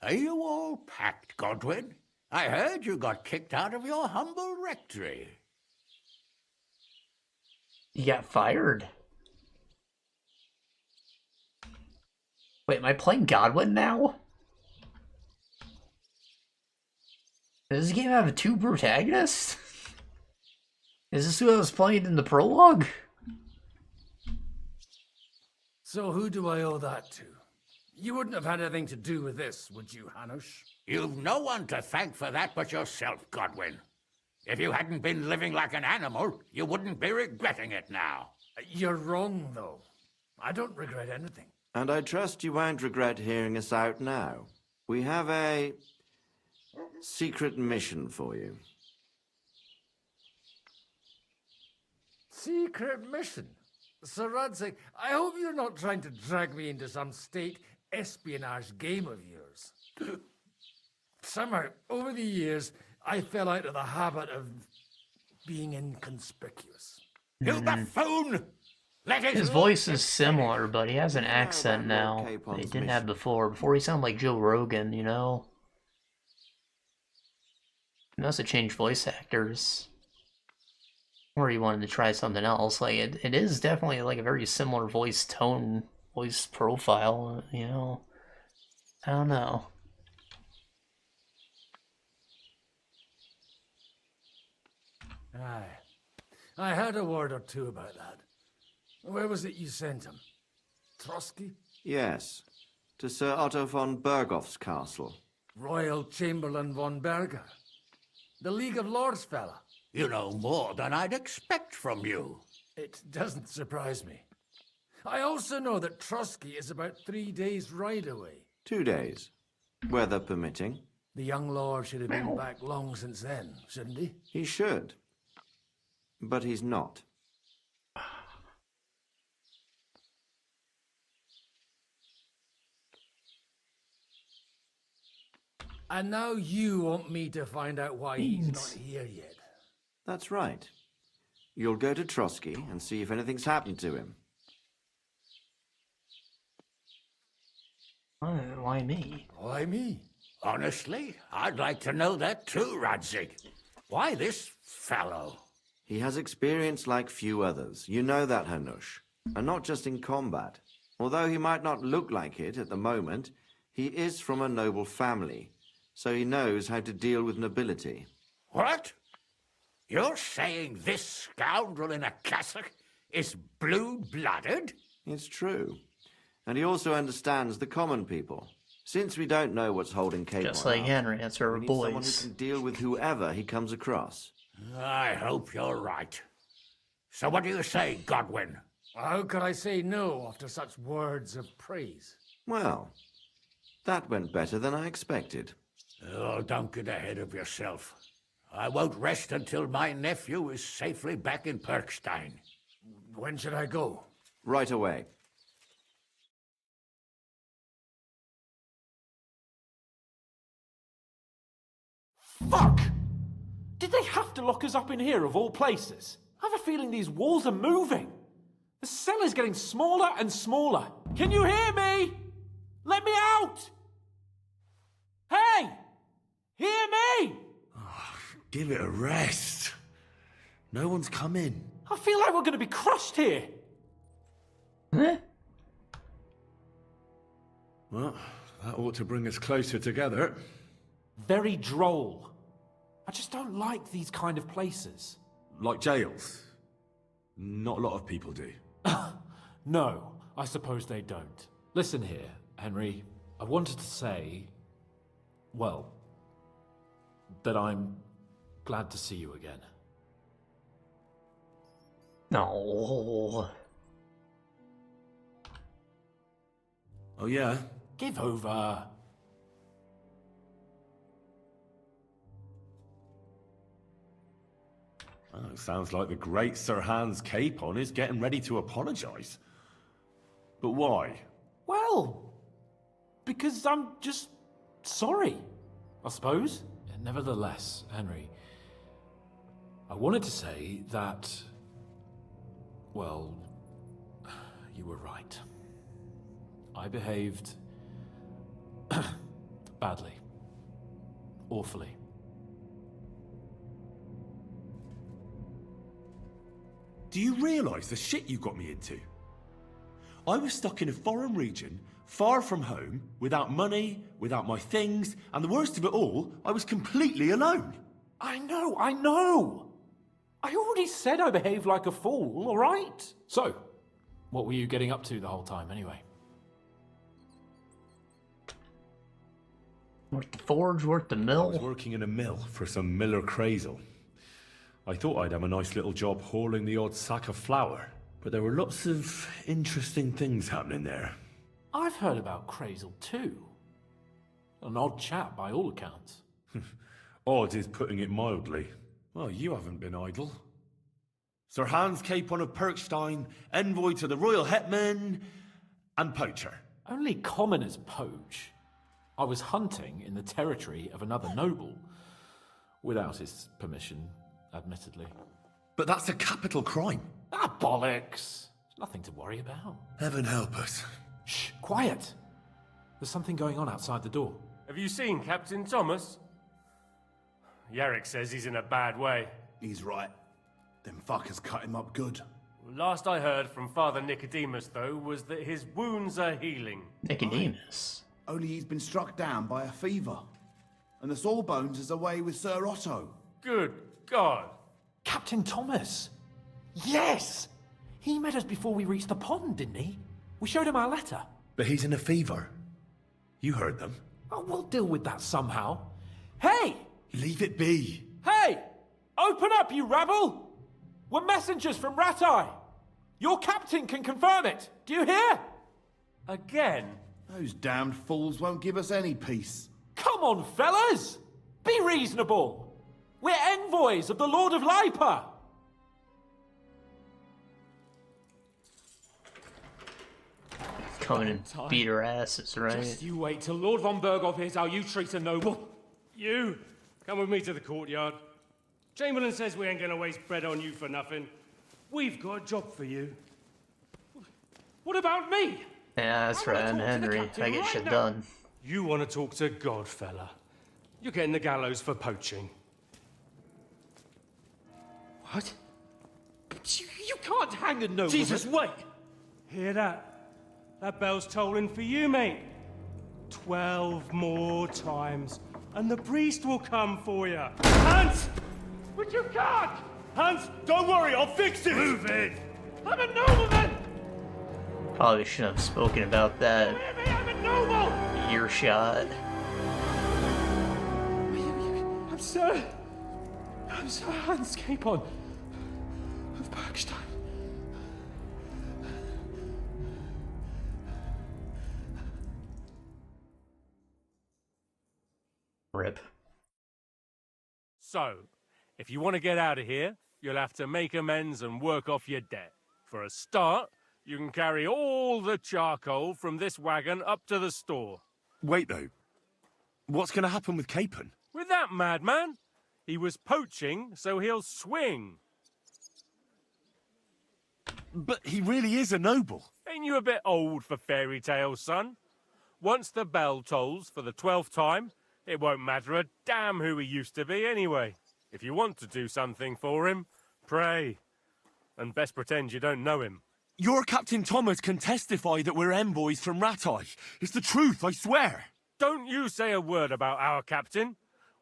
Are you all packed, Godwin? I heard you got kicked out of your humble rectory. You got fired? Wait, am I playing Godwin now? Does this game have two protagonists? Is this who I was playing in the prologue? So who do I owe that to? You wouldn't have had anything to do with this, would you, Hanush? You've no one to thank for that but yourself, Godwin. If you hadn't been living like an animal, you wouldn't be regretting it now. You're wrong, though. I don't regret anything. And I trust you won't regret hearing us out now. We have a secret mission for you. Secret mission? Sir Radzig, I hope you're not trying to drag me into some state espionage game of yours. Somehow, over the years, I fell out of the habit of being inconspicuous. You buffoon! His voice is similar, but he has an accent now that he didn't have before. Before he sounded like Joe Rogan, you know? He must have changed voice actors. Or he wanted to try something else. Like, it is definitely like a very similar voice tone, voice profile, you know? I don't know. Aye. I heard a word or two about that. Where was it you sent him? Trotsky? Yes. To Sir Otto von Bergow's castle. Royal Chamberlain von Bergow. The League of Lords fella. You know more than I'd expect from you. It doesn't surprise me. I also know that Trotsky is about 3 days' ride away. 2 days. Weather permitting. The young lord should have been back long since then, shouldn't he? He should. But he's not. And now you want me to find out why he's not here yet. That's right. You'll go to Trotsky and see if anything's happened to him. Why me? Why me? Honestly, I'd like to know that too, Radzig. Why this fellow? He has experience like few others. You know that, Hanush. And not just in combat. Although he might not look like it at the moment, he is from a noble family. So he knows how to deal with nobility. What? You're saying this scoundrel in a cassock is blue-blooded? It's true. And he also understands the common people. Since we don't know what's holding Cape Just Moore like up, Henry, that's our we need someone who boys. can deal with whoever he comes across. I hope you're right. So what do you say, Godwin? How could I say no after such words of praise? Well, that went better than I expected. Oh, don't get ahead of yourself. I won't rest until my nephew is safely back in Perkstein. When should I go? Right away. Fuck! Did they have to lock us up in here of all places? I have a feeling these walls are moving. The cell is getting smaller and smaller. Can you hear me? Let me out! Hey! Hear me! Give it a rest. No one's coming. I feel like we're going to be crushed here. Well, that ought to bring us closer together. Very droll. I just don't like these kind of places. Like jails. Not a lot of people do. No, I suppose they don't. Listen here, Henry. I wanted to say, well, that I'm glad to see you again. No. Oh, yeah? Give over. Oh, it sounds like the great Sir Hans Capon is getting ready to apologise. But why? Well, because I'm just sorry, I suppose. Nevertheless, Henry, I wanted to say that, well, you were right. I behaved badly. Awfully. Do you realise the shit you got me into? I was stuck in a foreign region, far from home, without money, without my things, and the worst of it all, I was completely alone. I know! I already said I behaved like a fool, all right? So, what were you getting up to the whole time, anyway? Worked the forge, worked the I mill. was working in a mill for some miller crazel. I thought I'd have a nice little job hauling the odd sack of flour, but there were lots of interesting things happening there. I've heard about Crazel too. An odd chap by all accounts. Odd is putting it mildly. Well, you haven't been idle. Sir Hans Capon of Perkstein, envoy to the royal hetman, and poacher. Only commoners poach. I was hunting in the territory of another noble, without his permission, admittedly. But that's a capital crime. Ah, bollocks! Nothing to worry about. Heaven help us. Shh, quiet! There's something going on outside the door. Have you seen Captain Thomas? Yarrick says he's in a bad way. He's right. Them fuckers cut him up good. Last I heard from Father Nicodemus, though, was that his wounds are healing. Nicodemus? Only he's been struck down by a fever. And the Sawbones is away with Sir Otto. Good God. Captain Thomas! Yes! He met us before we reached the pond, didn't he? We showed him our letter. But he's in a fever. You heard them. Oh, we'll deal with that somehow. Hey! Leave it be. Hey! Open up, you rabble! We're messengers from Ratai. Your captain can confirm it. Do you hear? Again? Those damned fools won't give us any peace. Come on, fellas! Be reasonable. We're envoys of the Lord of Lipa. Coming and beat her asses, right? Just you wait till Lord Von Bergow hears how you treat a noble. You, come with me to the courtyard. Chamberlain says we ain't gonna waste bread on you for nothing. We've got a job for you. What about me? Yeah, that's right, I'm Henry. I get shit done. You want to talk to God, fella. You're getting the gallows for poaching. What? You can't hang a nobleman. Jesus, wait! Hear that? That bell's tolling for you, mate. 12 more times, and the priest will come for you. Hans! But you can't! Hans, don't worry, I'll fix it! Move it! I'm a nobleman! Probably shouldn't have spoken about that. I'm a noble! Earshot. I'm Sir Hans Capon of Bergstein. Rip. So, if you want to get out of here, you'll have to make amends and work off your debt. For a start, you can carry all the charcoal from this wagon up to the store. Wait, though. What's going to happen with Capon? With that madman? He was poaching, so he'll swing. But he really is a noble. Ain't you a bit old for fairy tales, son? Once the bell tolls for the 12th time, it won't matter a damn who he used to be anyway. If you want to do something for him, pray. And best pretend you don't know him. Your Captain Thomas can testify that we're envoys from Ratai. It's the truth, I swear. Don't you say a word about our captain.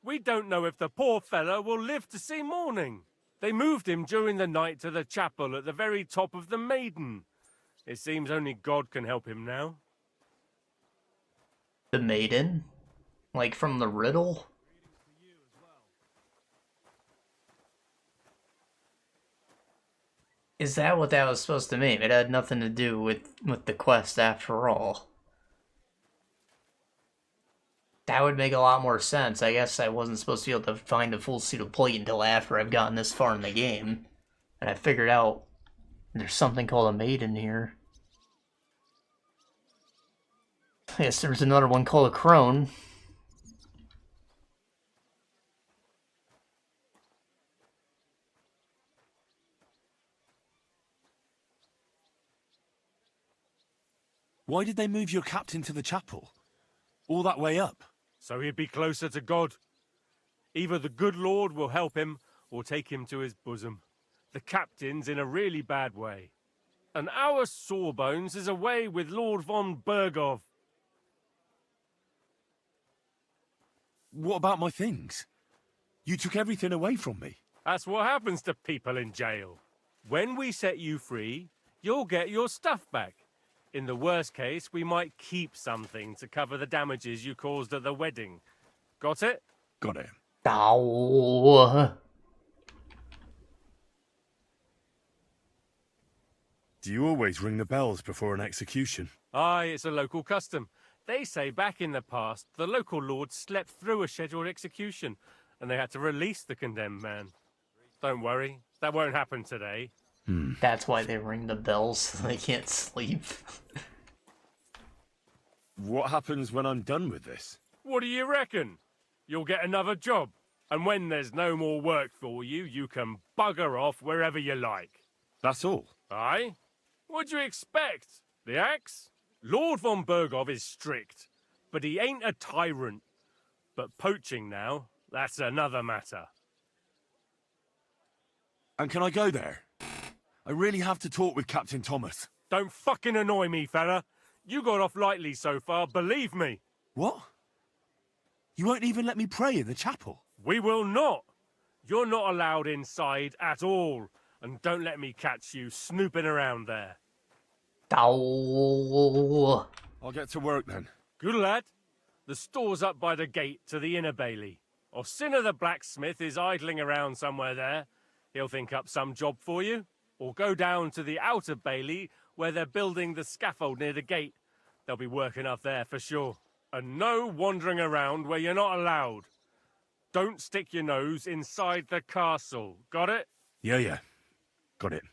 We don't know if the poor fellow will live to see morning. They moved him during the night to the chapel at the very top of the Maiden. It seems only God can help him now. The Maiden? Like from the riddle? Is that what that was supposed to mean? It had nothing to do with the quest after all. That would make a lot more sense. I guess I wasn't supposed to be able to find a full suit of plate until after I've gotten this far in the game. And I figured out there's something called a maiden here. I guess there's another one called a crone. Why did they move your captain to the chapel? All that way up? So he'd be closer to God. Either the good Lord will help him, or take him to his bosom. The captain's in a really bad way. And our Sawbones is away with Lord Von Bergow. What about my things? You took everything away from me. That's what happens to people in jail. When we set you free, you'll get your stuff back. In the worst case, we might keep something to cover the damages you caused at the wedding. Got it? Got it. Ow. Do you always ring the bells before an execution? Aye, it's a local custom. They say back in the past, the local lord slept through a scheduled execution, and they had to release the condemned man. Don't worry, that won't happen today. That's why they ring the bells, so they can't sleep. What happens when I'm done with this? What do you reckon? You'll get another job, and when there's no more work for you, you can bugger off wherever you like. That's all? Aye? What'd you expect? The axe? Lord Von Bergow is strict, but he ain't a tyrant. But poaching now, that's another matter. And can I go there? I really have to talk with Captain Thomas. Don't fucking annoy me, fella. You got off lightly so far, believe me. What? You won't even let me pray in the chapel? We will not. You're not allowed inside at all. And don't let me catch you snooping around there. Ow. I'll get to work then. Good lad. The store's up by the gate to the inner bailey. Sinner the blacksmith is idling around somewhere there. He'll think up some job for you. Or go down to the outer bailey where they're building the scaffold near the gate. They'll be working up there for sure. And no wandering around where you're not allowed. Don't stick your nose inside the castle. Got it? Yeah. Got it.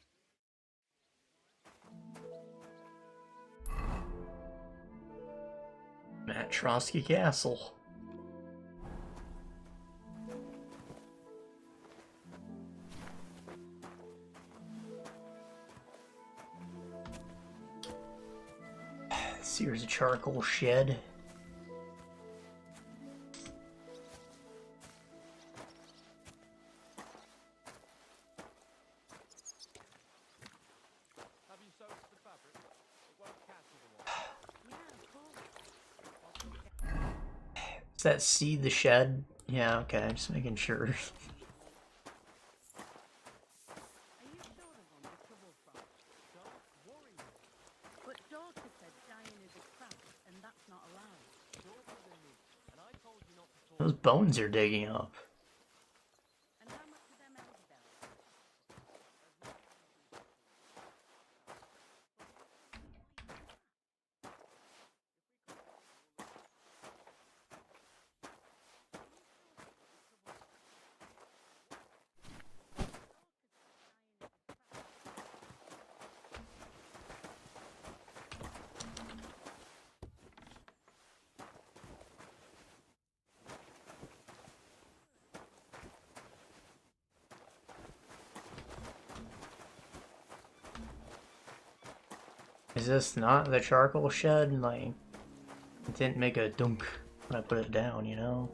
Matt Trotsky Castle. Here's a charcoal shed. Is that seed the shed? Yeah, okay, just making sure. Those bones you're digging up. Is this not the charcoal shed? Like, it didn't make a dunk when I put it down, you know?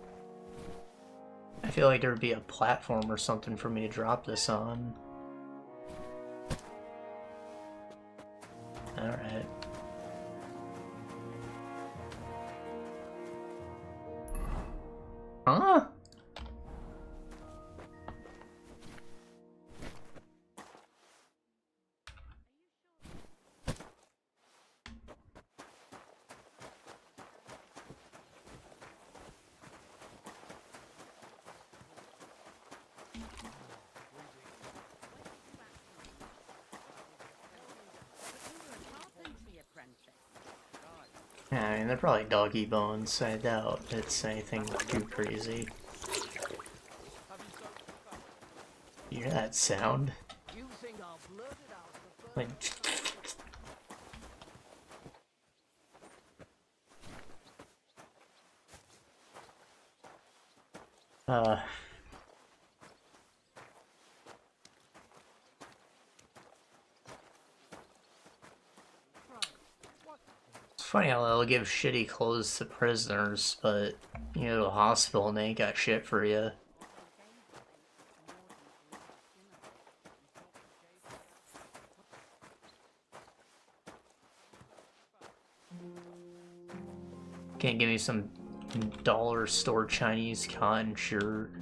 I feel like there would be a platform or something for me to drop this on. Alright. Huh? Yeah, I mean, they're probably doggy bones, so I doubt it's anything too crazy. You hear that sound? Like... It's funny how they'll give shitty clothes to prisoners, but you go to a hospital and they ain't got shit for you. Can't give me some dollar store Chinese cotton shirt.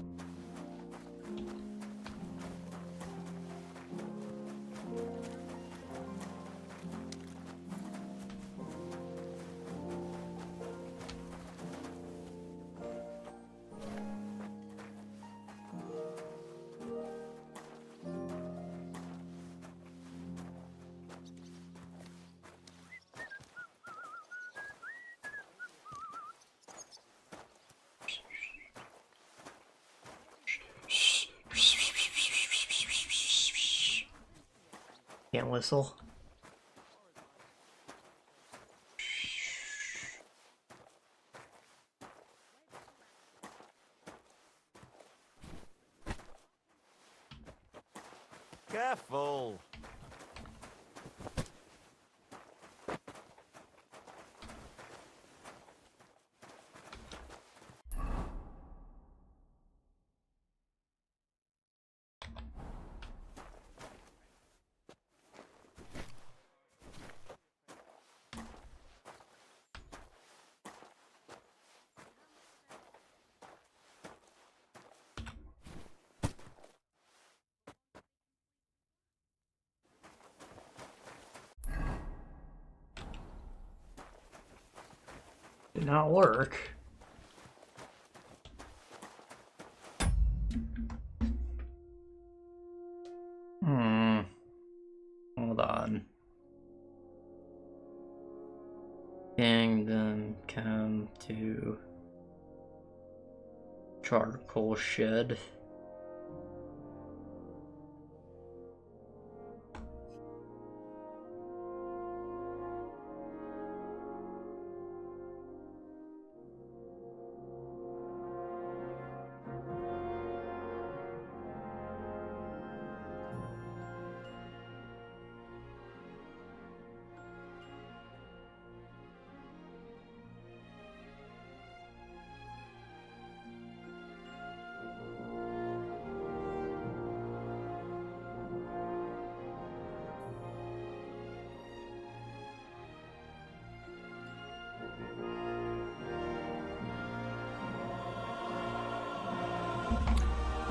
Can't whistle. Careful! Did not work. on. Kingdom come to charcoal shed.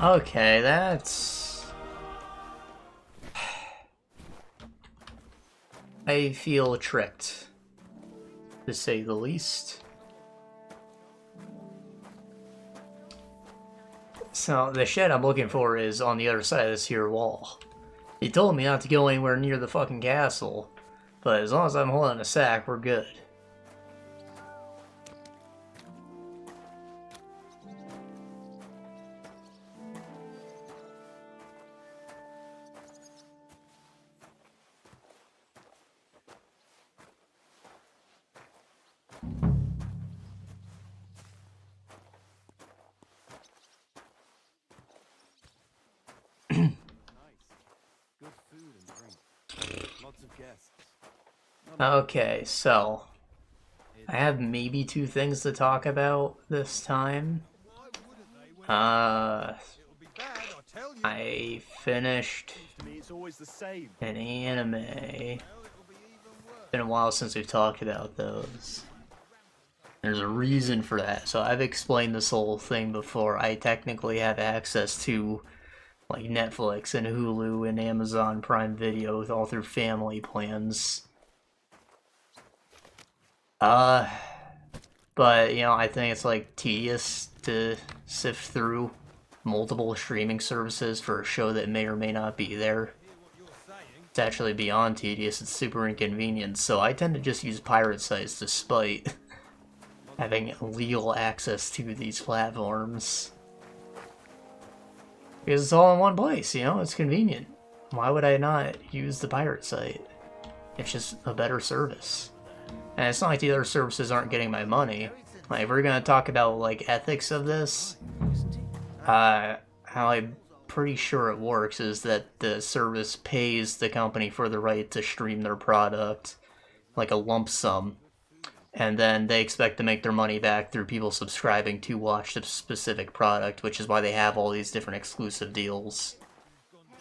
Okay, that's... I feel tricked, to say the least. So, the shed I'm looking for is on the other side of this here wall. He told me not to go anywhere near the fucking castle, but as long as I'm holding a sack, we're good. Okay, so I have maybe 2 things to talk about this time. I finished an anime. It's been a while since we've talked about those. There's a reason for that. So I've explained this whole thing before. I technically have access to like Netflix and Hulu and Amazon Prime Video all through family plans. But, you know, I think it's, like, tedious to sift through multiple streaming services for a show that may or may not be there. It's actually beyond tedious, it's super inconvenient, so I tend to just use pirate sites despite having legal access to these platforms. Because it's all in one place, you know, it's convenient. Why would I not use the pirate site? It's just a better service. And it's not like the other services aren't getting my money. Like, if we're gonna talk about, like, ethics of this, how I'm pretty sure it works is that the service pays the company for the right to stream their product, like a lump sum, and then they expect to make their money back through people subscribing to watch the specific product, which is why they have all these different exclusive deals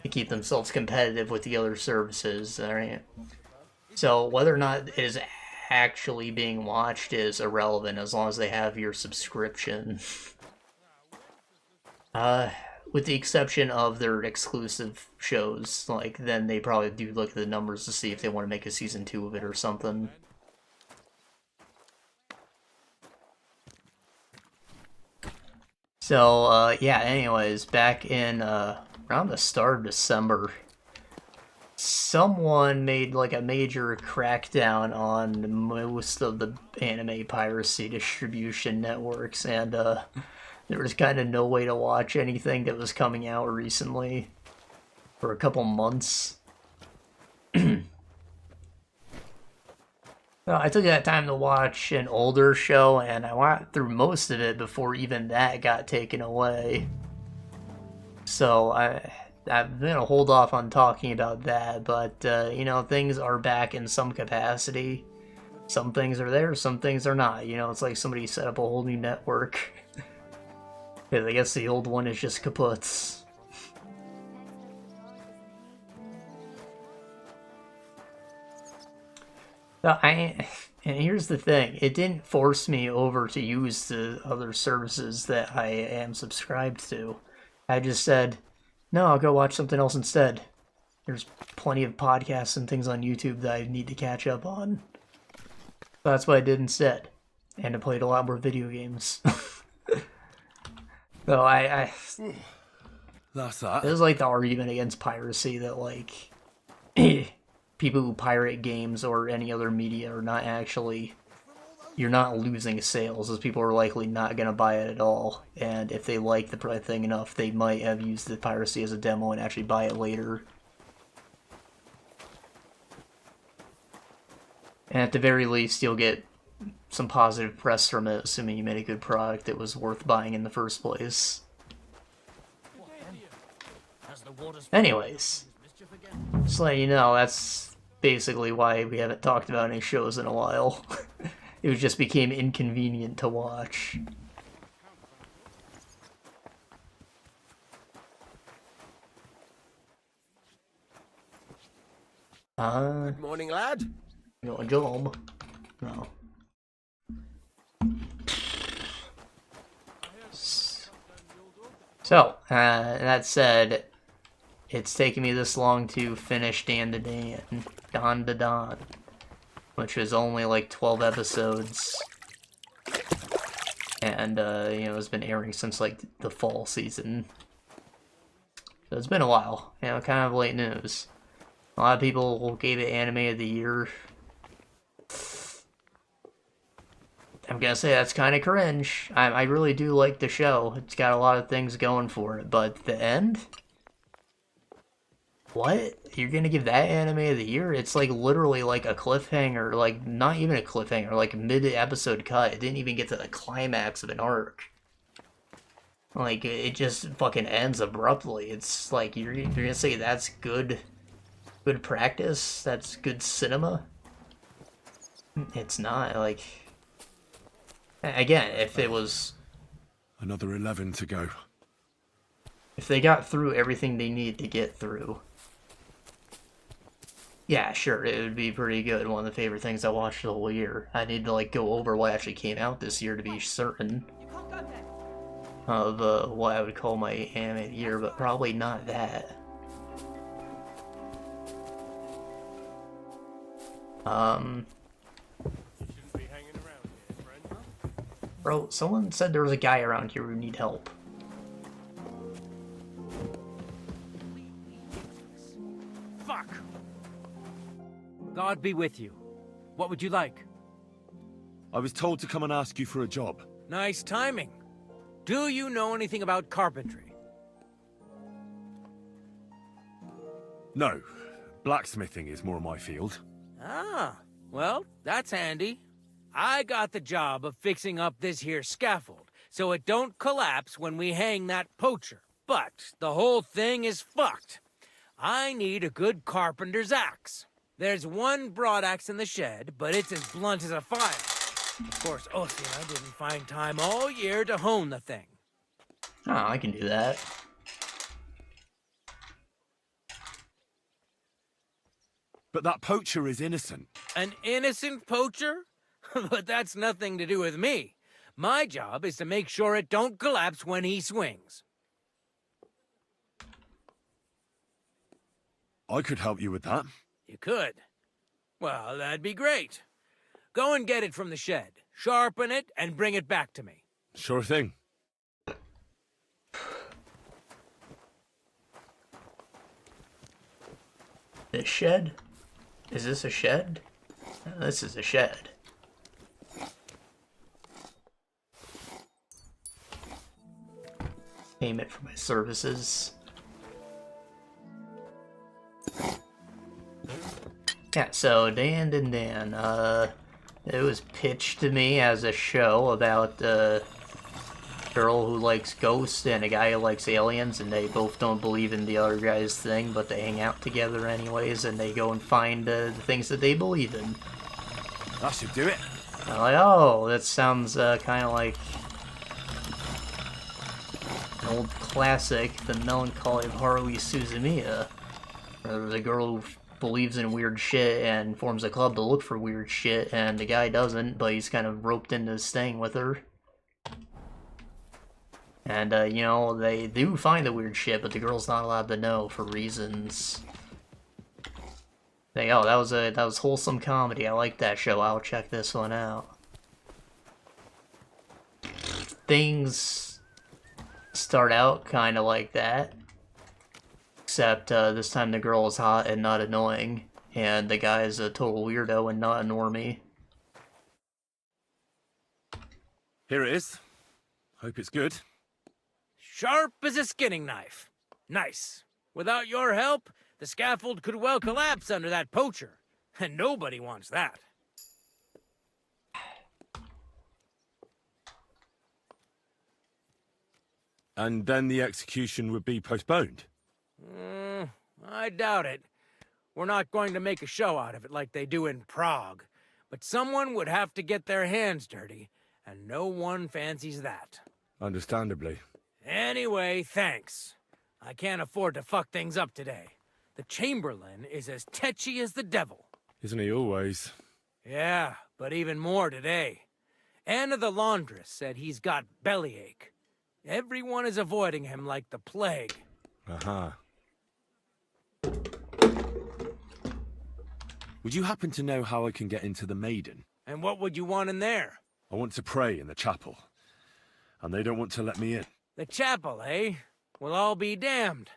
to keep themselves competitive with the other services, alright? So, whether or not it is actually being watched is irrelevant as long as they have your subscription. With the exception of their exclusive shows, like, then they probably do look at the numbers to see if they want to make a season 2 of it or something. So, yeah, anyways, back in, around the start of December, someone made, like, a major crackdown on most of the anime piracy distribution networks, and, there was kind of no way to watch anything that was coming out recently for a couple months. Well, I took that time to watch an older show, and I went through most of it before even that got taken away. So, I'm gonna hold off on talking about that, but, you know, things are back in some capacity. Some things are there, some things are not. You know, it's like somebody set up a whole new network. Because I guess the old one is just kaput. So and here's the thing, it didn't force me over to use the other services that I am subscribed to. I just said, no, I'll go watch something else instead. There's plenty of podcasts and things on YouTube that I need to catch up on. So that's what I did instead. And I played a lot more video games. So That's that. This is like the argument against piracy that, like, people who pirate games or any other media are not actually, you're not losing sales, as people are likely not going to buy it at all, and if they like the thing enough, they might have used the piracy as a demo and actually buy it later. And at the very least, you'll get some positive press from it, assuming you made a good product that was worth buying in the first place. Anyways, just letting you know, that's basically why we haven't talked about any shows in a while. It just became inconvenient to watch. Good morning, lad. Got a job. No. So, that said, it's taken me this long to finish Dan to Dan, which was only like 12 episodes, and you know, it's been airing since like the fall season, so it's been a while. You know, kind of late news. A lot of people gave it Anime of the Year. I'm gonna say that's kind of cringe. I really do like the show. It's got a lot of things going for it, but the end? What? You're gonna give that Anime of the Year? It's like literally like a cliffhanger, like not even a cliffhanger, like a mid-episode cut. It didn't even get to the climax of an arc. Like, it just fucking ends abruptly. It's like, you're gonna say that's good practice? That's good cinema? It's not, like... Again, if it was... Another 11 to go. If they got through everything they need to get through... Yeah, sure, it would be pretty good. One of the favorite things I watched the whole year. I need to, like, go over what actually came out this year to be certain of what I would call my anime of the year, but probably not that. Bro, someone said there was a guy around here who need help. Fuck! God be with you. What would you like? I was told to come and ask you for a job. Nice timing. Do you know anything about carpentry? No. Blacksmithing is more my field. Ah, well, that's handy. I got the job of fixing up this here scaffold, so it don't collapse when we hang that poacher. But the whole thing is fucked. I need a good carpenter's axe. There's one broadaxe in the shed, but it's as blunt as a file. Of course, Ocela didn't find time all year to hone the thing. Oh, I can do that. But that poacher is innocent. An innocent poacher? But that's nothing to do with me. My job is to make sure it don't collapse when he swings. I could help you with that. You could? Well, that'd be great. Go and get it from the shed, sharpen it, and bring it back to me. Sure thing. The shed? Is this a shed? No, this is a shed. Payment for my services. Yeah, so Dan, it was pitched to me as a show about a girl who likes ghosts and a guy who likes aliens, and they both don't believe in the other guy's thing, but they hang out together anyways, and they go and find the things that they believe in. That should do it. I'm like, oh, that sounds kind of like an old classic, The Melancholy of Haruhi Suzumiya. There's a girl who believes in weird shit and forms a club to look for weird shit, and the guy doesn't, but he's kind of roped into staying with her. And, you know, they do find the weird shit, but the girl's not allowed to know for reasons. Oh, that was wholesome comedy. I like that show. I'll check this one out. Things start out kind of like that, except this time the girl is hot and not annoying, and the guy's a total weirdo and not a normie. Here it is. Hope it's good. Sharp as a skinning knife. Nice. Without your help, the scaffold could well collapse under that poacher. And nobody wants that. And then the execution would be postponed? I doubt it. We're not going to make a show out of it like they do in Prague. But someone would have to get their hands dirty, and no one fancies that. Understandably. Anyway, thanks. I can't afford to fuck things up today. The Chamberlain is as tetchy as the devil. Isn't he always? Yeah, but even more today. Anna the laundress said he's got bellyache. Everyone is avoiding him like the plague. Uh-huh. Would you happen to know how I can get into the Maiden? And what would you want in there? I want to pray in the chapel. And they don't want to let me in. The chapel, eh? Well, I'll be damned.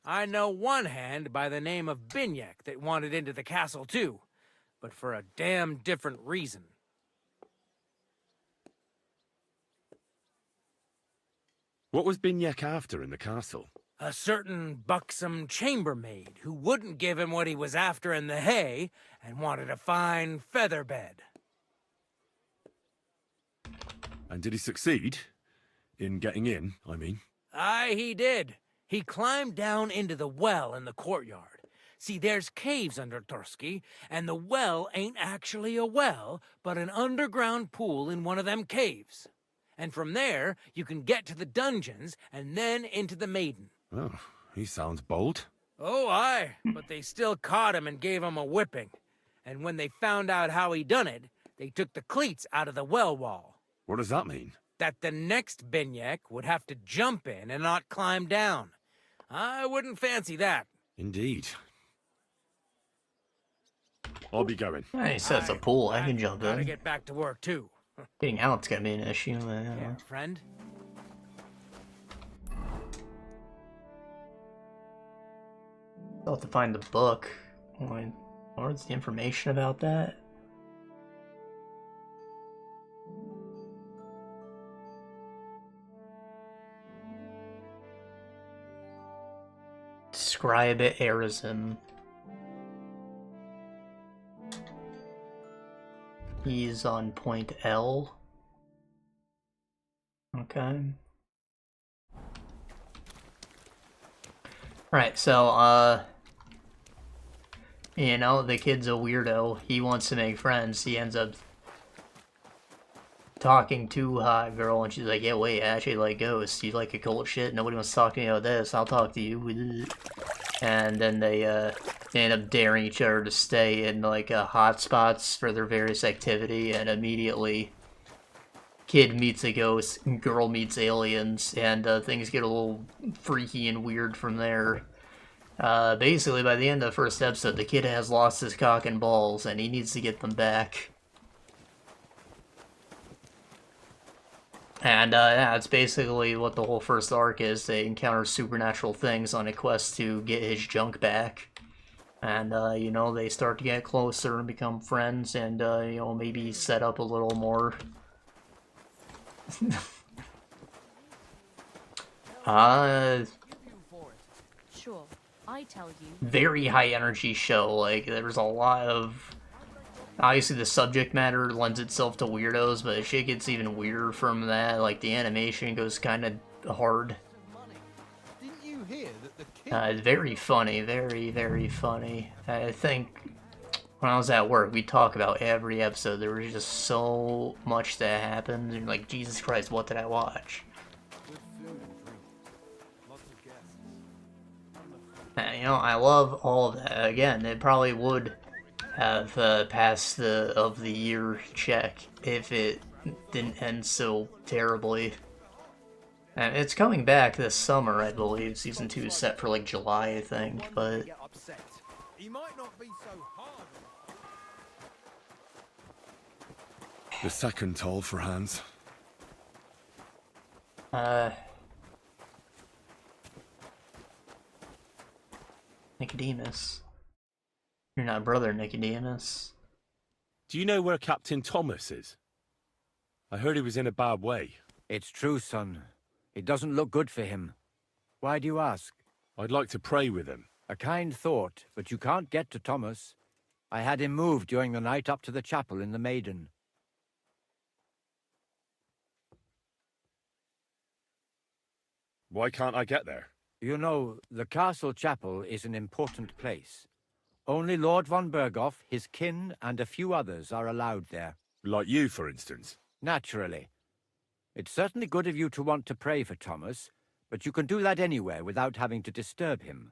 I know one hand by the name of Binyek that wanted into the castle too. But for a damn different reason. What was Binyek after in the castle? A certain buxom chambermaid who wouldn't give him what he was after in the hay and wanted a fine feather bed. And did he succeed? In getting in, I mean. Aye, he did. He climbed down into the well in the courtyard. See, there's caves under Tursky, and the well ain't actually a well, but an underground pool in one of them caves. And from there, you can get to the dungeons, and then into the Maiden. Oh, he sounds bold. Oh, aye, but they still caught him and gave him a whipping. And when they found out how he done it, they took the cleats out of the well wall. What does that mean? That the next Binyek would have to jump in and not climb down. I wouldn't fancy that. Indeed. I'll be going. He says a pool, I can jump Gotta in. get back to work, too. Getting out's gonna be an issue. Yeah, friend? I'll have to find the book. Where's the information about that? Describe it, Arizim. He's on point L. Okay. Right, so, you know, the kid's a weirdo. He wants to make friends. He ends up talking to a hot girl, and she's like, yeah, wait, I actually like ghosts. You like occult shit? Nobody wants to talk to me about this. I'll talk to you. And then they end up daring each other to stay in, like, hotspots for their various activity, and immediately kid meets a ghost, girl meets aliens, and things get a little freaky and weird from there. Basically, by the end of the first episode, the kid has lost his cock and balls, and he needs to get them back. And, yeah, it's basically what the whole first arc is. They encounter supernatural things on a quest to get his junk back. And, you know, they start to get closer and become friends, and, you know, maybe set up a little more. Sure, I tell you. Very high energy show. Like, there's a lot of... Obviously, the subject matter lends itself to weirdos, but shit gets even weirder from that. Like, the animation goes kind of hard. It's very funny, very, very funny. I think when I was at work, we'd talk about every episode. There was just so much that happened, and like, Jesus Christ, what did I watch? You know, I love all of that. Again, it probably would have passed the of the year check if it didn't end so terribly. And it's coming back this summer, I believe. Season 2 is set for like July, I think, but The second toll for Hans. Nicodemus. You're not brother Nicodemus. Do you know where Captain Thomas is? I heard he was in a bad way. It's true, son. It doesn't look good for him. Why do you ask? I'd like to pray with him. A kind thought, but you can't get to Thomas. I had him moved during the night up to the chapel in the Maiden. Why can't I get there? You know, the castle chapel is an important place. Only Lord Von Bergow, his kin, and a few others are allowed there. Like you, for instance. Naturally. It's certainly good of you to want to pray for Thomas, but you can do that anywhere without having to disturb him.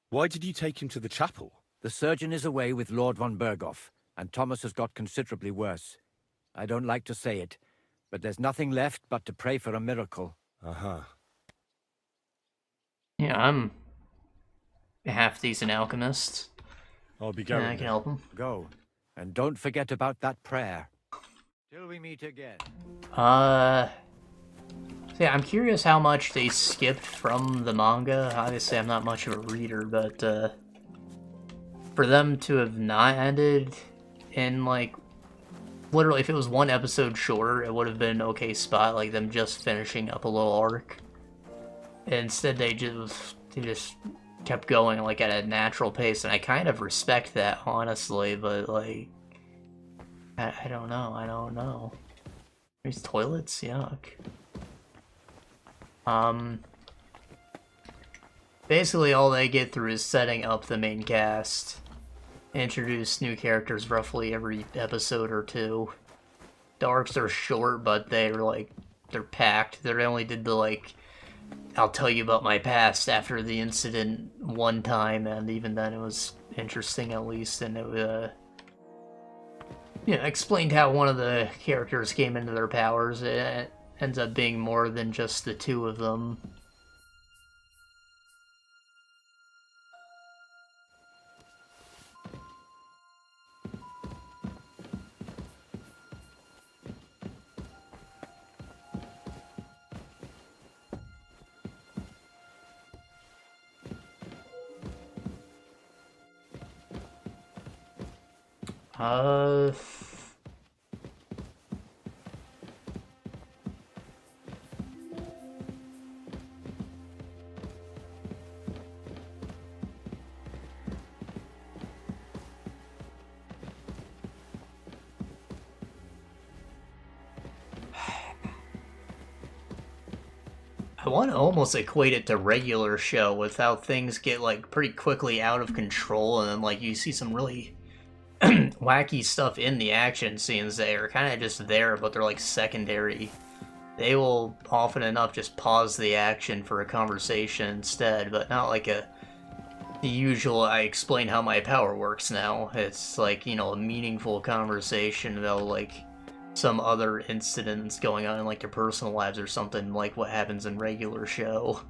Why did you take him to the chapel? The surgeon is away with Lord Von Bergow, and Thomas has got considerably worse. I don't like to say it, but there's nothing left but to pray for a miracle. Uh-huh. Yeah, I'm a half-decent alchemist. I'll be going. Yeah, I can help him. Go. And don't forget about that prayer. Till we meet again. So yeah, I'm curious how much they skipped from the manga. Obviously, I'm not much of a reader, but for them to have not ended in, like, literally, if it was one episode shorter, it would have been an okay spot, like them just finishing up a little arc. Instead, they just kept going, like, at a natural pace, and I kind of respect that, honestly, but, like, I don't know. These toilets? Yuck. Basically, all they get through is setting up the main cast. Introduce new characters roughly every episode or two. The arcs are short, but they're packed. They only did the, like, I'll tell you about my past after the incident one time, and even then it was interesting at least, and it explained how one of the characters came into their powers. It ends up being more than just the two of them. I want to almost equate it to regular show with how things get, like, pretty quickly out of control, and then, like, you see some really wacky stuff in the action scenes that are kind of just there, but they're, like, secondary. They will often enough just pause the action for a conversation instead, but not like the usual, I explain how my power works now. It's like, you know, a meaningful conversation about, like, some other incidents going on in, like, their personal lives or something, like what happens in regular show.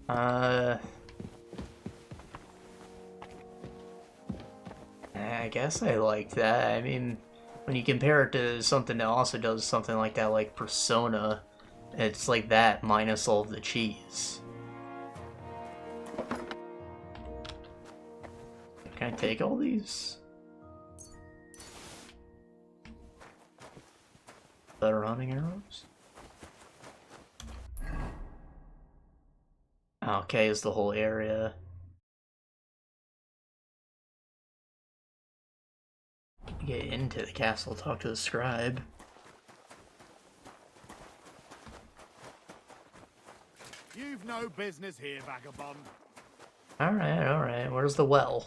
I guess I like that. I mean, when you compare it to something that also does something like that, like Persona, it's like that minus all of the cheese. Can I take all these? Better hunting arrows? Okay, is the whole area. Get into the castle, talk to the scribe. You've no business here, vagabond. Alright. Where's the well?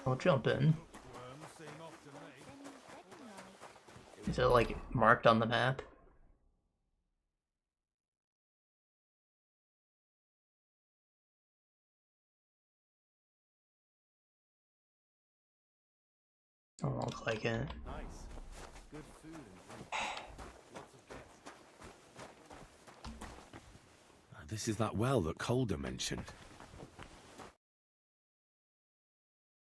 I'll jump in. Is it, like, marked on the map? Don't look like it. Nice. Good food and drink. Lots of guests. This is that well that Calder mentioned.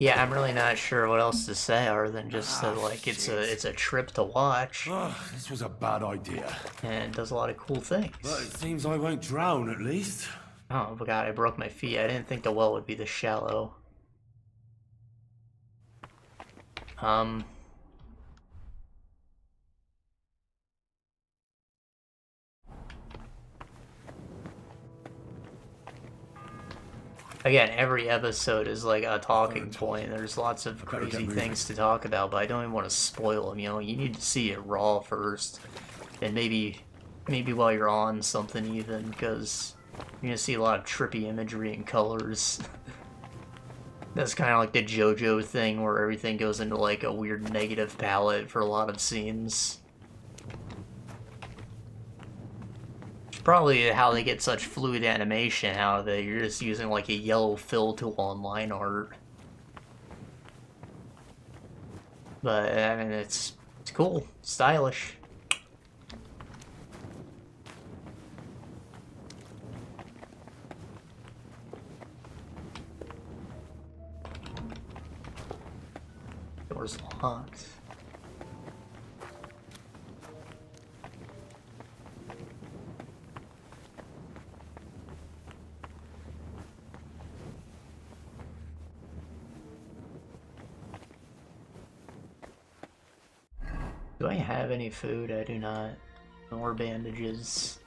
Yeah, I'm really not sure what else to say other than just that, like, it's a trip to watch. This was a bad idea. And it does a lot of cool things. But it seems I won't drown, at least. Oh, God, I broke my feet. I didn't think the well would be this shallow. Again, every episode is like a talking point. There's lots of crazy things to talk about, but I don't even want to spoil them, you know? You need to see it raw first. And maybe while you're on something even, because you're going to see a lot of trippy imagery and colors. That's kind of like the JoJo thing where everything goes into like a weird negative palette for a lot of scenes. Probably how they get such fluid animation, how you're just using like a yellow fill tool on line art. But I mean, it's cool, stylish. Door's locked. Do I have any food? I do not. Nor bandages.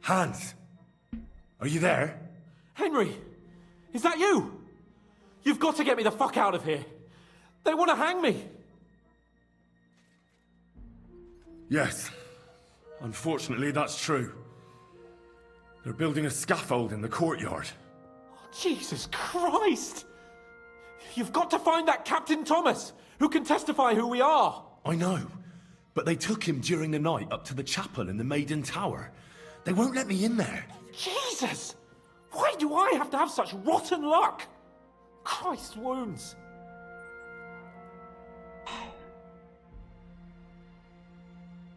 Hans! Are you there? Henry! Is that you? You've got to get me the fuck out of here. They want to hang me. Yes. Unfortunately, that's true. They're building a scaffold in the courtyard. Oh, Jesus Christ! You've got to find that Captain Thomas, who can testify who we are. I know, but they took him during the night up to the chapel in the Maiden Tower. They won't let me in there. Jesus! Why do I have to have such rotten luck? Christ wounds.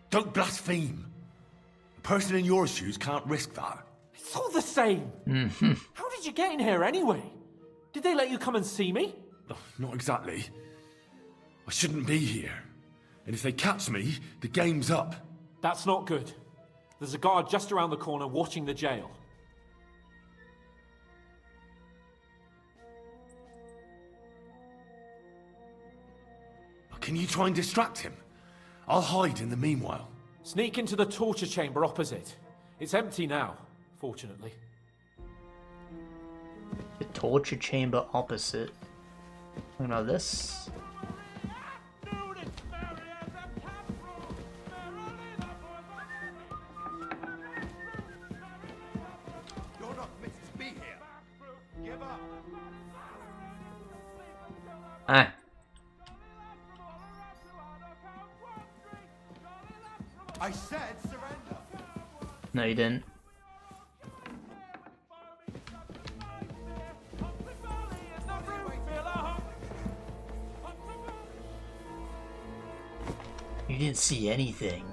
Don't blaspheme. A person in your shoes can't risk that. It's all the same. How did you get in here anyway? Did they let you come and see me? Oh, not exactly. I shouldn't be here. And if they catch me, the game's up. That's not good. There's a guard just around the corner watching the jail. Can you try and distract him? I'll hide in the meanwhile. Sneak into the torture chamber opposite. It's empty now, fortunately. The torture chamber opposite. You know this? You're not meant to be here. Give up. Ah. I said surrender. No, you didn't. You didn't see anything.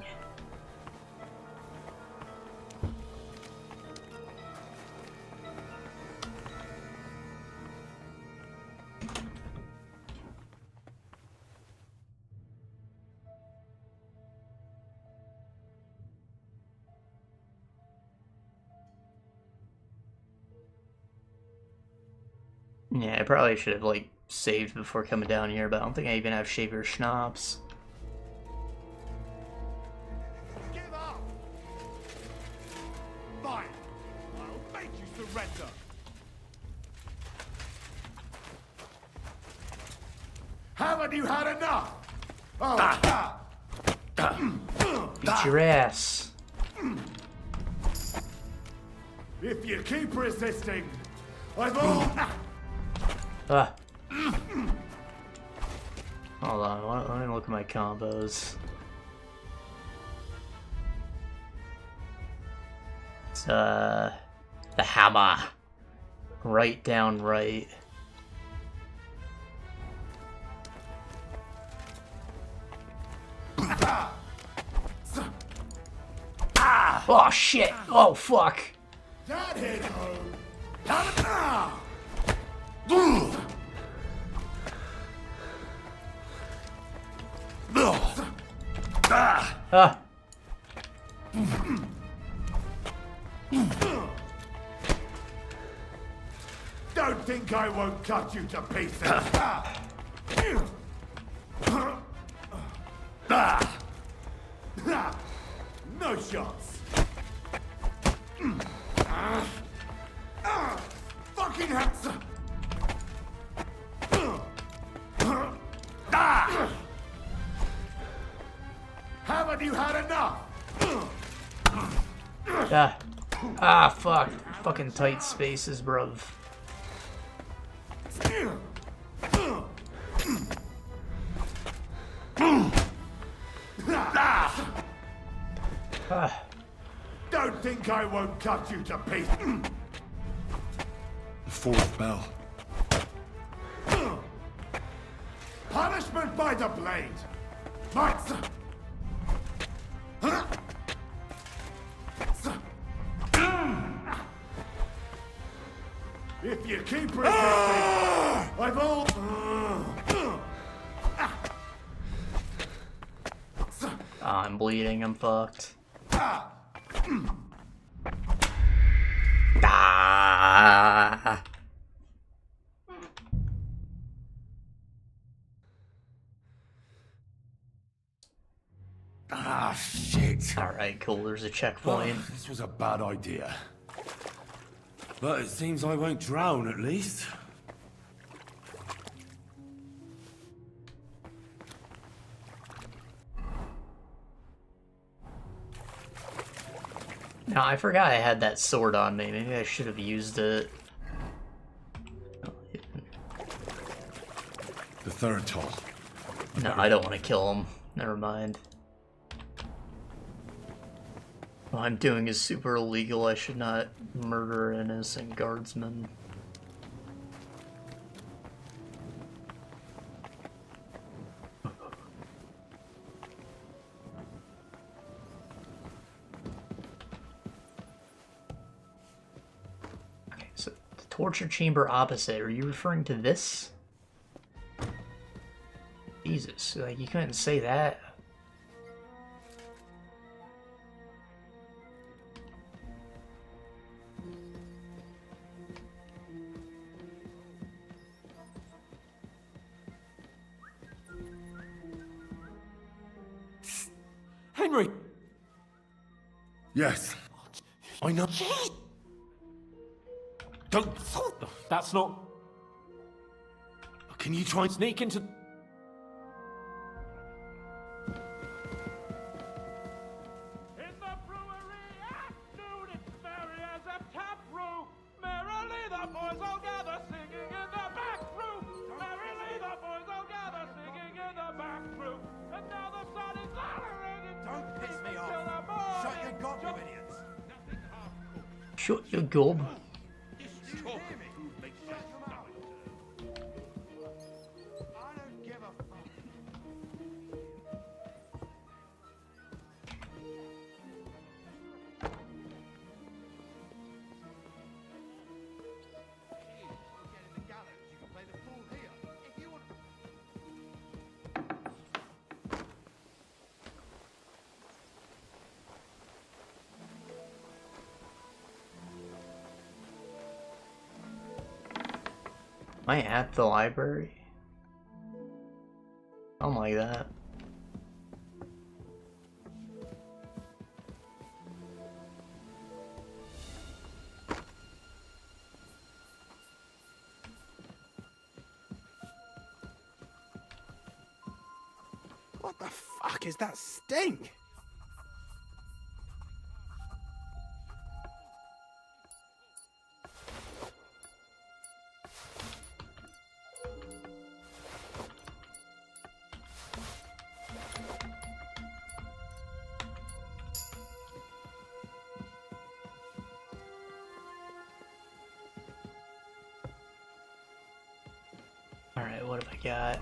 Yeah, I probably should have, like, saved before coming down here, but I don't think I even have Shaver Schnapps. Give up. Fine. I'll make you surrender. Haven't you had enough? Oh, Beat your ass. If you keep resisting, I've all... Ah. Hold on, let me look at my combos. It's, the hammer. Right down right. Oh shit! Oh fuck! That hit home. Ah! Don't think I won't cut you to pieces. No shots. Fucking hats. Haven't you had enough? Ah! Ah! Fuck! Fucking tight spaces, bruv. Ah. Don't think I won't cut you to pieces. The fourth bell. Punishment by the blade. Max. If you keep resisting, I've all. I'm bleeding. I'm fucked. Ah. Ah, shit. Alright, cool. There's a checkpoint. This was a bad idea. But it seems I won't drown, at least. No, I forgot I had that sword on me. Maybe I should have used it. The third toll. No, I don't want to kill him. Never mind. What I'm doing is super illegal. I should not murder innocent guardsmen. Okay, so the torture chamber opposite. Are you referring to this? Jesus, like you couldn't say that. Henry! Yes. I know. Don't. That's not. Can you try and sneak into. Shut your gob. Am I at the library? Something like that. What the fuck is that stink? Alright, what have I got?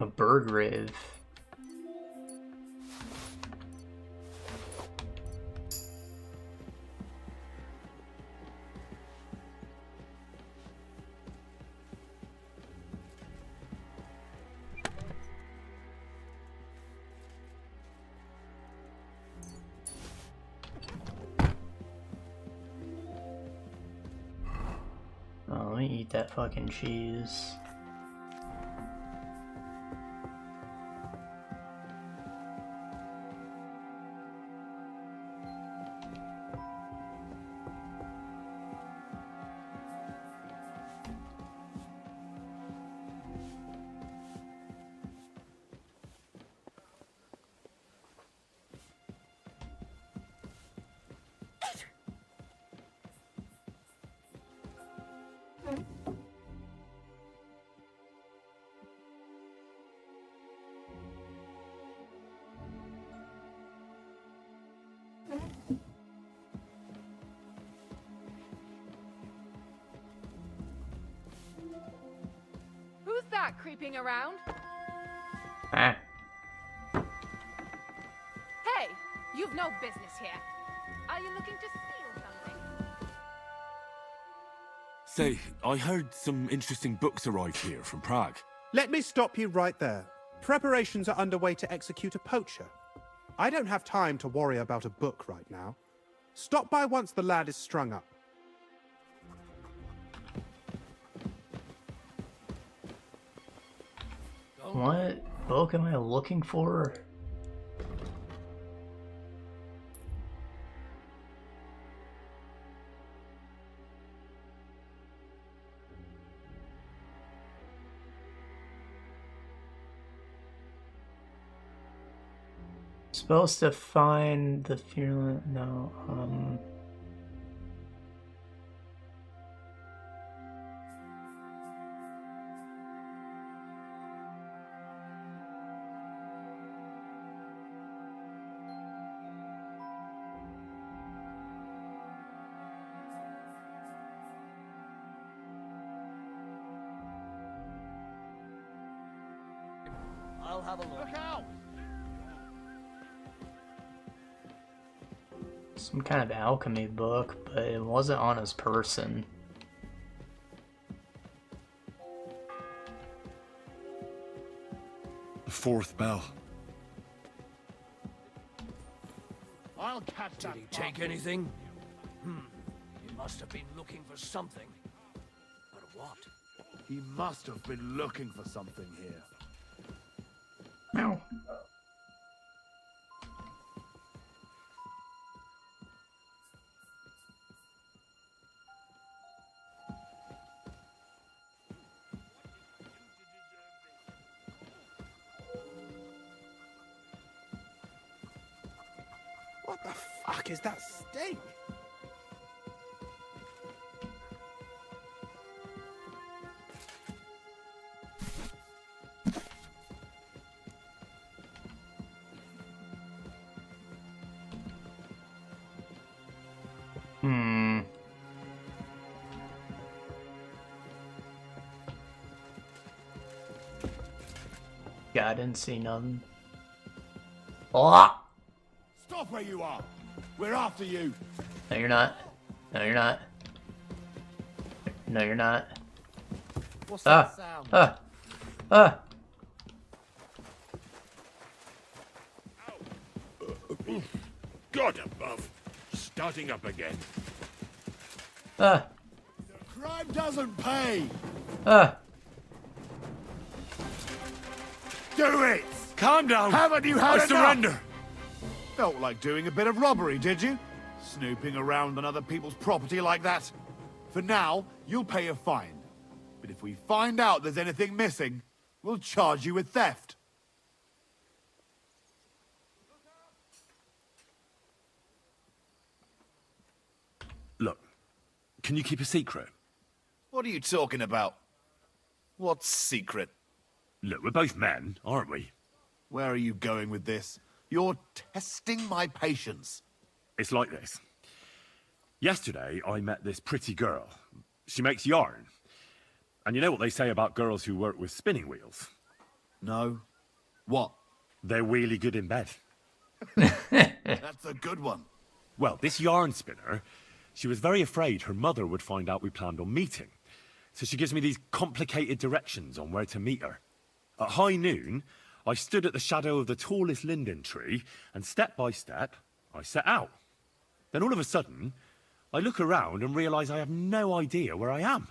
A Burgrave. Oh, let me eat that fucking cheese. Who's that creeping around? Ah. Hey, you've no business here. Are you looking to steal something? Say, I heard some interesting books arrived here from Prague. Let me stop you right there. Preparations are underway to execute a poacher. I don't have time to worry about a book right now. Stop by once the lad is strung up. What book am I looking for? Supposed to find the fearless. No, I'll have a look. Look out! some kind of alchemy book, but it wasn't on his person. The fourth bell. I'll catch that. Did he take anything? He must have been looking for something. But what? He must have been looking for something here. Meow. What the fuck is that stink? Yeah, I didn't see none. Oh! Stop where you are! We're after you! No, you're not. No, you're not. No, you're not. What's that sound? God above. Starting up again. Crime doesn't pay! Do it! Calm down! Haven't you had I enough? surrender! Felt like doing a bit of robbery, did you? Snooping around on other people's property like that? For now, you'll pay a fine. But if we find out there's anything missing, we'll charge you with theft. Look, can you keep a secret? What are you talking about? What's secret? Look, we're both men, aren't we? Where are you going with this? You're testing my patience. It's like this. Yesterday, I met this pretty girl. She makes yarn. And you know what they say about girls who work with spinning wheels? No. What? They're really good in bed. That's a good one. Well, this yarn spinner, she was very afraid her mother would find out we planned on meeting. So she gives me these complicated directions on where to meet her. At high noon, I stood at the shadow of the tallest linden tree, and step by step, I set out. Then all of a sudden, I look around and realise I have no idea where I am.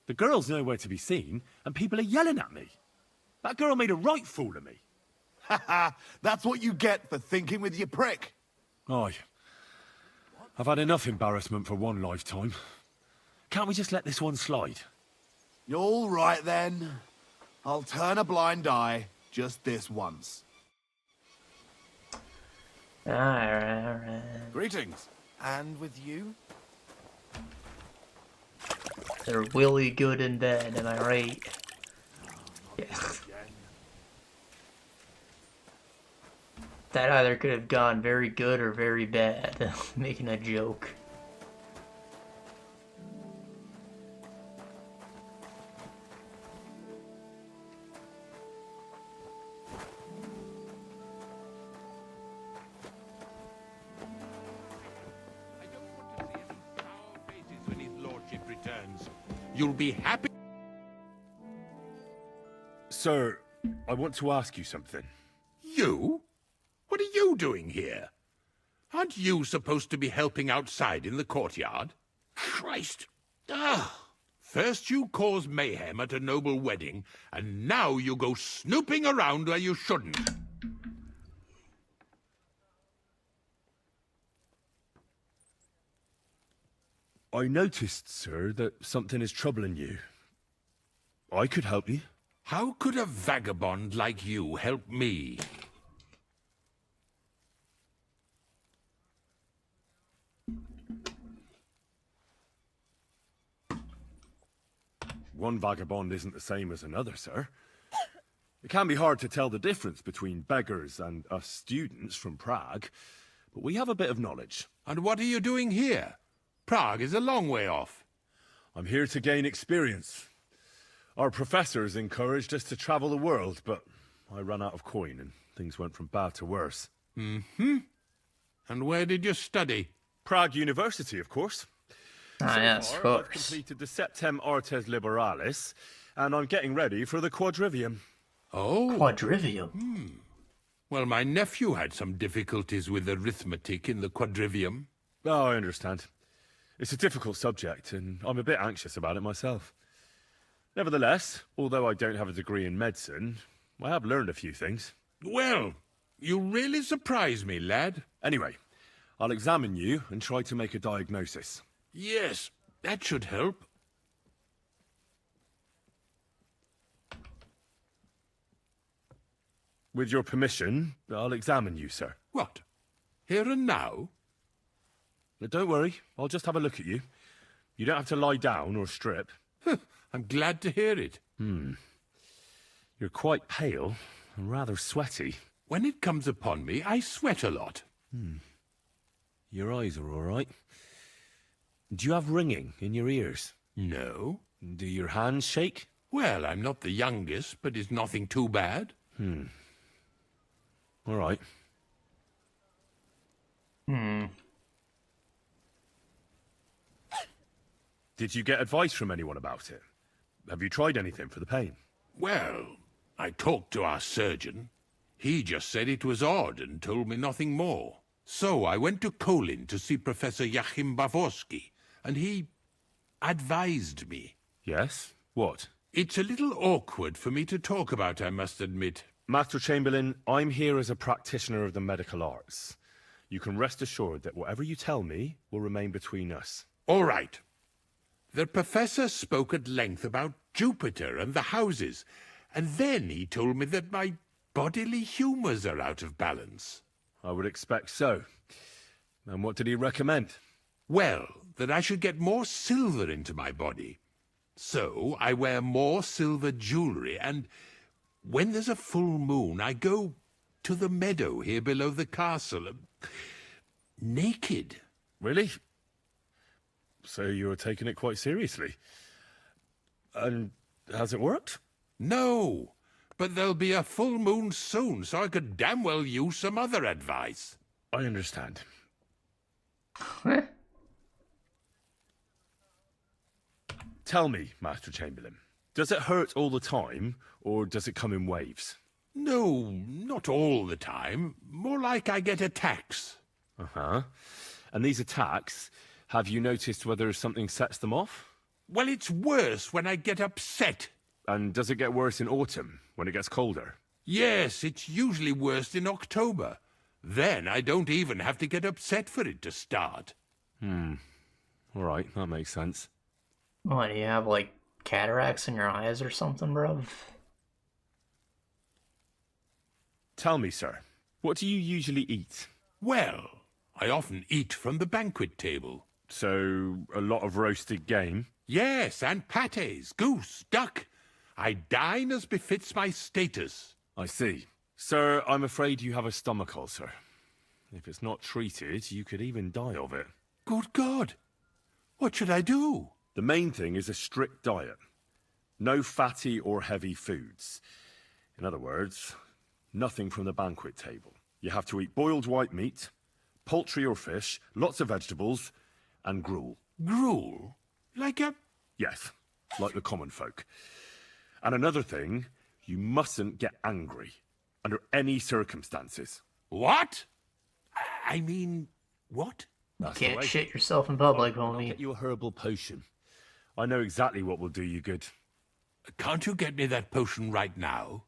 The girl's nowhere to be seen, and people are yelling at me. That girl made a right fool of me. Ha ha! That's what you get for thinking with your prick. Aye. I've had enough embarrassment for one lifetime. Can't we just let this one slide? You're all right then. I'll turn a blind eye just this once. Alright. Greetings. And with you? They're really good in bed, am I right? Yeah. That either could have gone very good or very bad. Making a joke. When his lordship returns, you'll be happy. Sir, I want to ask you something. You? What are you doing here? Aren't you supposed to be helping outside in the courtyard? Christ! First you cause mayhem at a noble wedding, and now you go snooping around where you shouldn't. I noticed, sir, that something is troubling you. I could help you. How could a vagabond like you help me? One vagabond isn't the same as another, sir. It can be hard to tell the difference between beggars and us students from Prague, but we have a bit of knowledge. And what are you doing here? Prague is a long way off. I'm here to gain experience. Our professors encouraged us to travel the world, but I ran out of coin and things went from bad to worse. Mm-hmm. And where did you study? Prague University, of course. Yes, of far, I've course. completed the Septem Artes Liberalis, and I'm getting ready for the quadrivium. Oh. Quadrivium? Well, my nephew had some difficulties with arithmetic in the quadrivium. Oh, I understand. It's a difficult subject, and I'm a bit anxious about it myself. Nevertheless, although I don't have a degree in medicine, I have learned a few things. Well, you really surprise me, lad. Anyway, I'll examine you and try to make a diagnosis. Yes, that should help. With your permission, I'll examine you, sir. What? Here and now? Don't worry, I'll just have a look at you. You don't have to lie down or strip. I'm glad to hear it. You're quite pale and rather sweaty. When it comes upon me, I sweat a lot. Your eyes are all right. Do you have ringing in your ears? No. Do your hands shake? Well, I'm not the youngest, but it's nothing too bad. All right. Did you get advice from anyone about it? Have you tried anything for the pain? Well, I talked to our surgeon. He just said it was odd and told me nothing more. So I went to Kolin to see Professor Joachim Bavorsky, and he advised me. Yes? What? It's a little awkward for me to talk about, I must admit. Master Chamberlain, I'm here as a practitioner of the medical arts. You can rest assured that whatever you tell me will remain between us. All right. The professor spoke at length about Jupiter and the houses, and then he told me that my bodily humours are out of balance. I would expect so. And what did he recommend? Well, that I should get more silver into my body. So I wear more silver jewellery, and when there's a full moon, I go to the meadow here below the castle, naked. Really? So you're taking it quite seriously. And has it worked? No, but there'll be a full moon soon, so I could damn well use some other advice. I understand. Tell me, Master Chamberlain, does it hurt all the time, or does it come in waves? No, not all the time. More like I get attacks. Uh-huh. And these attacks, have you noticed whether something sets them off? Well, it's worse when I get upset. And does it get worse in autumn, when it gets colder? Yes, it's usually worse in October. Then I don't even have to get upset for it to start. All right, that makes sense. What, do you have, like, cataracts in your eyes or something, bruv? Tell me, sir, what do you usually eat? Well, I often eat from the banquet table. So, a lot of roasted game? Yes, and pâtés, goose, duck. I dine as befits my status. I see. Sir, I'm afraid you have a stomach ulcer. If it's not treated, you could even die of it. Good God! What should I do? The main thing is a strict diet. No fatty or heavy foods. In other words, nothing from the banquet table. You have to eat boiled white meat, poultry or fish, lots of vegetables, and gruel. Gruel? Like a... Yes, like the common folk. And another thing, you mustn't get angry, under any circumstances. What? I mean, what? You can't shit yourself in public, I'll homie. get you a herbal potion. I know exactly what will do you good. Can't you get me that potion right now?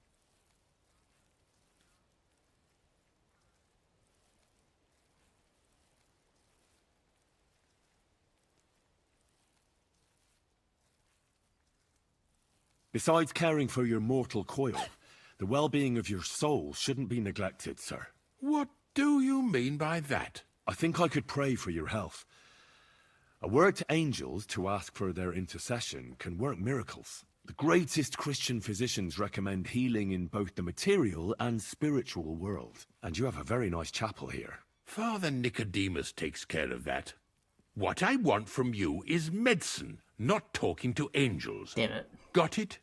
Besides caring for your mortal coil, the well-being of your soul shouldn't be neglected, sir. What do you mean by that? I think I could pray for your health. A word to angels to ask for their intercession can work miracles. The greatest Christian physicians recommend healing in both the material and spiritual world. And you have a very nice chapel here. Father Nicodemus takes care of that. What I want from you is medicine, not talking to angels. Damn it. Got it?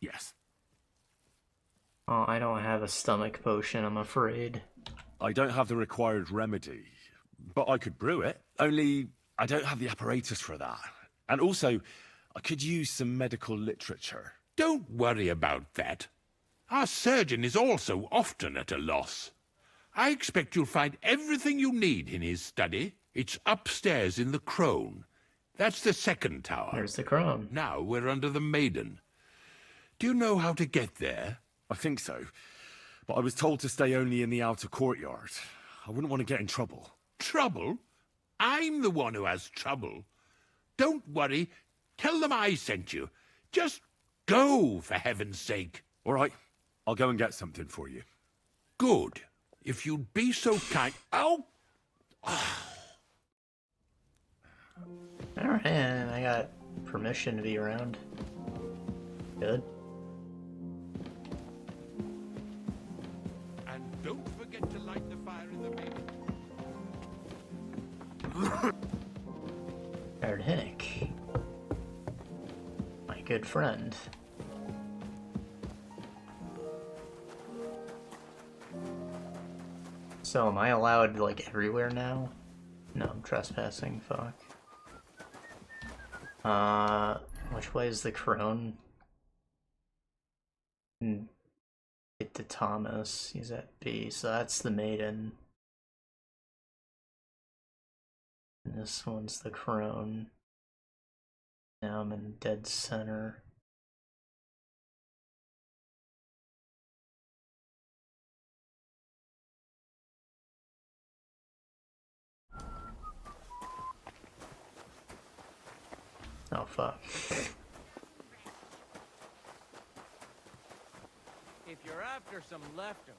Yes. Oh, I don't have a stomach potion, I'm afraid. I don't have the required remedy, but I could brew it. Only, I don't have the apparatus for that. And also, I could use some medical literature. Don't worry about that. Our surgeon is also often at a loss. I expect you'll find everything you need in his study. It's upstairs in the Crone. That's the second tower. There's the Crone. Now we're under the Maiden. Do you know how to get there? I think so. But I was told to stay only in the outer courtyard. I wouldn't want to get in trouble. Trouble? I'm the one who has trouble. Don't worry. Tell them I sent you. Just go, for heaven's sake. All right. I'll go and get something for you. Good. If you'd be so kind... Oh! Alright, I got permission to be around. Good. And don't forget to light the fire in the Maiden. Erdhinic. My good friend. So, am I allowed, like, everywhere now? No, I'm trespassing, fuck. Which way is the Crone? Get to Thomas, he's at B, so that's the Maiden. And this one's the Crone. Now I'm in dead center. Oh fuck. If you're after some leftovers,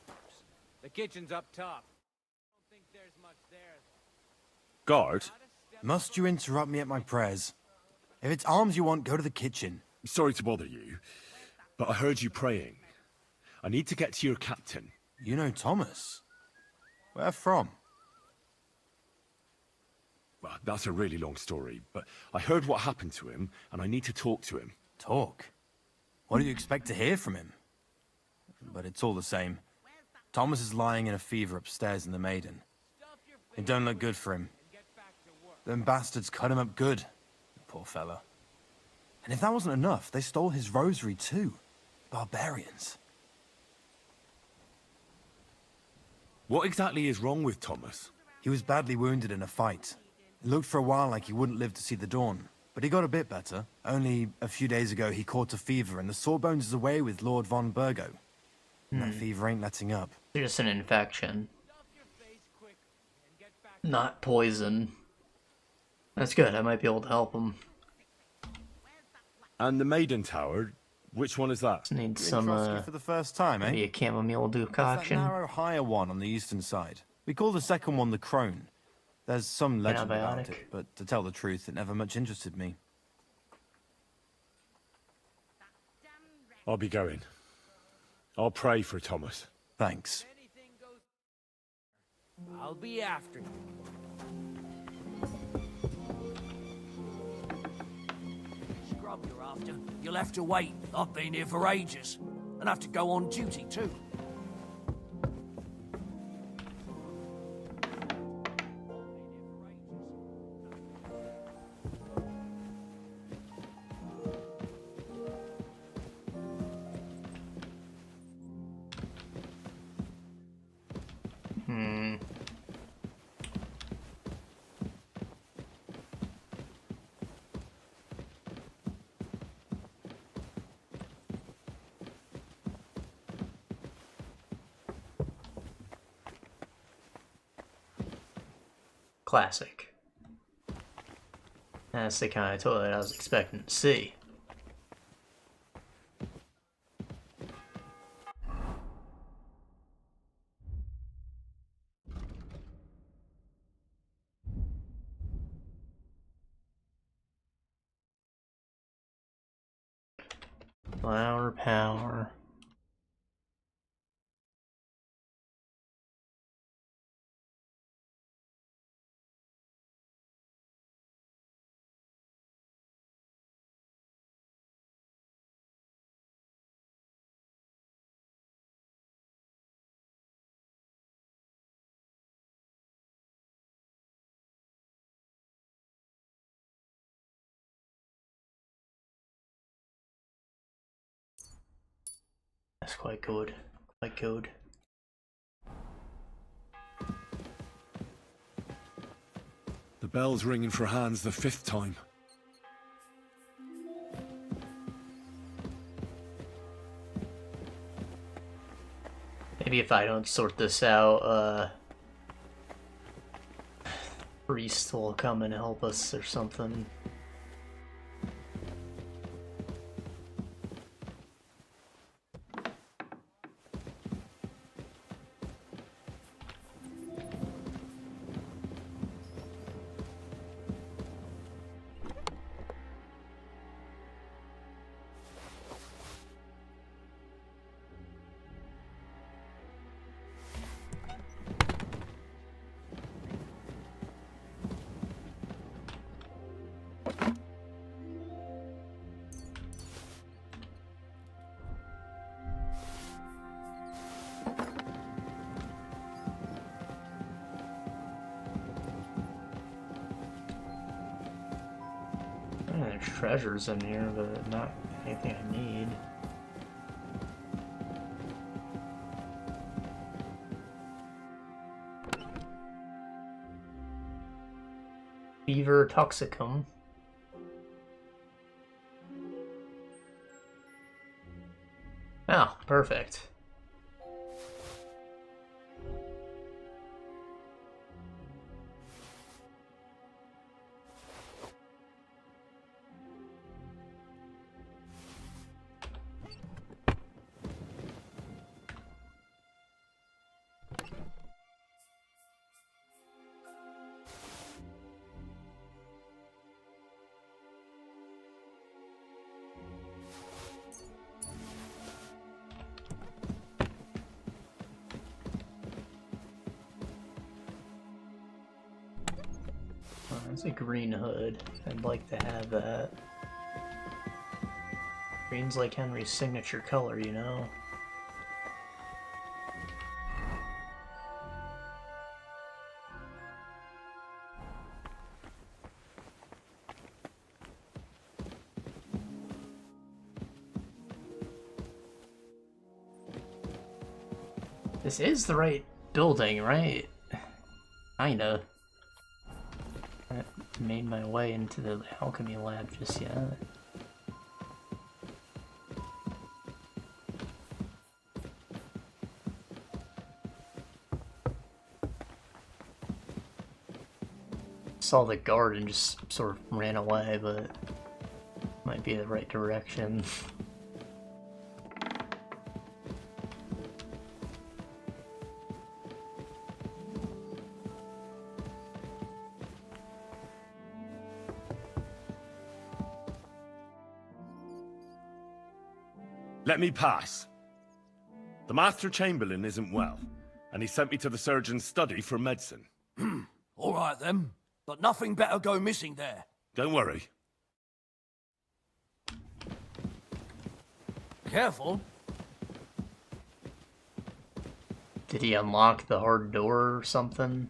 the kitchen's up top. I don't think there's much there, though. Guard? Must you interrupt me at my prayers? If it's alms you want, go to the kitchen. Sorry to bother you, but I heard you praying. I need to get to your captain. You know Thomas? Where from? Well, that's a really long story, but I heard what happened to him, and I need to talk to him. Talk? What do you expect to hear from him? But it's all the same. Thomas is lying in a fever upstairs in the Maiden. It don't look good for him. Them bastards cut him up good. Poor fella. And if that wasn't enough, they stole his rosary too. Barbarians. What exactly is wrong with Thomas? He was badly wounded in a fight. It looked for a while like he wouldn't live to see the dawn. But he got a bit better. Only a few days ago he caught a fever and the sawbones is away with Lord Von Bergow. And that fever ain't letting up. Just an infection. Not poison. That's good, I might be able to help him. And the Maiden Tower, which one is that? Need some, for the first time, eh? maybe a chamomile decoction. It's that narrow, higher one on the eastern side. We call the second one the Crone. There's some legend about Antibiotic. it, but to tell the truth, it never much interested me. I'll be going. I'll pray for Thomas. Thanks. I'll be after you. Scrub you're after. You'll have to wait. I've been here for ages. And have to go on duty too. Classic. That's the kind of toilet I was expecting to see. Flower power. That's quite good. Quite good. The bell's ringing for Hans the 5th time. Maybe if I don't sort this out, priest will come and help us or something. There's treasures in here, but not anything I need. Fever toxicum. Oh, perfect. That's a green hood. I'd like to have that. Green's like Henry's signature color, you know? This is the right building, right? Kinda. I haven't made my way into the alchemy lab just yet. Saw the guard and just sort of ran away, but might be the right direction. Let me pass. The Master Chamberlain isn't well, and he sent me to the surgeon's study for medicine. All right then, but nothing better go missing there. Don't worry. Careful. Did he unlock the hard door or something?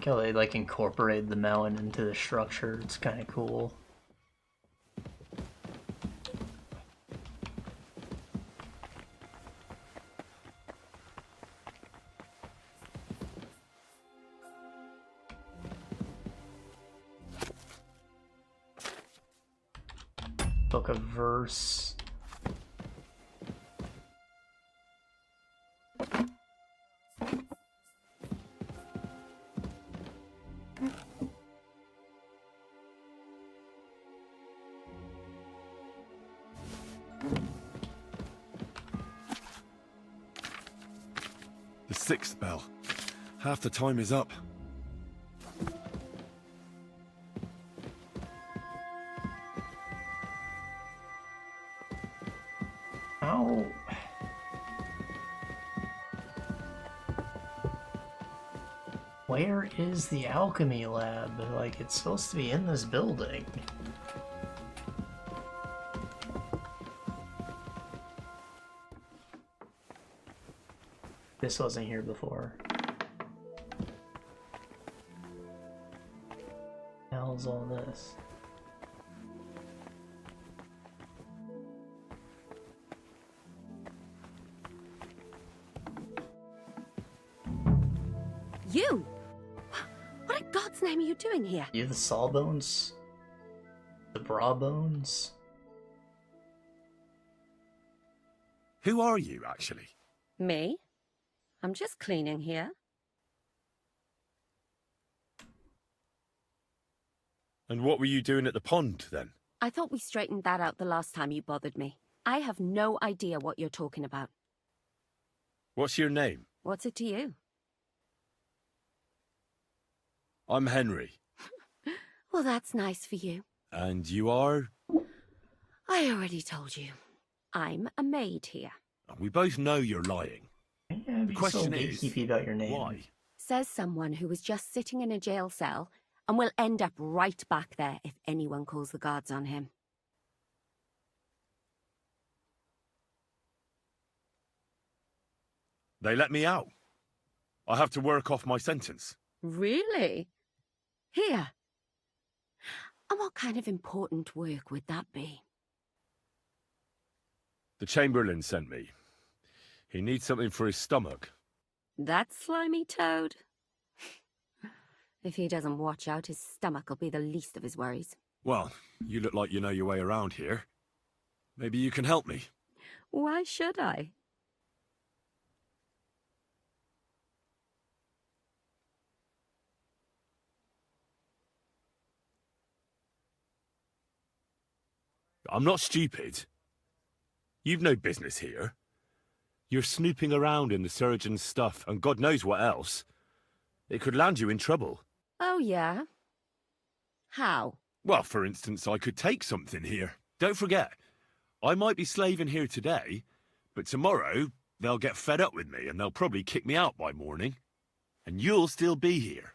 How they like incorporated the melon into the structure. It's kind of cool. Book of Verse. The sixth bell. Half the time is up. How? Where is the alchemy lab? Like, it's supposed to be in this building. This wasn't here before. The hell's all this? You? What in God's name are you doing here? You the Sawbones? The Brawbones? Who are you, actually? Me? I'm just cleaning here. And what were you doing at the pond, then? I thought we straightened that out the last time you bothered me. I have no idea what you're talking about. What's your name? What's it to you? I'm Henry. Well, that's nice for you. And you are? I already told you. I'm a maid here. We both know you're lying. Yeah, the question is, about your name. Why? Says someone who was just sitting in a jail cell and will end up right back there if anyone calls the guards on him. They let me out. I have to work off my sentence. Really? Here? And what kind of important work would that be? The Chamberlain sent me. He needs something for his stomach. That slimy toad? If he doesn't watch out, his stomach will be the least of his worries. Well, you look like you know your way around here. Maybe you can help me. Why should I? I'm not stupid. You've no business here. You're snooping around in the surgeon's stuff, and God knows what else. It could land you in trouble. Oh, yeah? How? Well, for instance, I could take something here. Don't forget, I might be slaving here today, But tomorrow, they'll get fed up with me and they'll probably kick me out by morning. And you'll still be here.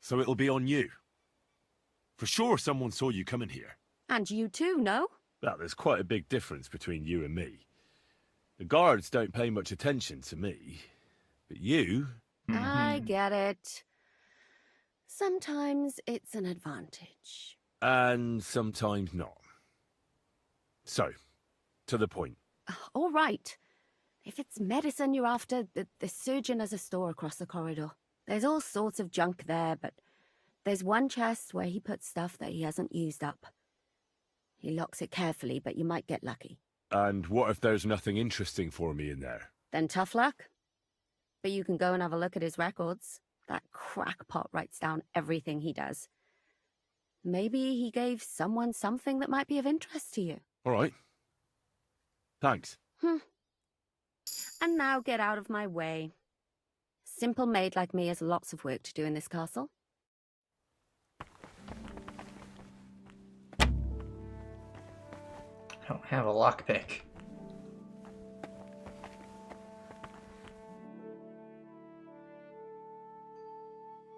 So it'll be on you. For sure someone saw you coming here. And you too, no? Well, there's quite a big difference between you and me. The guards don't pay much attention to me. But you... I get it. Sometimes it's an advantage. And sometimes not. So, to the point. All right. If it's medicine you're after, the surgeon has a store across the corridor. There's all sorts of junk there, but there's one chest where he puts stuff that he hasn't used up. He locks it carefully, but you might get lucky. And what if there's nothing interesting for me in there? Then tough luck. But you can go and have a look at his records. That crackpot writes down everything he does. Maybe he gave someone something that might be of interest to you. All right. Thanks. And now get out of my way. Simple maid like me has lots of work to do in this castle. I don't have a lockpick.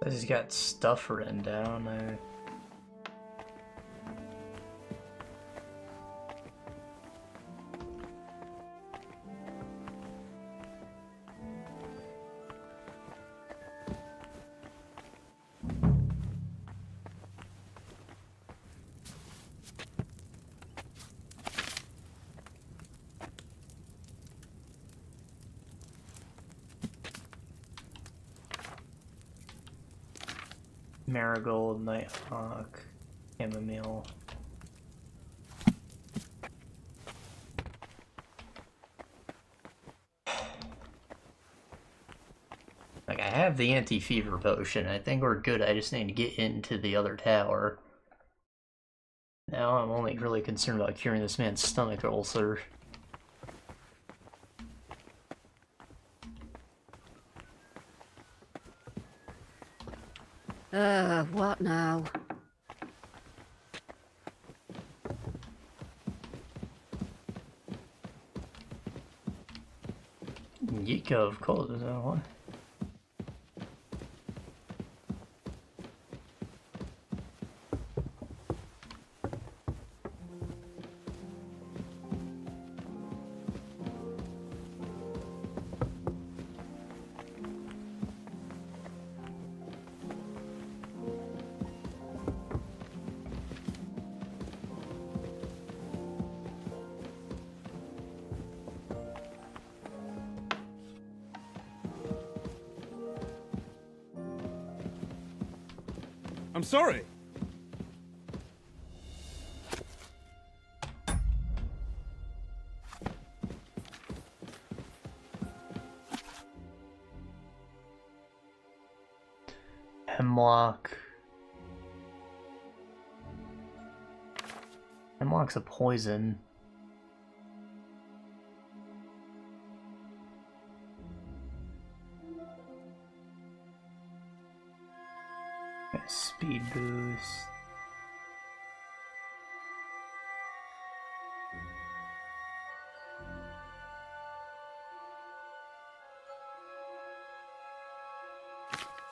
He's got stuff written down. Marigold, Nighthawk, Chamomile. Like, I have the anti-fever potion. I think we're good. I just need to get into the other tower. Now I'm only really concerned about curing this man's stomach ulcer. What now? Yika, of course, is that one? I'm sorry. Hemlock. Hemlock's a poison. Speed boost.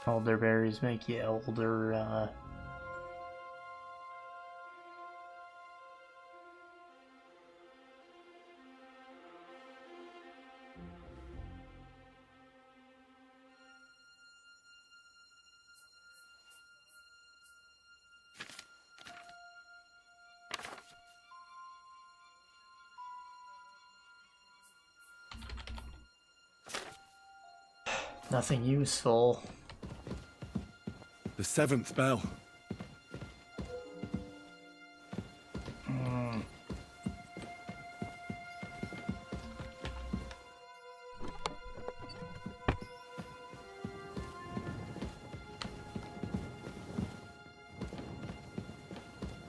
Elderberries make you elder, nothing useful. The 7th bell.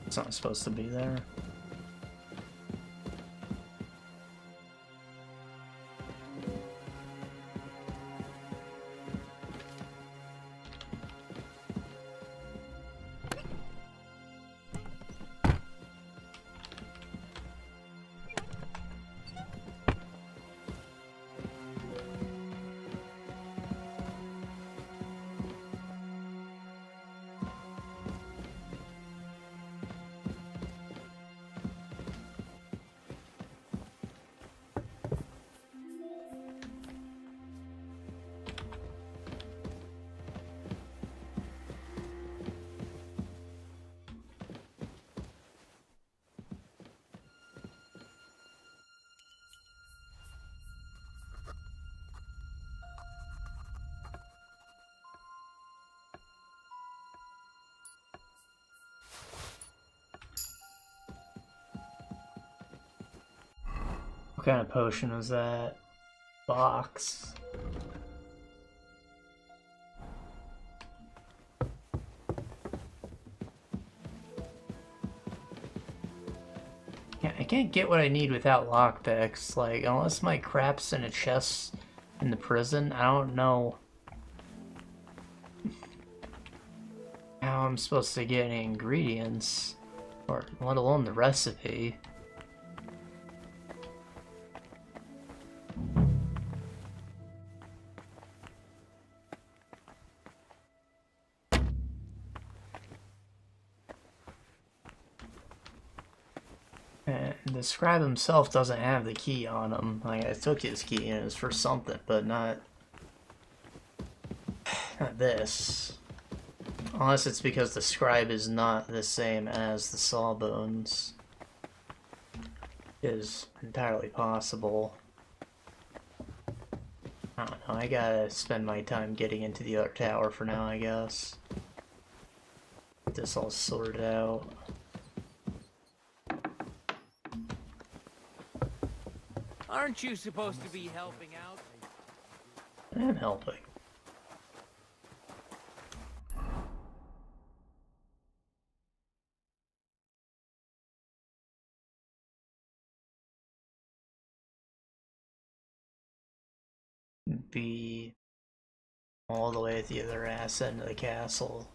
It's not supposed to be there. kind of potion was that? Box. Yeah, I can't get what I need without lockpicks. Like, unless my crap's in a chest in the prison, I don't know how I'm supposed to get any ingredients, or let alone the recipe. And the scribe himself doesn't have the key on him. Like, I took his key and it was for something, but not this. Unless it's because the scribe is not the same as the sawbones. Is entirely possible. I don't know, I gotta spend my time getting into the other tower for now, I guess. Get this all sorted out. Aren't you supposed to be helping out? I am helping. Be all the way at the other ass end of the castle.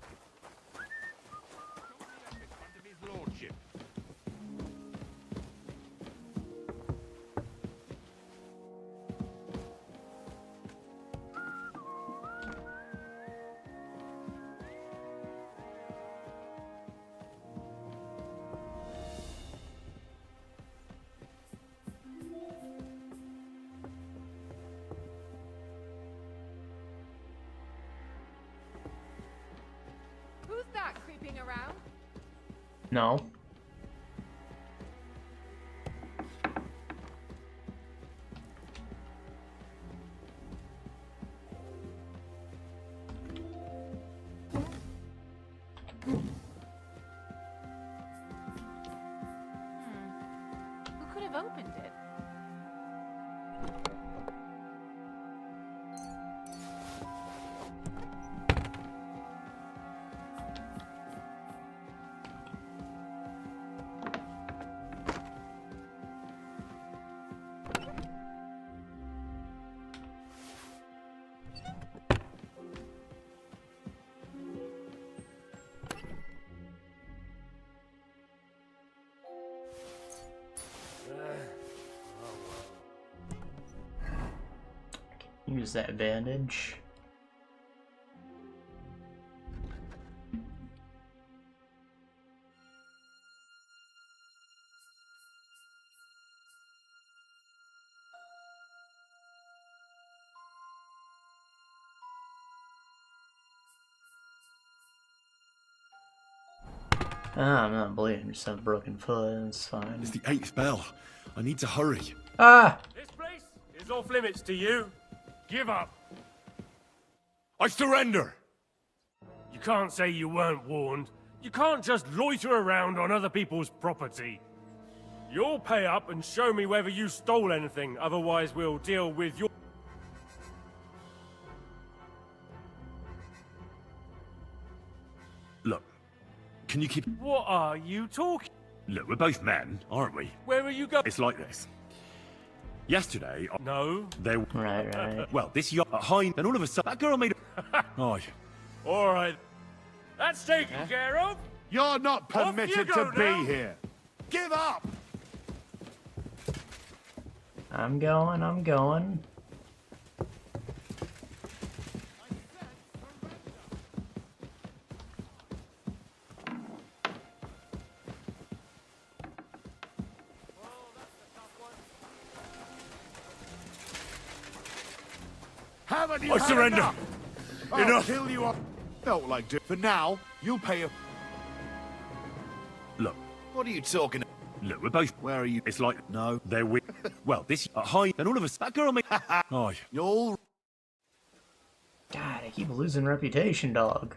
Who's that creeping around? No. Who could have opened it? Use that bandage. Ah, I'm not bleeding, just have a broken foot, it's fine. It's the 8th bell. I need to hurry. Ah! This place is off limits to you. Give up. I surrender! You can't say you weren't warned. You can't just loiter around on other people's property. You'll pay up and show me whether you stole anything, otherwise we'll deal with your... Look, can you keep... What are you talking? Look, we're both men, aren't we? Where are you going? It's like this. Yesterday... No. They... Right. Well, this yacht at high... And all of a sudden, that girl made a... Aye. Alright. That's taken care of. You're not Off permitted you go to now. be here. Give up! I'm going. Haven't you I had surrender. enough? I'll Enough. kill you up. Felt like do. For now, you'll pay a... Look. What are you talking? Look, we're both... Where are you? It's like... No. They're with... Well, this... At high... And all of a sudden, that girl made... Aye. You're... God, I keep losing reputation, dog.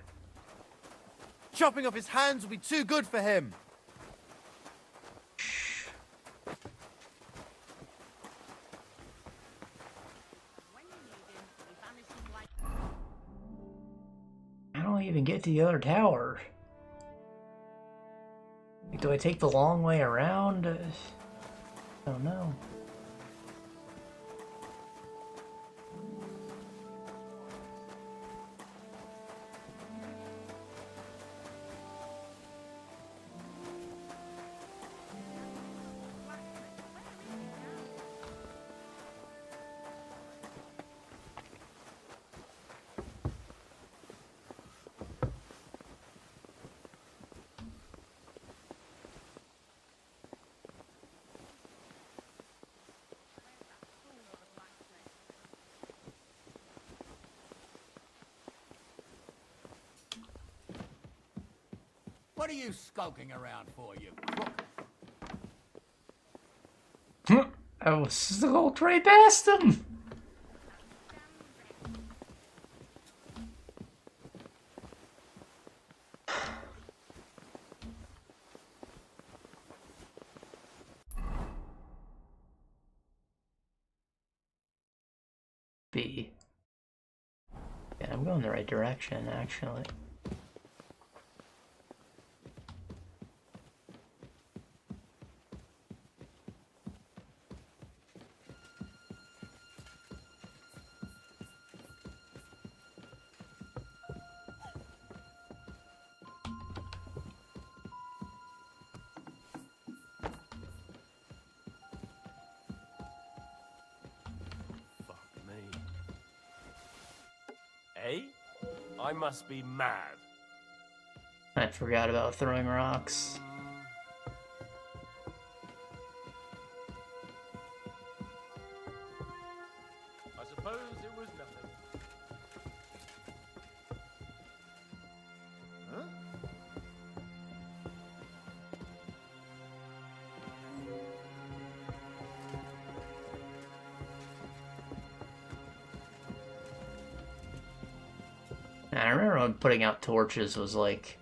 Chopping off his hands will be too good for him. do I even get to the other tower? Like, do I take the long way around? I don't know. What are you skulking around for, you crook? I was so right past him! B. Yeah, I'm going the right direction, actually. Eh? I must be mad. I forgot about throwing rocks. I suppose it was nothing. Huh? I remember when putting out torches was like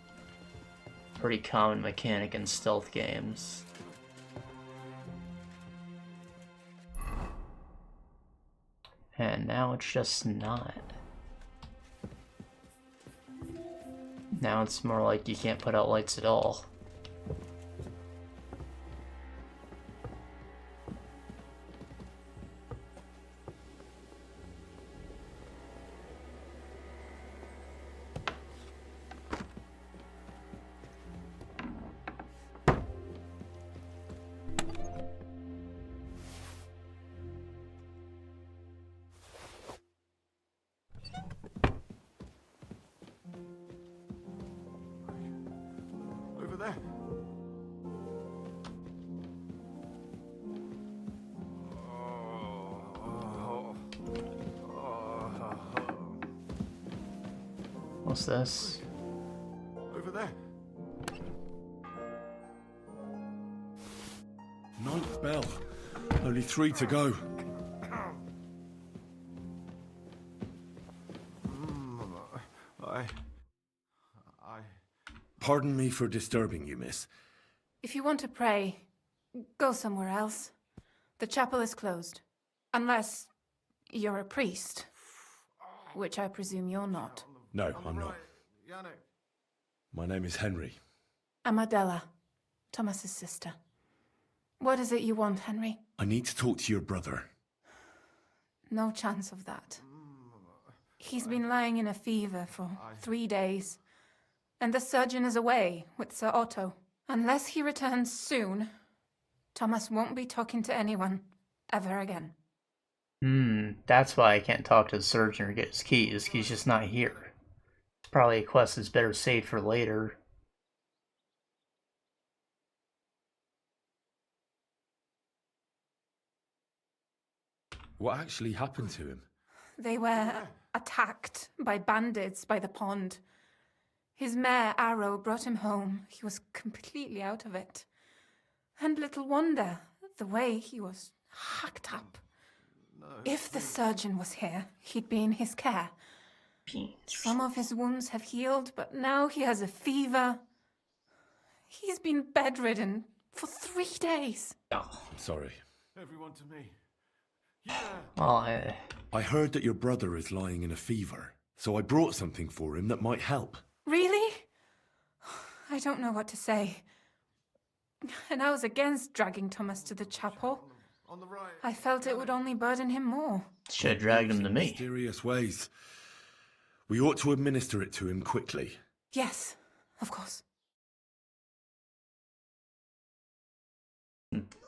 a pretty common mechanic in stealth games. And now it's just not. Now it's more like you can't put out lights at all. Over there. What's this? Over there. Ninth bell. Only 3 to go. Pardon me for disturbing you, miss. If you want to pray, go somewhere else. The chapel is closed. Unless you're a priest. Which I presume you're not. No, I'm not. My name is Henry. I'm Adela, Thomas's sister. What is it you want, Henry? I need to talk to your brother. No chance of that. He's been lying in a fever for 3 days. And the surgeon is away with Sir Otto. Unless he returns soon, Thomas won't be talking to anyone ever again. That's why I can't talk to the surgeon or get his keys. He's just not here. It's probably a quest that's better saved for later. What actually happened to him? They were attacked by bandits by the pond. His mare, Arrow, brought him home. He was completely out of it. And little wonder, the way he was hacked up. If the surgeon was here, he'd be in his care. Some of his wounds have healed, but now he has a fever. He's been bedridden for 3 days. I'm sorry. Everyone to me. Well, I heard that your brother is lying in a fever. So I brought something for him that might help. Really? I don't know what to say. And I was against dragging Thomas to the chapel. I felt it would only burden him more. Should have dragged him to me. Mysterious ways. We ought to administer it to him quickly. Yes, of course.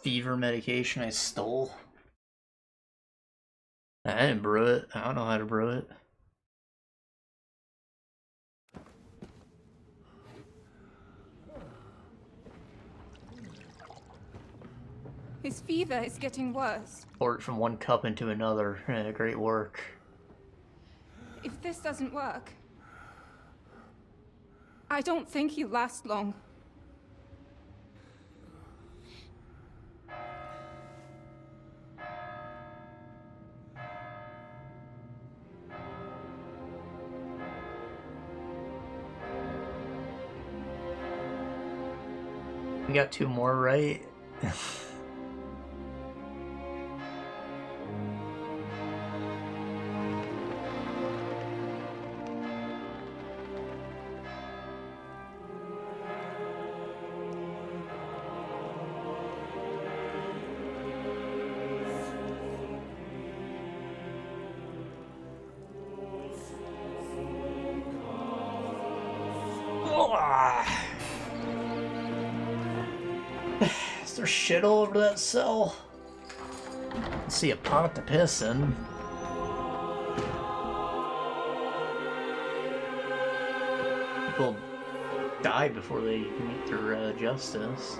Fever medication I stole. I didn't brew it. I don't know how to brew it. His fever is getting worse. Pour it from one cup into another. Great work. If this doesn't work, I don't think he'll last long. We got 2 more, right? Is there shit all over that cell? I see a pot to piss in. People die before they meet their justice.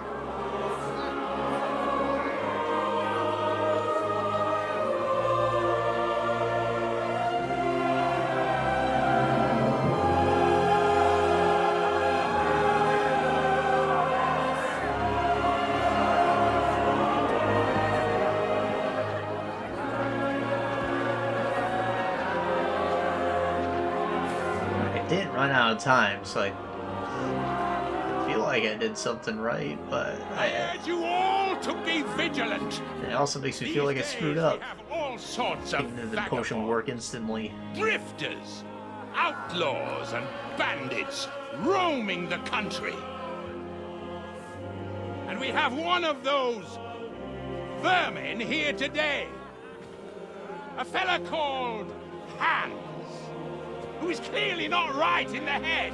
Run out of time, so I feel like I did something right, but I urge you all to be vigilant. It also makes me feel like I screwed up. Have all sorts of Even though the potion will work instantly. drifters, outlaws, and bandits roaming the country. And we have one of those vermin here today. A fella called Hans, who is clearly not right in the head.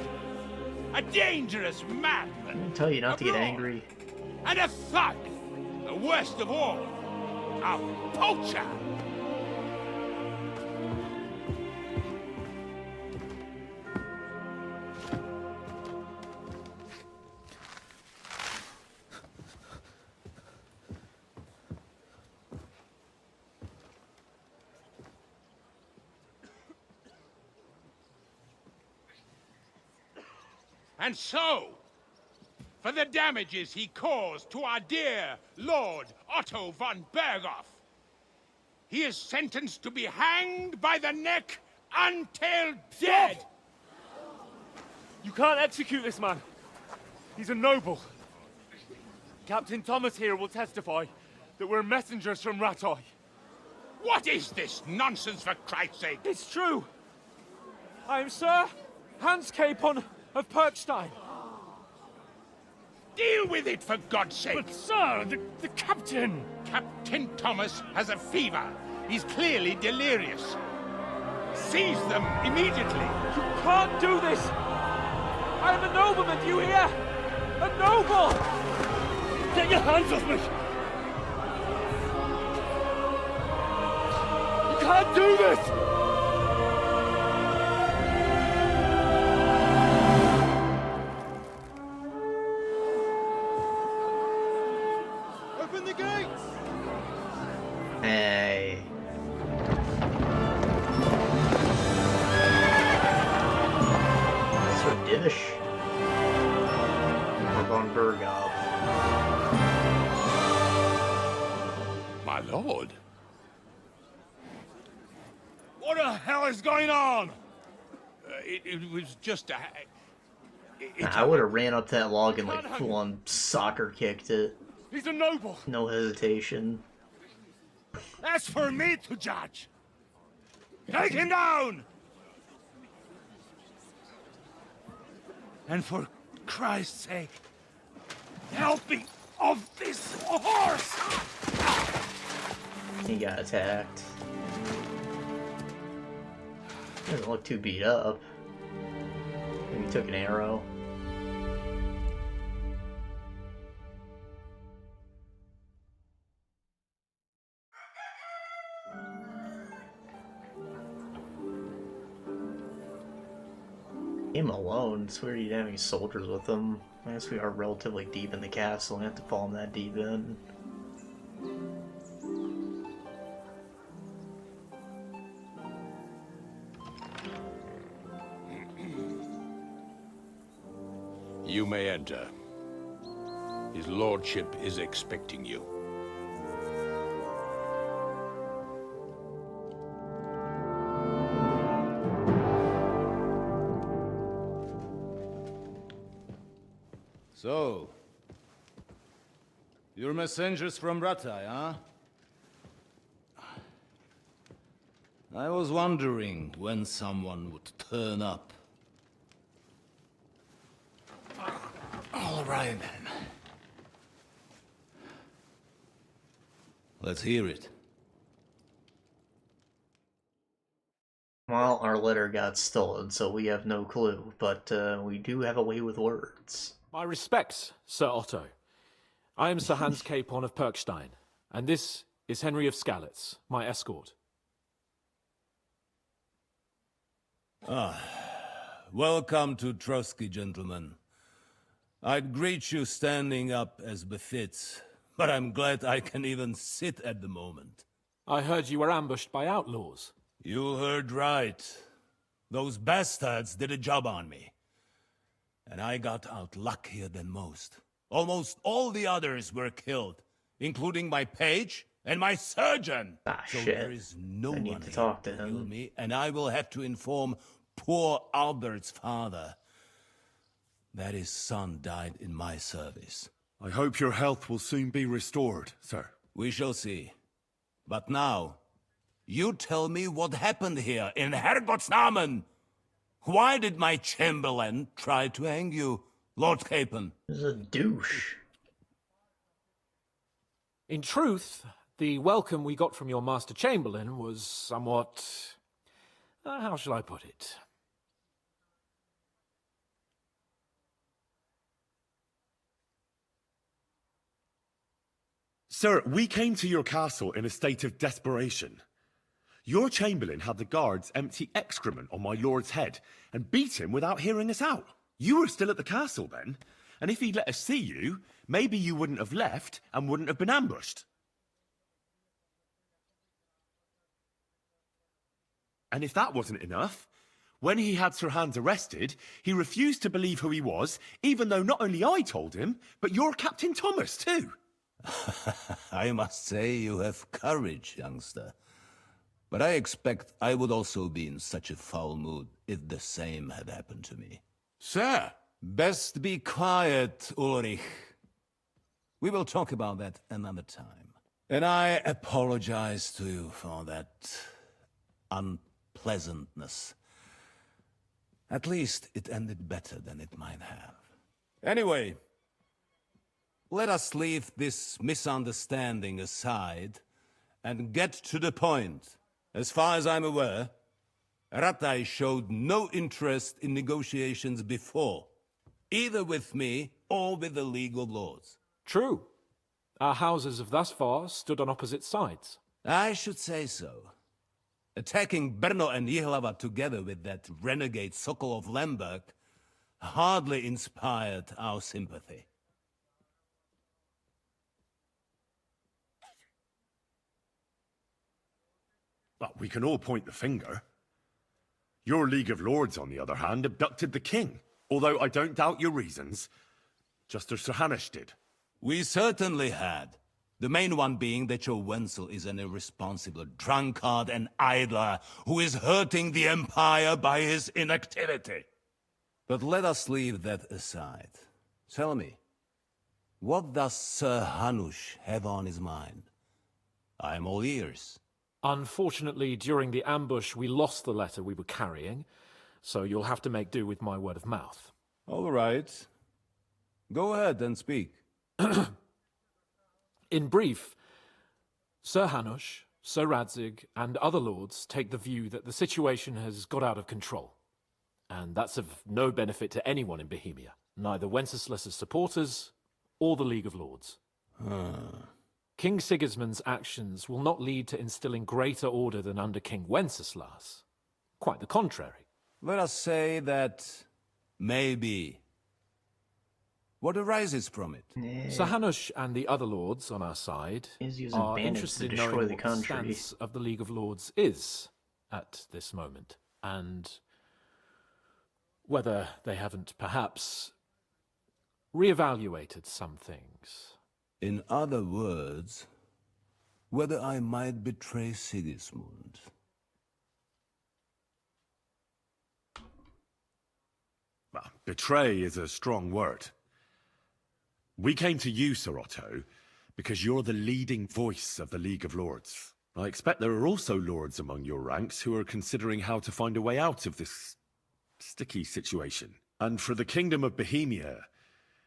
A dangerous madman. I didn't tell you not to get angry. And a thug. The worst of all. A poacher. And so, for the damages he caused to our dear Lord Otto von Bergow, he is sentenced to be hanged by the neck until dead. You can't execute this man. He's a noble. Captain Thomas here will testify that we're messengers from Ratoi. What is this nonsense, for Christ's sake? It's true. I am Sir Hans Capon of Perkstein. Deal with it, for God's sake! But, sir, the captain... Captain Thomas has a fever. He's clearly delirious. Seize them immediately. You can't do this! I am a nobleman, do you hear? A noble! Get your hands off me! You can't do this! Open the gates! Hey. So Divish. Lord Von Bergow. My lord? What the hell is going on? It was just a... I would have ran up that log and like full-on soccer kicked it. He's a noble. No hesitation. That's for me to judge. Take him down! And for Christ's sake, help me off this horse! He got attacked. Doesn't look too beat up. Maybe he took an arrow. Him alone. It's weird he didn't have any soldiers with him. I guess we are relatively deep in the castle. We have to fall him that deep in. You may enter. His lordship is expecting you. So, you're messengers from Rattay, huh? I was wondering when someone would turn up. All right, then. Let's hear it. Well, our letter got stolen, so we have no clue, but we do have a way with words. My respects, Sir Otto. I am Sir Hans Capon of Perkstein, and this is Henry of Skalitz, my escort. Welcome to Trotsky, gentlemen. I'd greet you standing up as befits, but I'm glad I can even sit at the moment. I heard you were ambushed by outlaws. You heard right. Those bastards did a job on me. And I got out luckier than most. Almost all the others were killed, including my page and my surgeon. So shit. There is no I one need to talk to him. kill me, and I will have to inform poor Albert's father that his son died in my service. I hope your health will soon be restored, sir. We shall see. But now, you tell me what happened here in Herrgottsnamen. Why did my chamberlain try to hang you, Lord Capon? He's a douche. In truth, the welcome we got from your Master Chamberlain was somewhat... how shall I put it? Sir, we came to your castle in a state of desperation. Your chamberlain had the guards empty excrement on my lord's head and beat him without hearing us out. You were still at the castle then, and if he'd let us see you, maybe you wouldn't have left and wouldn't have been ambushed. And if that wasn't enough, when he had Sir Hans arrested, he refused to believe who he was, even though not only I told him, but your Captain Thomas too. I must say you have courage, youngster. But I expect I would also be in such a foul mood if the same had happened to me. Sir! Best be quiet, Ulrich. We will talk about that another time. And I apologize to you for that unpleasantness. At least it ended better than it might have. Anyway, let us leave this misunderstanding aside and get to the point. As far as I'm aware, Rattay showed no interest in negotiations before, either with me or with the League of Lords. True. Our houses have thus far stood on opposite sides. I should say so. Attacking Brno and Jihlava together with that renegade Sokol of Lemberg hardly inspired our sympathy. But we can all point the finger. Your League of Lords, on the other hand, abducted the king. Although I don't doubt your reasons, just as Sir Hanush did. We certainly had. The main one being that your Wenzel is an irresponsible drunkard and idler who is hurting the Empire by his inactivity. But let us leave that aside. Tell me, what does Sir Hanush have on his mind? I am all ears. Unfortunately, during the ambush, we lost the letter we were carrying, so you'll have to make do with my word of mouth. All right. Go ahead and speak. In brief, Sir Hanush, Sir Radzig, and other lords take the view that the situation has got out of control. And that's of no benefit to anyone in Bohemia, neither Wenceslas's supporters or the League of Lords. King Sigismund's actions will not lead to instilling greater order than under King Wenceslas. Quite the contrary. Let us say that maybe. What arises from it? Sir Hanush and the other lords on our side are interested in knowing what the stance of the League of Lords is at this moment, and whether they haven't perhaps reevaluated some things. In other words, whether I might betray Sigismund. Well, betray is a strong word. We came to you, Sir Otto, because you're the leading voice of the League of Lords. I expect there are also lords among your ranks who are considering how to find a way out of this sticky situation. And for the Kingdom of Bohemia,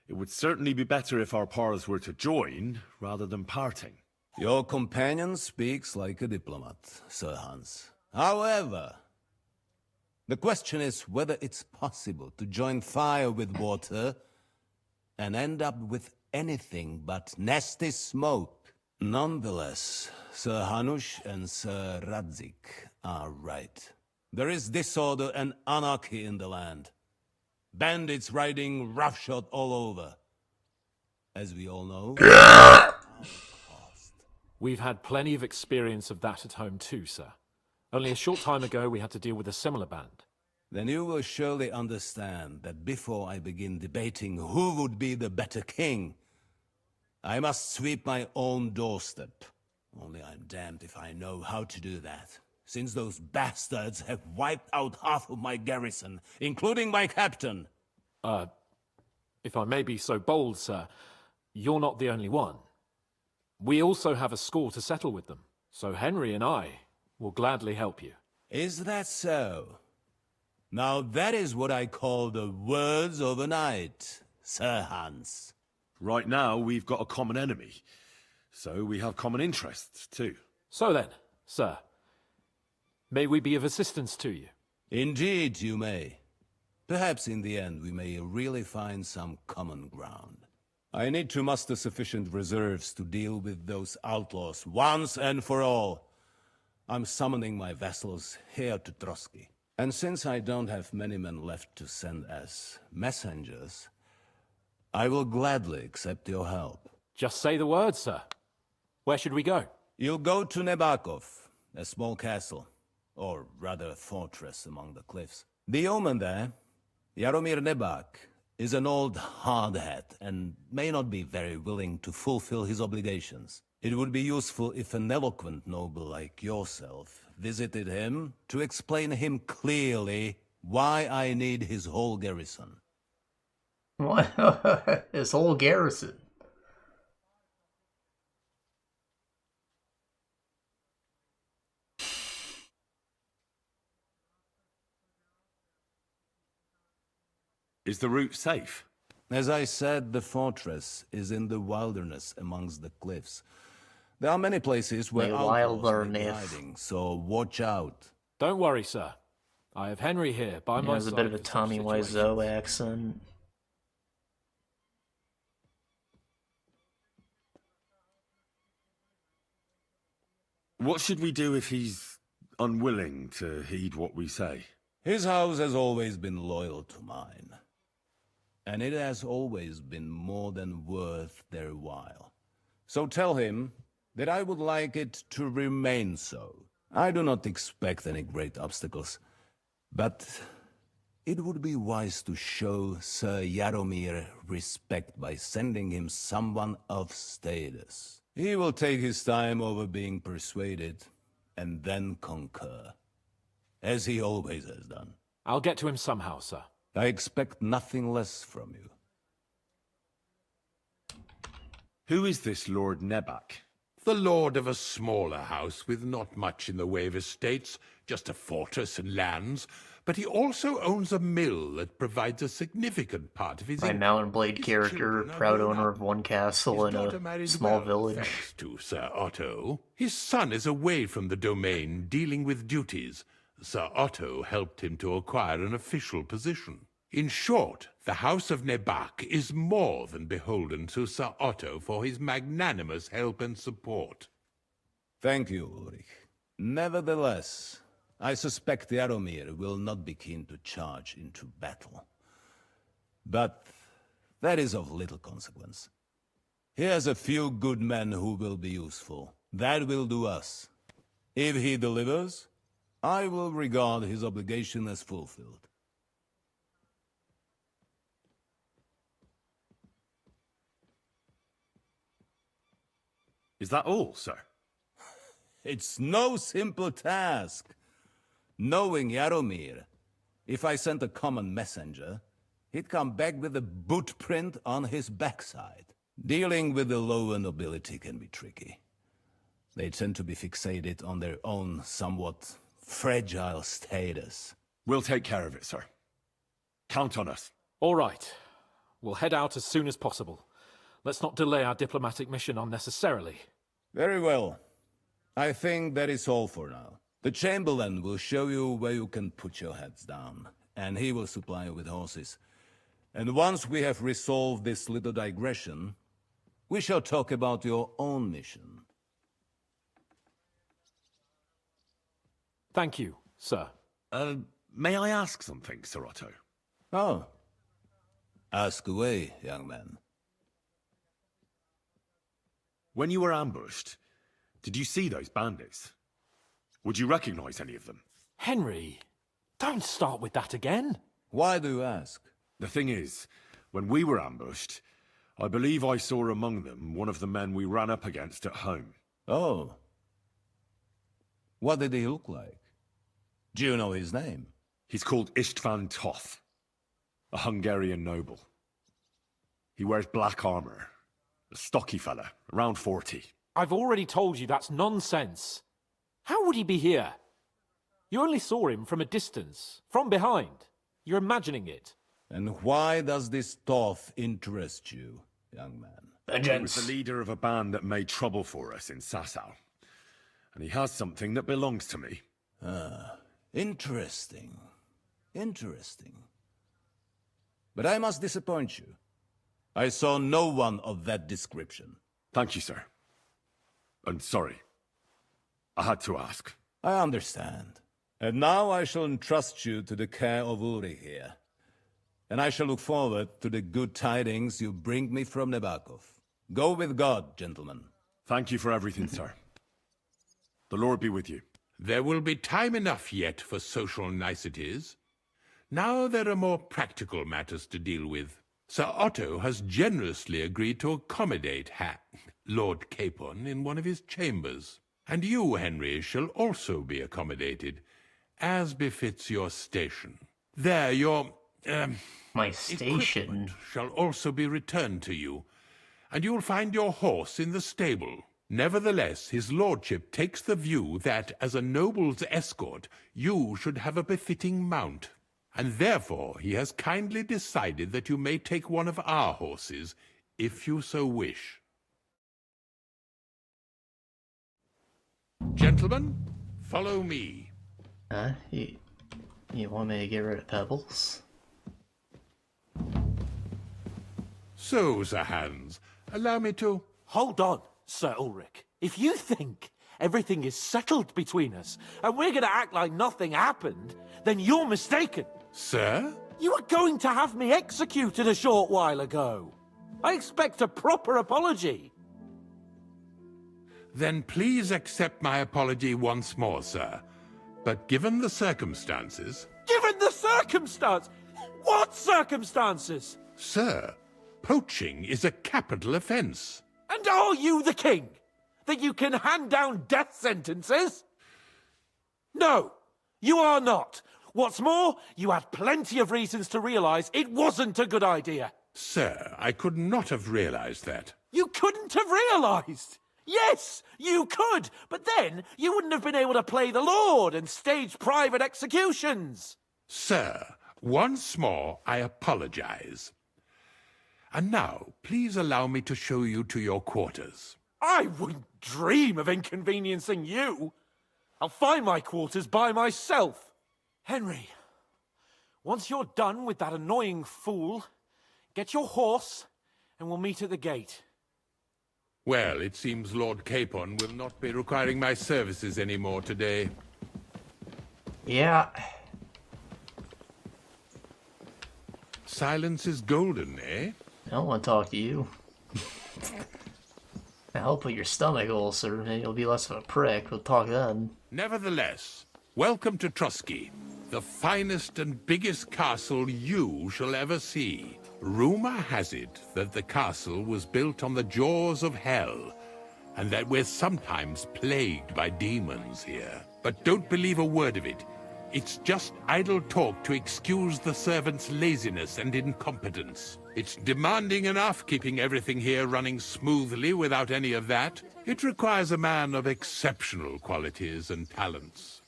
it would certainly be better if our paths were to join rather than parting. Your companion speaks like a diplomat, Sir Hans. However, the question is whether it's possible to join fire with water and end up with anything but nasty smoke. Nonetheless, Sir Hanush and Sir Radzig are right. There is disorder and anarchy in the land. Bandits riding roughshod all over. As we all know. We've had plenty of experience of that at home too, sir. Only a short time ago we had to deal with a similar band. Then you will surely understand that before I begin debating who would be the better king, I must sweep my own doorstep. Only I'm damned if I know how to do that, since those bastards have wiped out half of my garrison, including my captain. If I may be so bold, sir, you're not the only one. We also have a score to settle with them, so Henry and I will gladly help you. Is that so? Now that is what I call the words of a knight, Sir Hans. Right now, we've got a common enemy, so we have common interests too. So then, sir, may we be of assistance to you? Indeed you may. Perhaps in the end we may really find some common ground. I need to muster sufficient reserves to deal with those outlaws once and for all. I'm summoning my vassals here to Trotsky. And since I don't have many men left to send as messengers, I will gladly accept your help. Just say the word, sir. Where should we go? You'll go to Nebakov, a small castle, or rather a fortress among the cliffs. The yeoman there, Jaromir Nebak, is an old hardhat and may not be very willing to fulfill his obligations. It would be useful if an eloquent noble like yourself visited him to explain him clearly why I need his whole garrison. What? His whole garrison? Is the route safe? As I said, the fortress is in the wilderness amongst the cliffs. There are many places where outlaws may be hiding, so watch out. Don't worry, sir. I have Henry here by my side. He has a bit of a Tommy Wiseau accent. What should we do if he's unwilling to heed what we say? His house has always been loyal to mine. And it has always been more than worth their while. So tell him that I would like it to remain so. I do not expect any great obstacles, but it would be wise to show Sir Jaromir respect by sending him someone of status. He will take his time over being persuaded, and then concur, as he always has done. I'll get to him somehow, sir. I expect nothing less from you. Who is this Lord Nebak? The lord of a smaller house with not much in the way of estates, just a fortress and lands, but he also owns a mill that provides a significant part of his My income. Mount and Blade His character, children are proud grown owner up. of one castle His in daughter a married small well, village. thanks to Sir Otto. His son is away from the domain, dealing with duties. Sir Otto helped him to acquire an official position. In short, the House of Nebak is more than beholden to Sir Otto for his magnanimous help and support. Thank you, Ulrich. Nevertheless, I suspect Jaromir will not be keen to charge into battle. But that is of little consequence. He has a few good men who will be useful. That will do us. If he delivers, I will regard his obligation as fulfilled. Is that all, sir? It's no simple task. Knowing Jaromir, if I sent a common messenger, he'd come back with a boot print on his backside. Dealing with the lower nobility can be tricky. They tend to be fixated on their own somewhat fragile status. We'll take care of it, sir. Count on us. All right. We'll head out as soon as possible. Let's not delay our diplomatic mission unnecessarily. Very well. I think that is all for now. The Chamberlain will show you where you can put your heads down, and he will supply you with horses. And once we have resolved this little digression, we shall talk about your own mission. Thank you, sir. May I ask something, Sir Otto? Oh. Ask away, young man. When you were ambushed, did you see those bandits? Would you recognize any of them? Henry, don't start with that again. Why do you ask? The thing is, when we were ambushed, I believe I saw among them one of the men we ran up against at home. Oh. What did he look like? Do you know his name? He's called Istvan Toth, a Hungarian noble. He wears black armor. A stocky fella, around 40. I've already told you that's nonsense. How would he be here? You only saw him from a distance, from behind. You're imagining it. And why does this Toth interest you, young man? He was the leader of a band that made trouble for us in Sasau. And he has something that belongs to me. Ah, interesting. Interesting. But I must disappoint you. I saw no one of that description. Thank you, sir. And sorry. I had to ask. I understand. And now I shall entrust you to the care of Uri here. And I shall look forward to the good tidings you bring me from Nebakov. Go with God, gentlemen. Thank you for everything, sir. The Lord be with you. There will be time enough yet for social niceties. Now there are more practical matters to deal with. Sir Otto has generously agreed to accommodate Lord Capon in one of his chambers. And you, Henry, shall also be accommodated, as befits your station. There, your, my station equipment shall also be returned to you, and you'll find your horse in the stable. Nevertheless, his lordship takes the view that, as a noble's escort, you should have a befitting mount. And therefore he has kindly decided that you may take one of our horses, if you so wish. Gentlemen, follow me. You want me to get rid of Pebbles? So, Sir Hans, allow me to... Hold on, Sir Ulrich. If you think everything is settled between us, and we're gonna act like nothing happened, then you're mistaken. Sir? You were going to have me executed a short while ago. I expect a proper apology. Then please accept my apology once more, sir. But given the circumstances... Given the circumstance? What circumstances? Sir, poaching is a capital offence. And are you the king? That you can hand down death sentences? No, you are not. What's more, you had plenty of reasons to realize it wasn't a good idea. Sir, I could not have realized that. You couldn't have realized? Yes, you could, but then you wouldn't have been able to play the Lord and stage private executions. Sir, once more I apologize. And now, please allow me to show you to your quarters. I wouldn't dream of inconveniencing you. I'll find my quarters by myself. Henry, once you're done with that annoying fool, get your horse and we'll meet at the gate. Well, it seems Lord Capon will not be requiring my services anymore today. Yeah. Silence is golden, eh? I don't want to talk to you. I hope with your stomach ulcer, maybe you'll be less of a prick. We'll talk then. Nevertheless, welcome to Trusky, the finest and biggest castle you shall ever see. Rumor has it that the castle was built on the jaws of hell, and that we're sometimes plagued by demons here. But don't believe a word of it. It's just idle talk to excuse the servants' laziness and incompetence. It's demanding enough keeping everything here running smoothly without any of that. It requires a man of exceptional qualities and talents.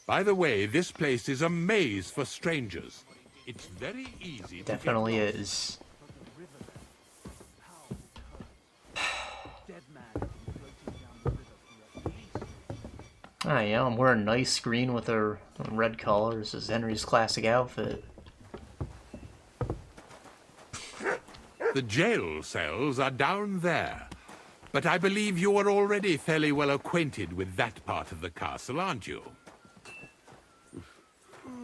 By the way, this place is a maze for strangers. It's very easy to Definitely is. Ah, yeah, I'm wearing nice green with a red collar. This is Henry's classic outfit. The jail cells are down there. But I believe you are already fairly well acquainted with that part of the castle, aren't you?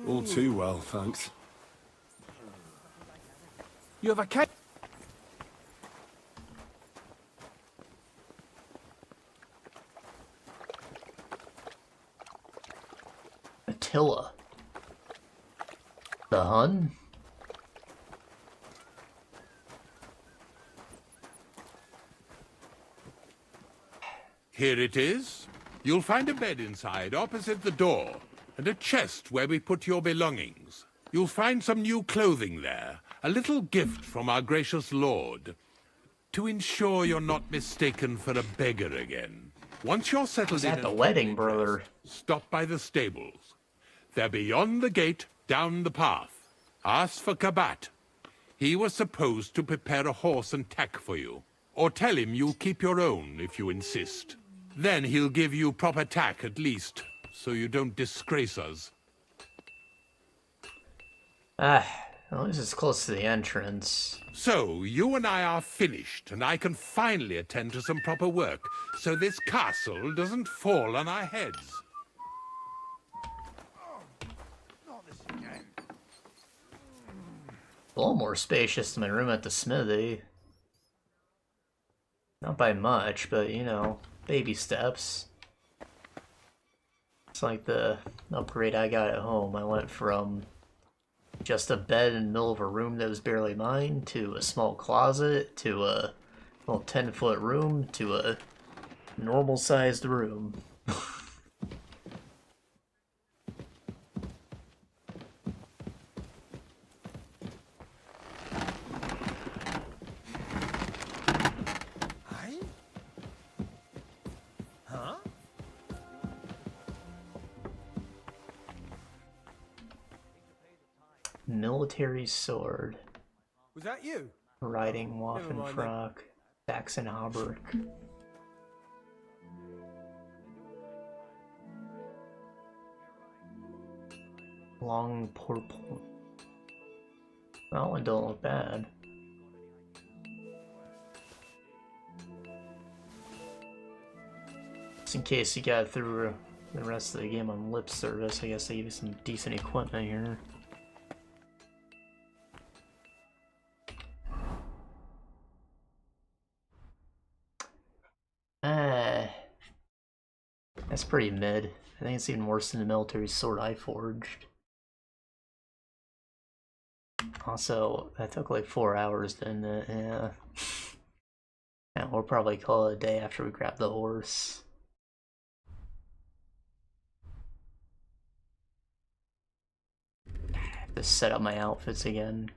All too well, thanks. You have a cake? Attila. The Hun? Here it is. You'll find a bed inside, opposite the door, and a chest where we put your belongings. You'll find some new clothing there, a little gift from our gracious lord, to ensure you're not mistaken for a beggar again. Once you're settled in at the wedding, brother. Stop by the stables. They're beyond the gate, down the path. Ask for Kabat. He was supposed to prepare a horse and tack for you. Or tell him you'll keep your own if you insist. Then he'll give you proper tack at least, so you don't disgrace us. Well, this is close to the entrance. So, you and I are finished, and I can finally attend to some proper work, so this castle doesn't fall on our heads. A little more spacious than my room at the smithy. Not by much, but you know, baby steps. It's like the upgrade I got at home. I went from just a bed in the middle of a room that was barely mine, to a small closet, to a little 10-foot room, to a normal-sized room. Military sword. Was that you? Riding Never mind Waffenfrock. Saxon hauberk. Long purple. That one don't look bad. Just in case you got through the rest of the game on lip service, I guess I give you some decent equipment here. That's pretty mid. I think it's even worse than the military sword I forged. Also, that took like 4 hours, didn't it? Yeah. Yeah, we'll probably call it a day after we grab the horse. Just set up my outfits again.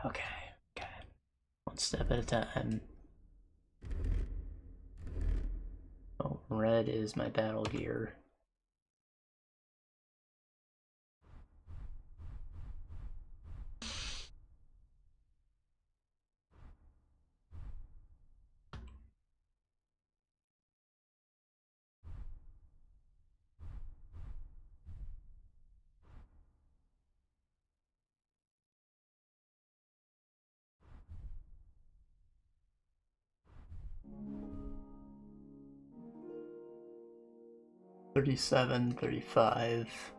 Okay. One step at a time. Oh, red is my battle gear. 37, 35.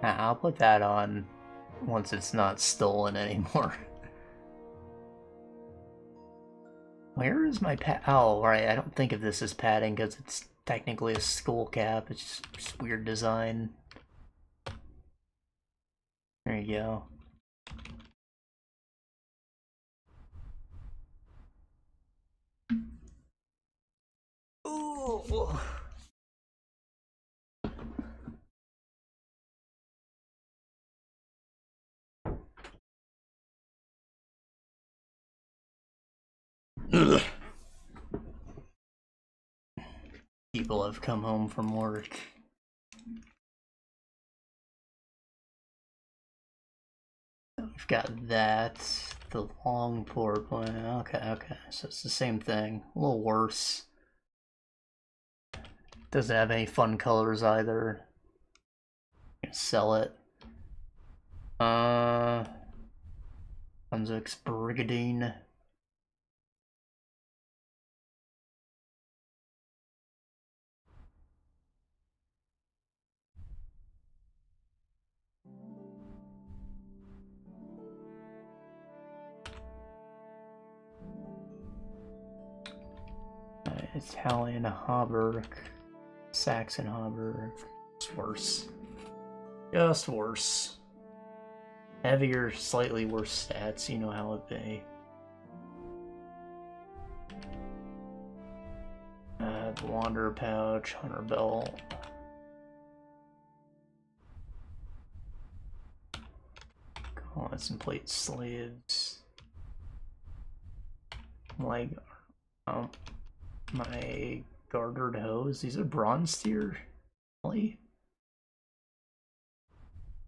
I'll put that on once it's not stolen anymore. Where is my pad? Oh, right, I don't think of this as padding because it's technically a skull cap. It's just weird design. There you go. Ooh. Ugh. People have come home from work. We've got that, the long port one. Okay, so it's the same thing. A little worse. Doesn't have any fun colors either. Sell it. Funzix Brigadine. Italian Hauberk, Saxon Hauberk. It's worse. Just worse. Heavier, slightly worse stats, you know how it be. The Wanderer Pouch, Hunter Belt. Gauntlets and plate sleeves. Like, my gartered hose. These are bronze tier? Really?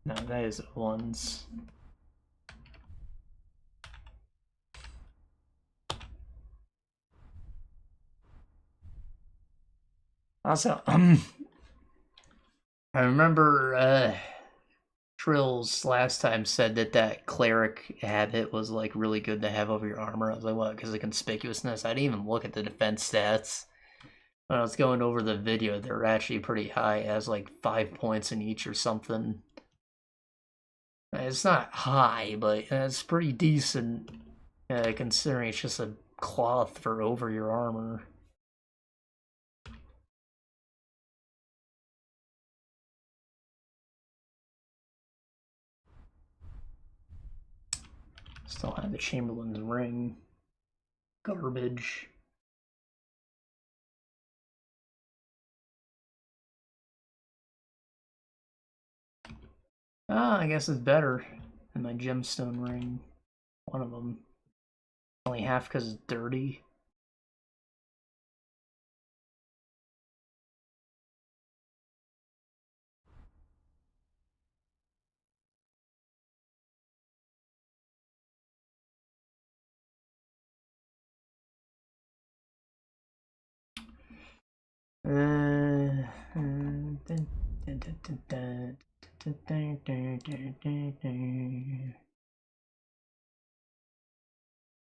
No, that is ones. Also, I remember Trills last time said that cleric habit was like really good to have over your armor. I was like, what? Because of conspicuousness? I didn't even look at the defense stats. When I was going over the video, they're actually pretty high. It has like 5 points in each or something. It's not high, but it's pretty decent considering it's just a cloth for over your armor. Still have the Chamberlain's ring. Garbage. Ah, I guess it's better than my gemstone ring. One of them. Only half because it's dirty.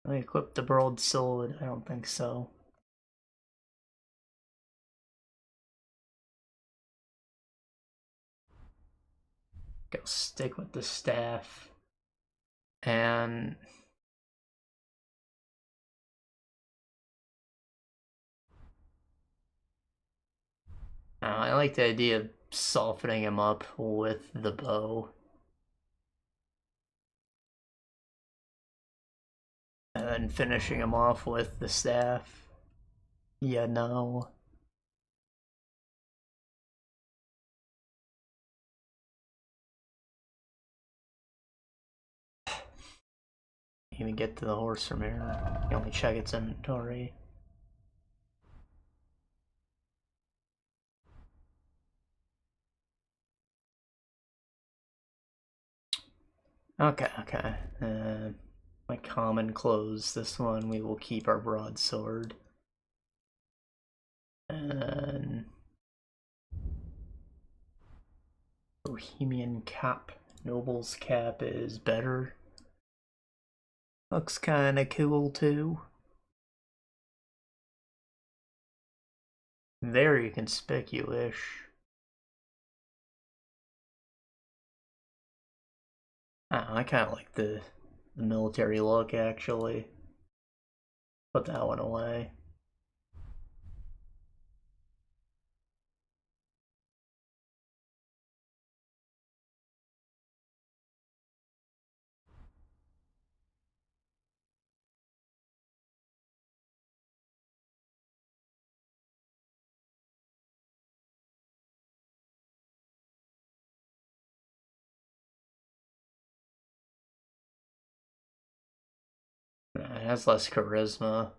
I equipped the broadsword. I don't think so. Go stick with the staff. And I like the idea of softening him up with the bow. And then finishing him off with the staff. Yeah, no. Even get to the horse from here. You only check its inventory. Okay. My common clothes. This one we will keep our broadsword. And Bohemian cap. Noble's cap is better. Looks kinda cool too. Very conspicuous. I kinda like the military look actually. Put that one away. It has less charisma.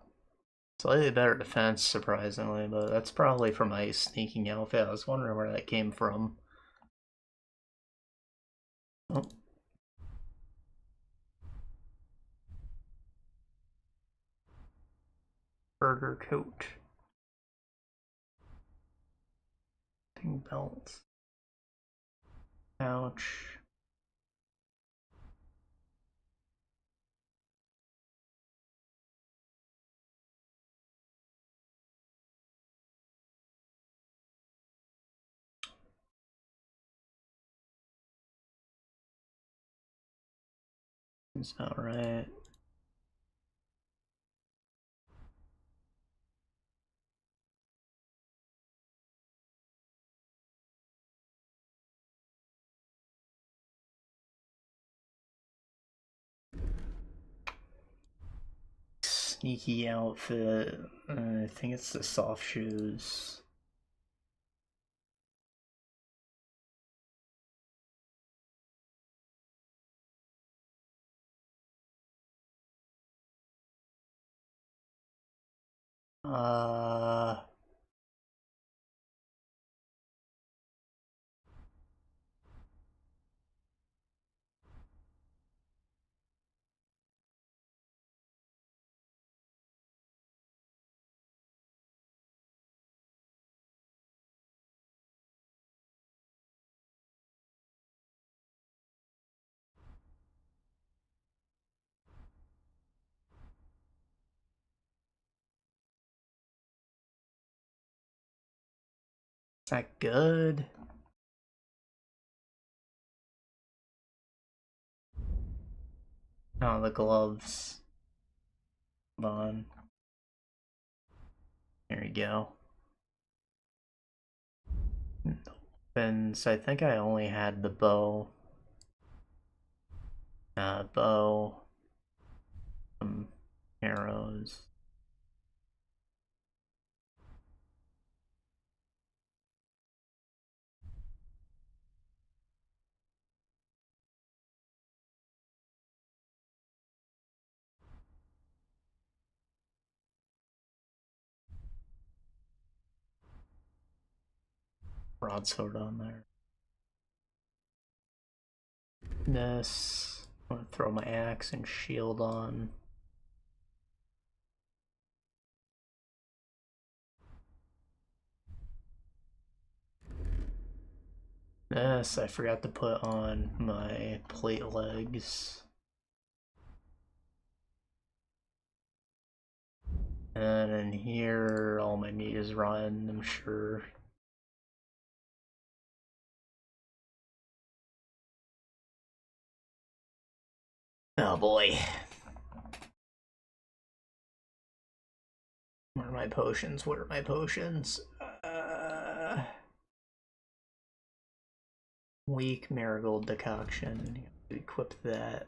Slightly better defense, surprisingly, but that's probably from my sneaking outfit. I was wondering where that came from. Oh. Burger coat. Pink belt. Ouch. It's not right. Sneaky outfit. I think it's the soft shoes. Uh... Is that good? Oh, the gloves. Come on. There you go. Weapons, I think I only had the bow. Bow. Some arrows. Broadsword on there. This. I'm gonna throw my axe and shield on. This, I forgot to put on my plate legs. And in here, all my meat is rotten, I'm sure. Oh boy. Where are my potions? What are my potions? Weak marigold decoction. Equip that.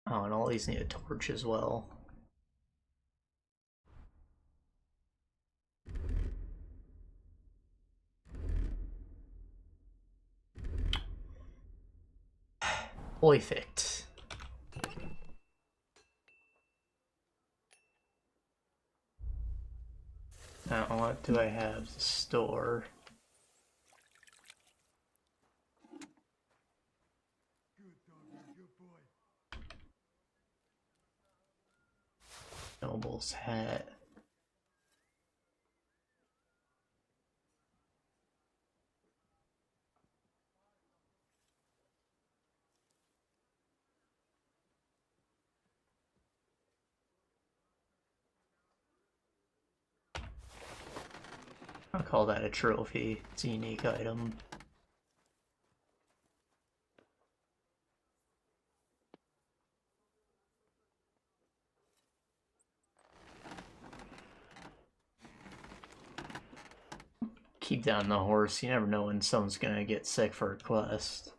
Oh, and all these need a torch as well. Perfect. Now, what do I have to store? Noble's hat. I'll call that a trophy. It's a unique item. Keep down the horse. You never know when someone's gonna get sick for a quest.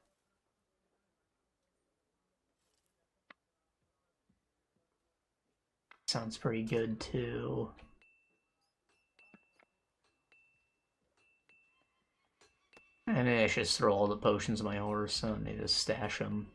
Sounds pretty good too. And maybe I should just throw all the potions on my horse. I don't need to stash them.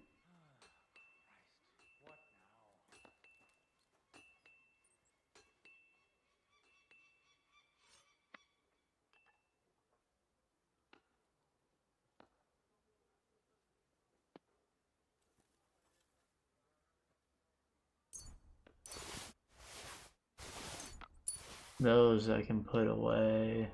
Those I can put away.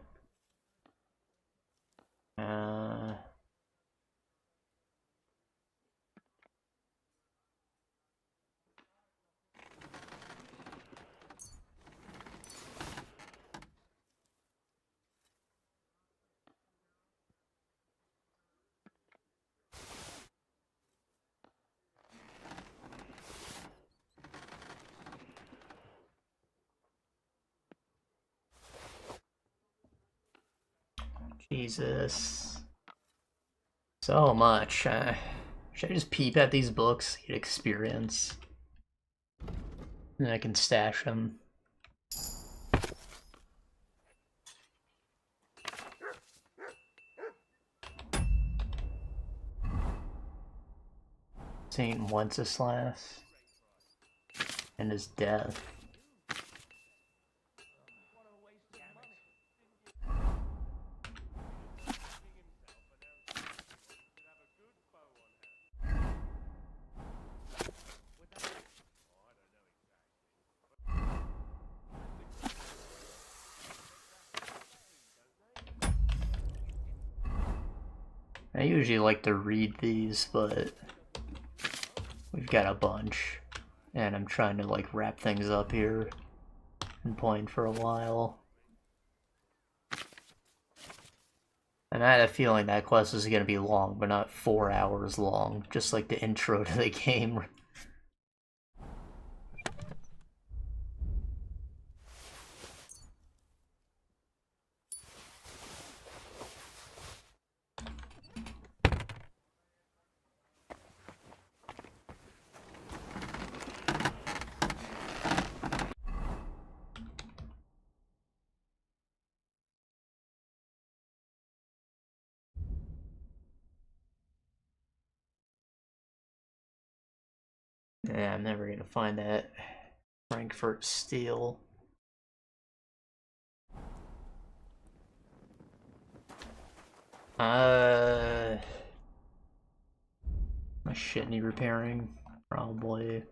Jesus. So much. Should I just peep at these books, get experience? And I can stash them. Saint Wenceslas and his death. I usually like to read these, but we've got a bunch, and I'm trying to like wrap things up here and playing for a while. And I had a feeling that quest was going to be long, but not 4 hours long, just like the intro to the game. Yeah, I'm never gonna find that Frankfurt steel. My shit need repairing, probably.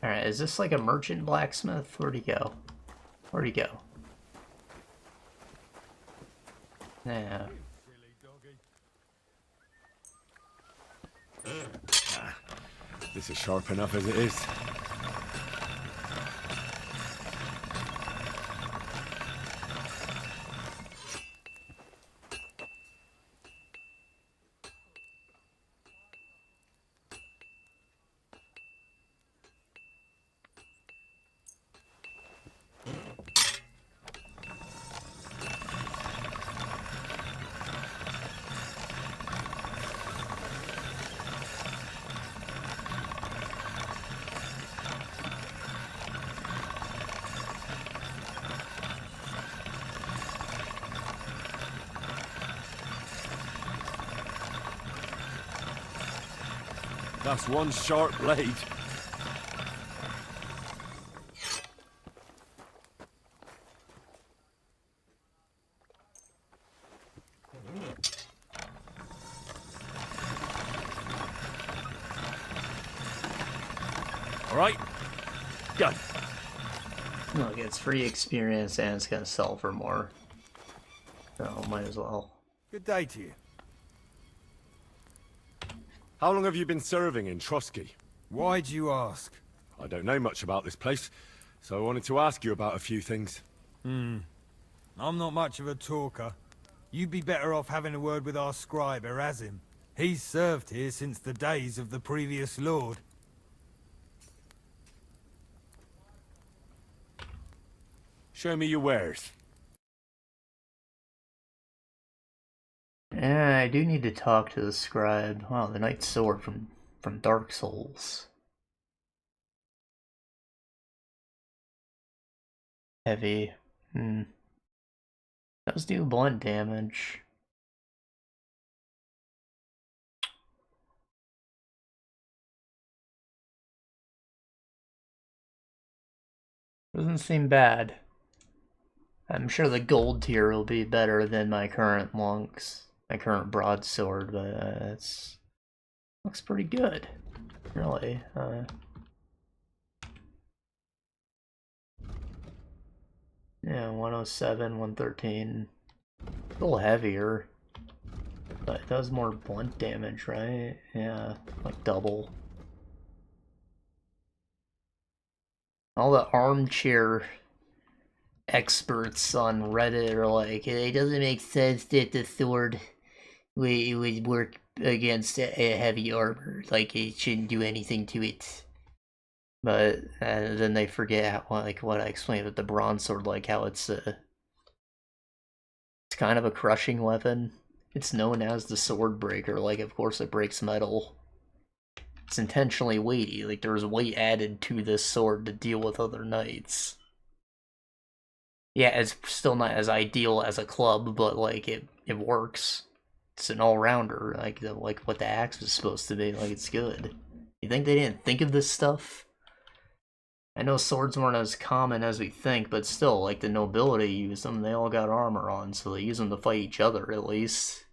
Alright, is this like a merchant blacksmith? Where'd he go? Where'd he go? Yeah. This is sharp enough as it is. That's one sharp blade. All right, go. Look, it's free experience and it's gonna sell for more. So might as well. Good day to you. How long have you been serving in Trotsky? Why do you ask? I don't know much about this place, so I wanted to ask you about a few things. I'm not much of a talker. You'd be better off having a word with our scribe, Erasim. He's served here since the days of the previous lord. Show me your wares. Yeah, I do need to talk to the scribe. Wow, the Knight's Sword from Dark Souls. Heavy. Does do blunt damage. Doesn't seem bad. I'm sure the gold tier will be better than my current broadsword, but it's looks pretty good, really. Yeah, 107, 113, a little heavier, but it does more blunt damage, right? Yeah, like double. All the armchair experts on Reddit are like, it doesn't make sense that the sword would work against a heavy armor. Like, it shouldn't do anything to it. But then they forget how, like what I explained with the bronze sword, like how it's kind of a crushing weapon. It's known as the sword breaker. Like, of course it breaks metal. It's intentionally weighty. Like, there's weight added to this sword to deal with other knights. Yeah, it's still not as ideal as a club, but like it works. It's an all-rounder, like what the axe is supposed to be. Like, it's good. You think they didn't think of this stuff? I know swords weren't as common as we think, but still, like, the nobility used them. They all got armor on, so they use them to fight each other at least.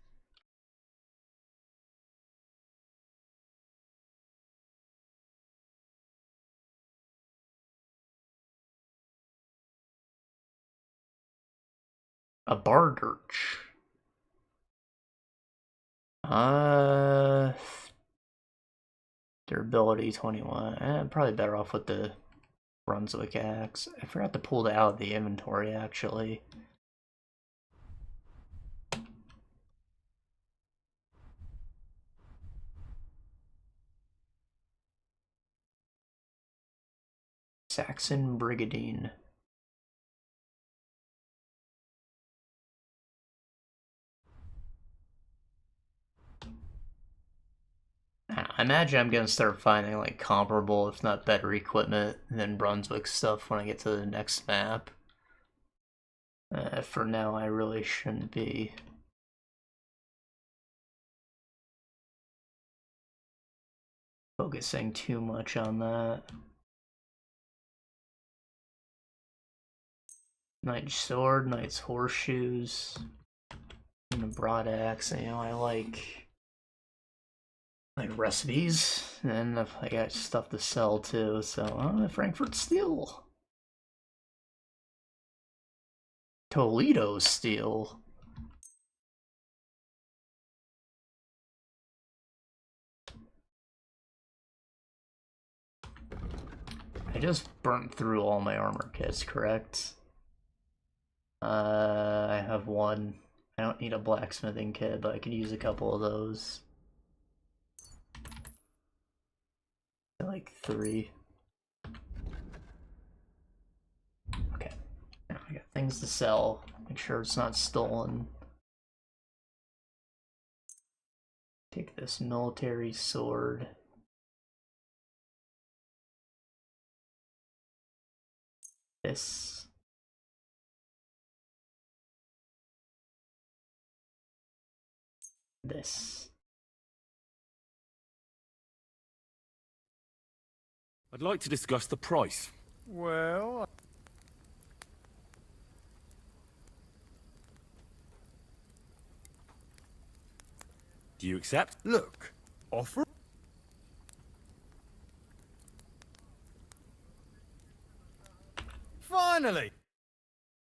A bardirch. Durability 21. Probably better off with the Brunswick axe. I forgot to pull it out of the inventory, actually. Saxon Brigandine. I imagine I'm gonna start finding like comparable, if not better, equipment than Brunswick stuff when I get to the next map. For now, I really shouldn't be. Focusing too much on that. Knight's sword, knight's horseshoes, and a broad axe. You know, I like recipes, and I got stuff to sell too. So, Frankfurt steel, Toledo steel. I just burnt through all my armor kits, correct? I have one. I don't need a blacksmithing kit, but I could use a couple of those. Like 3. Okay. Now I got things to sell. Make sure it's not stolen. Take this military sword. This. This. I'd like to discuss the price. Well... Do you accept? Look, offer... Finally!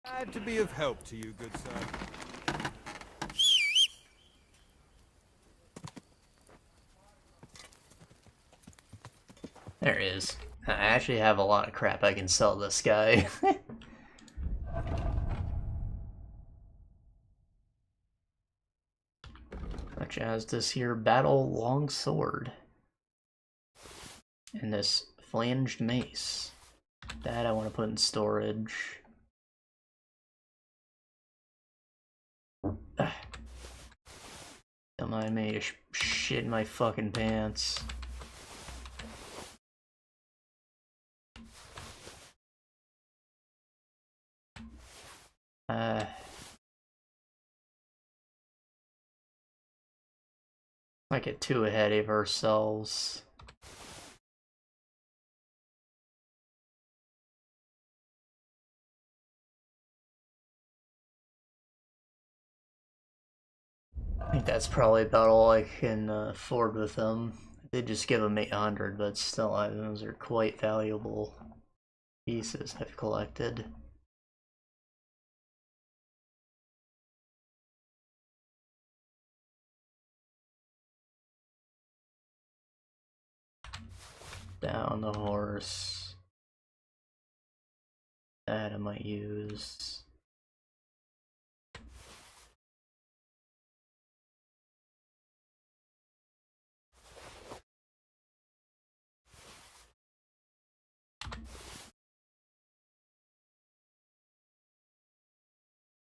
Glad to be of help to you, good sir. There it is. I actually have a lot of crap I can sell this guy. Such as this here battle long sword. And this flanged mace. That I want to put in storage. Don't mind me to shit in my fucking pants. Might get too ahead of ourselves. I think that's probably about all I can afford with them. I did just give them 800, but still, those are quite valuable pieces I've collected. Down the horse. That I might use.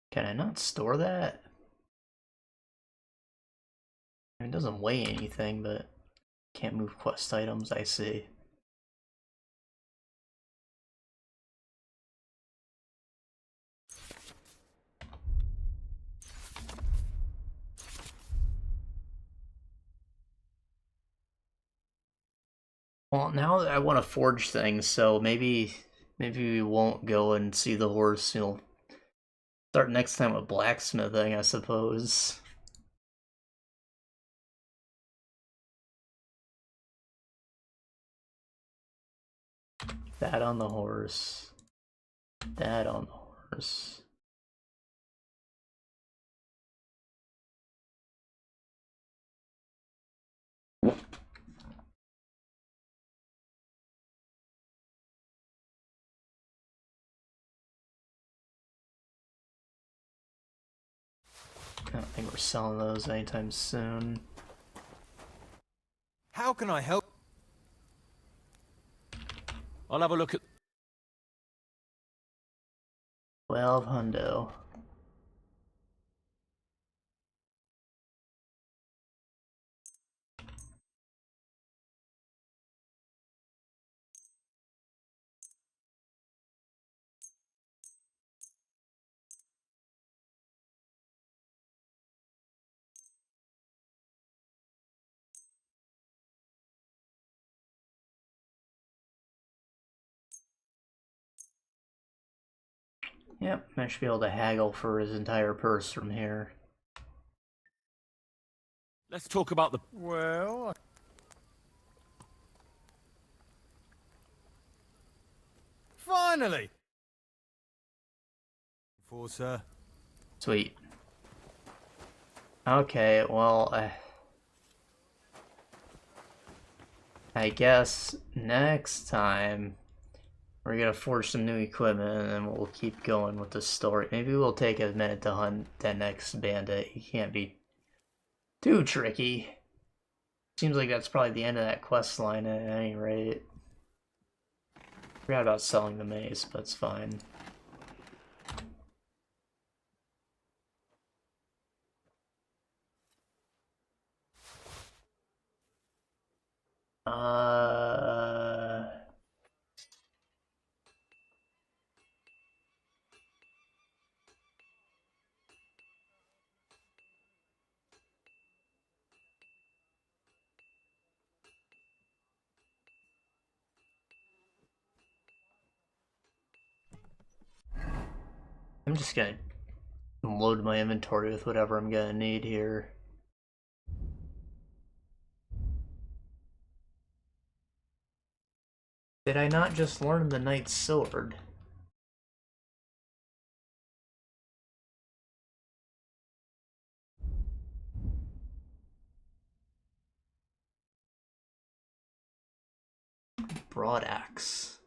Can I not store that? I mean, it doesn't weigh anything, but can't move quest items, I see. Well, now that I want to forge things, so maybe we won't go and see the horse, you know, start next time with blacksmithing, I suppose. That on the horse. That on the horse. I don't think we're selling those anytime soon. How can I help? I'll have a look at... 12 hundo. Yep, I should be able to haggle for his entire purse from here. Let's talk about the... Well... Finally! For sir. Sweet. Okay, well, I guess next time we're gonna forge some new equipment and then we'll keep going with the story. Maybe we'll take a minute to hunt that next bandit. He can't be too tricky. Seems like that's probably the end of that quest line at any rate. Forgot about selling the mace, but it's fine. I'm just gonna load my inventory with whatever I'm gonna need here. Did I not just learn the Knight's Sword? Broadaxe.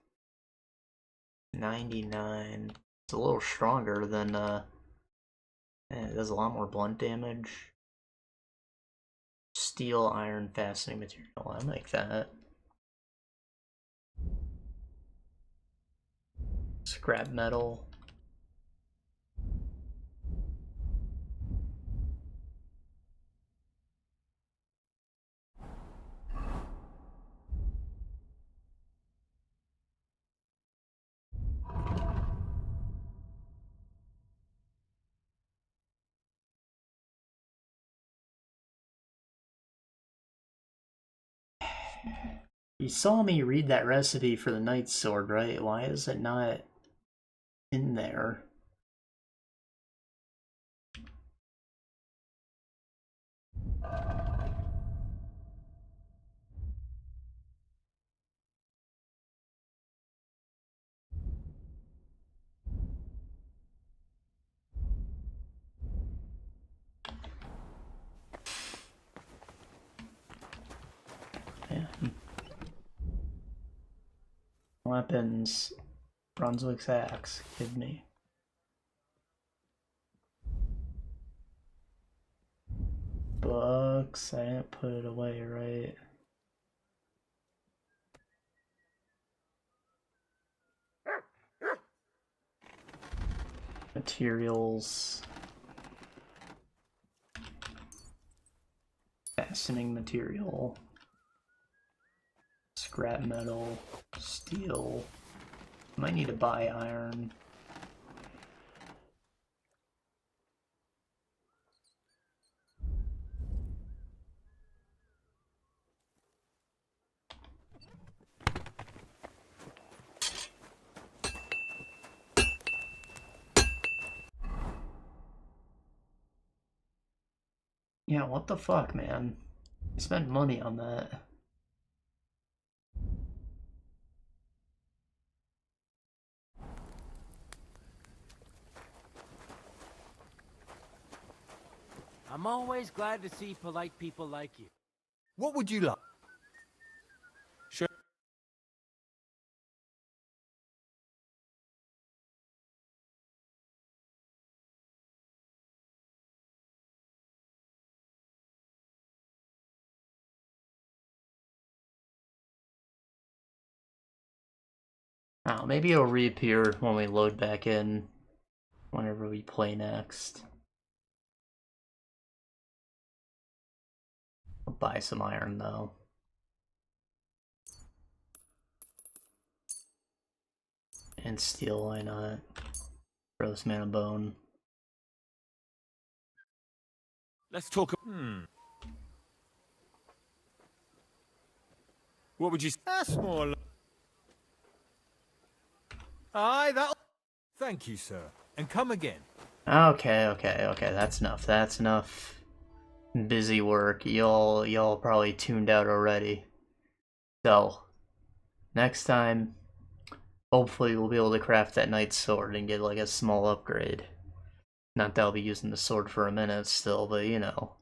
99. It's a little stronger than, it does a lot more blunt damage. Steel, iron, fastening material. I like that. Scrap metal. You saw me read that recipe for the Knight's Sword, right? Why is it not in there? Yeah. Weapons. Brunswick's axe. Kid me. Books. I didn't put it away, right? Materials. Fastening material. Scrap metal. Steel. Might need to buy iron. Yeah, what the fuck, man? I spent money on that. I'm always glad to see polite people like you. What would you like? Sure. Oh, maybe it'll reappear when we load back in, whenever we play next. I'll buy some iron, though. And steel, why not? Throw this man a bone. Let's talk. What would you? That's more. Aye, that'll. Thank you, sir. And come again. Okay, that's enough. That's enough busy work. Y'all probably tuned out already. So, next time, hopefully we'll be able to craft that Knight's Sword and get like a small upgrade. Not that I'll be using the sword for a minute still, but you know.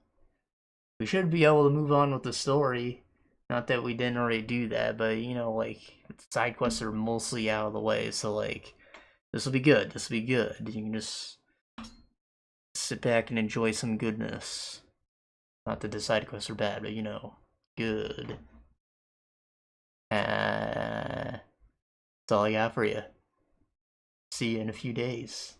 We should be able to move on with the story. Not that we didn't already do that, but you know, like, side quests are mostly out of the way, so like, this will be good. This will be good. You can just sit back and enjoy some goodness. Not that the side quests are bad, but you know, good. That's all I got for you. See you in a few days.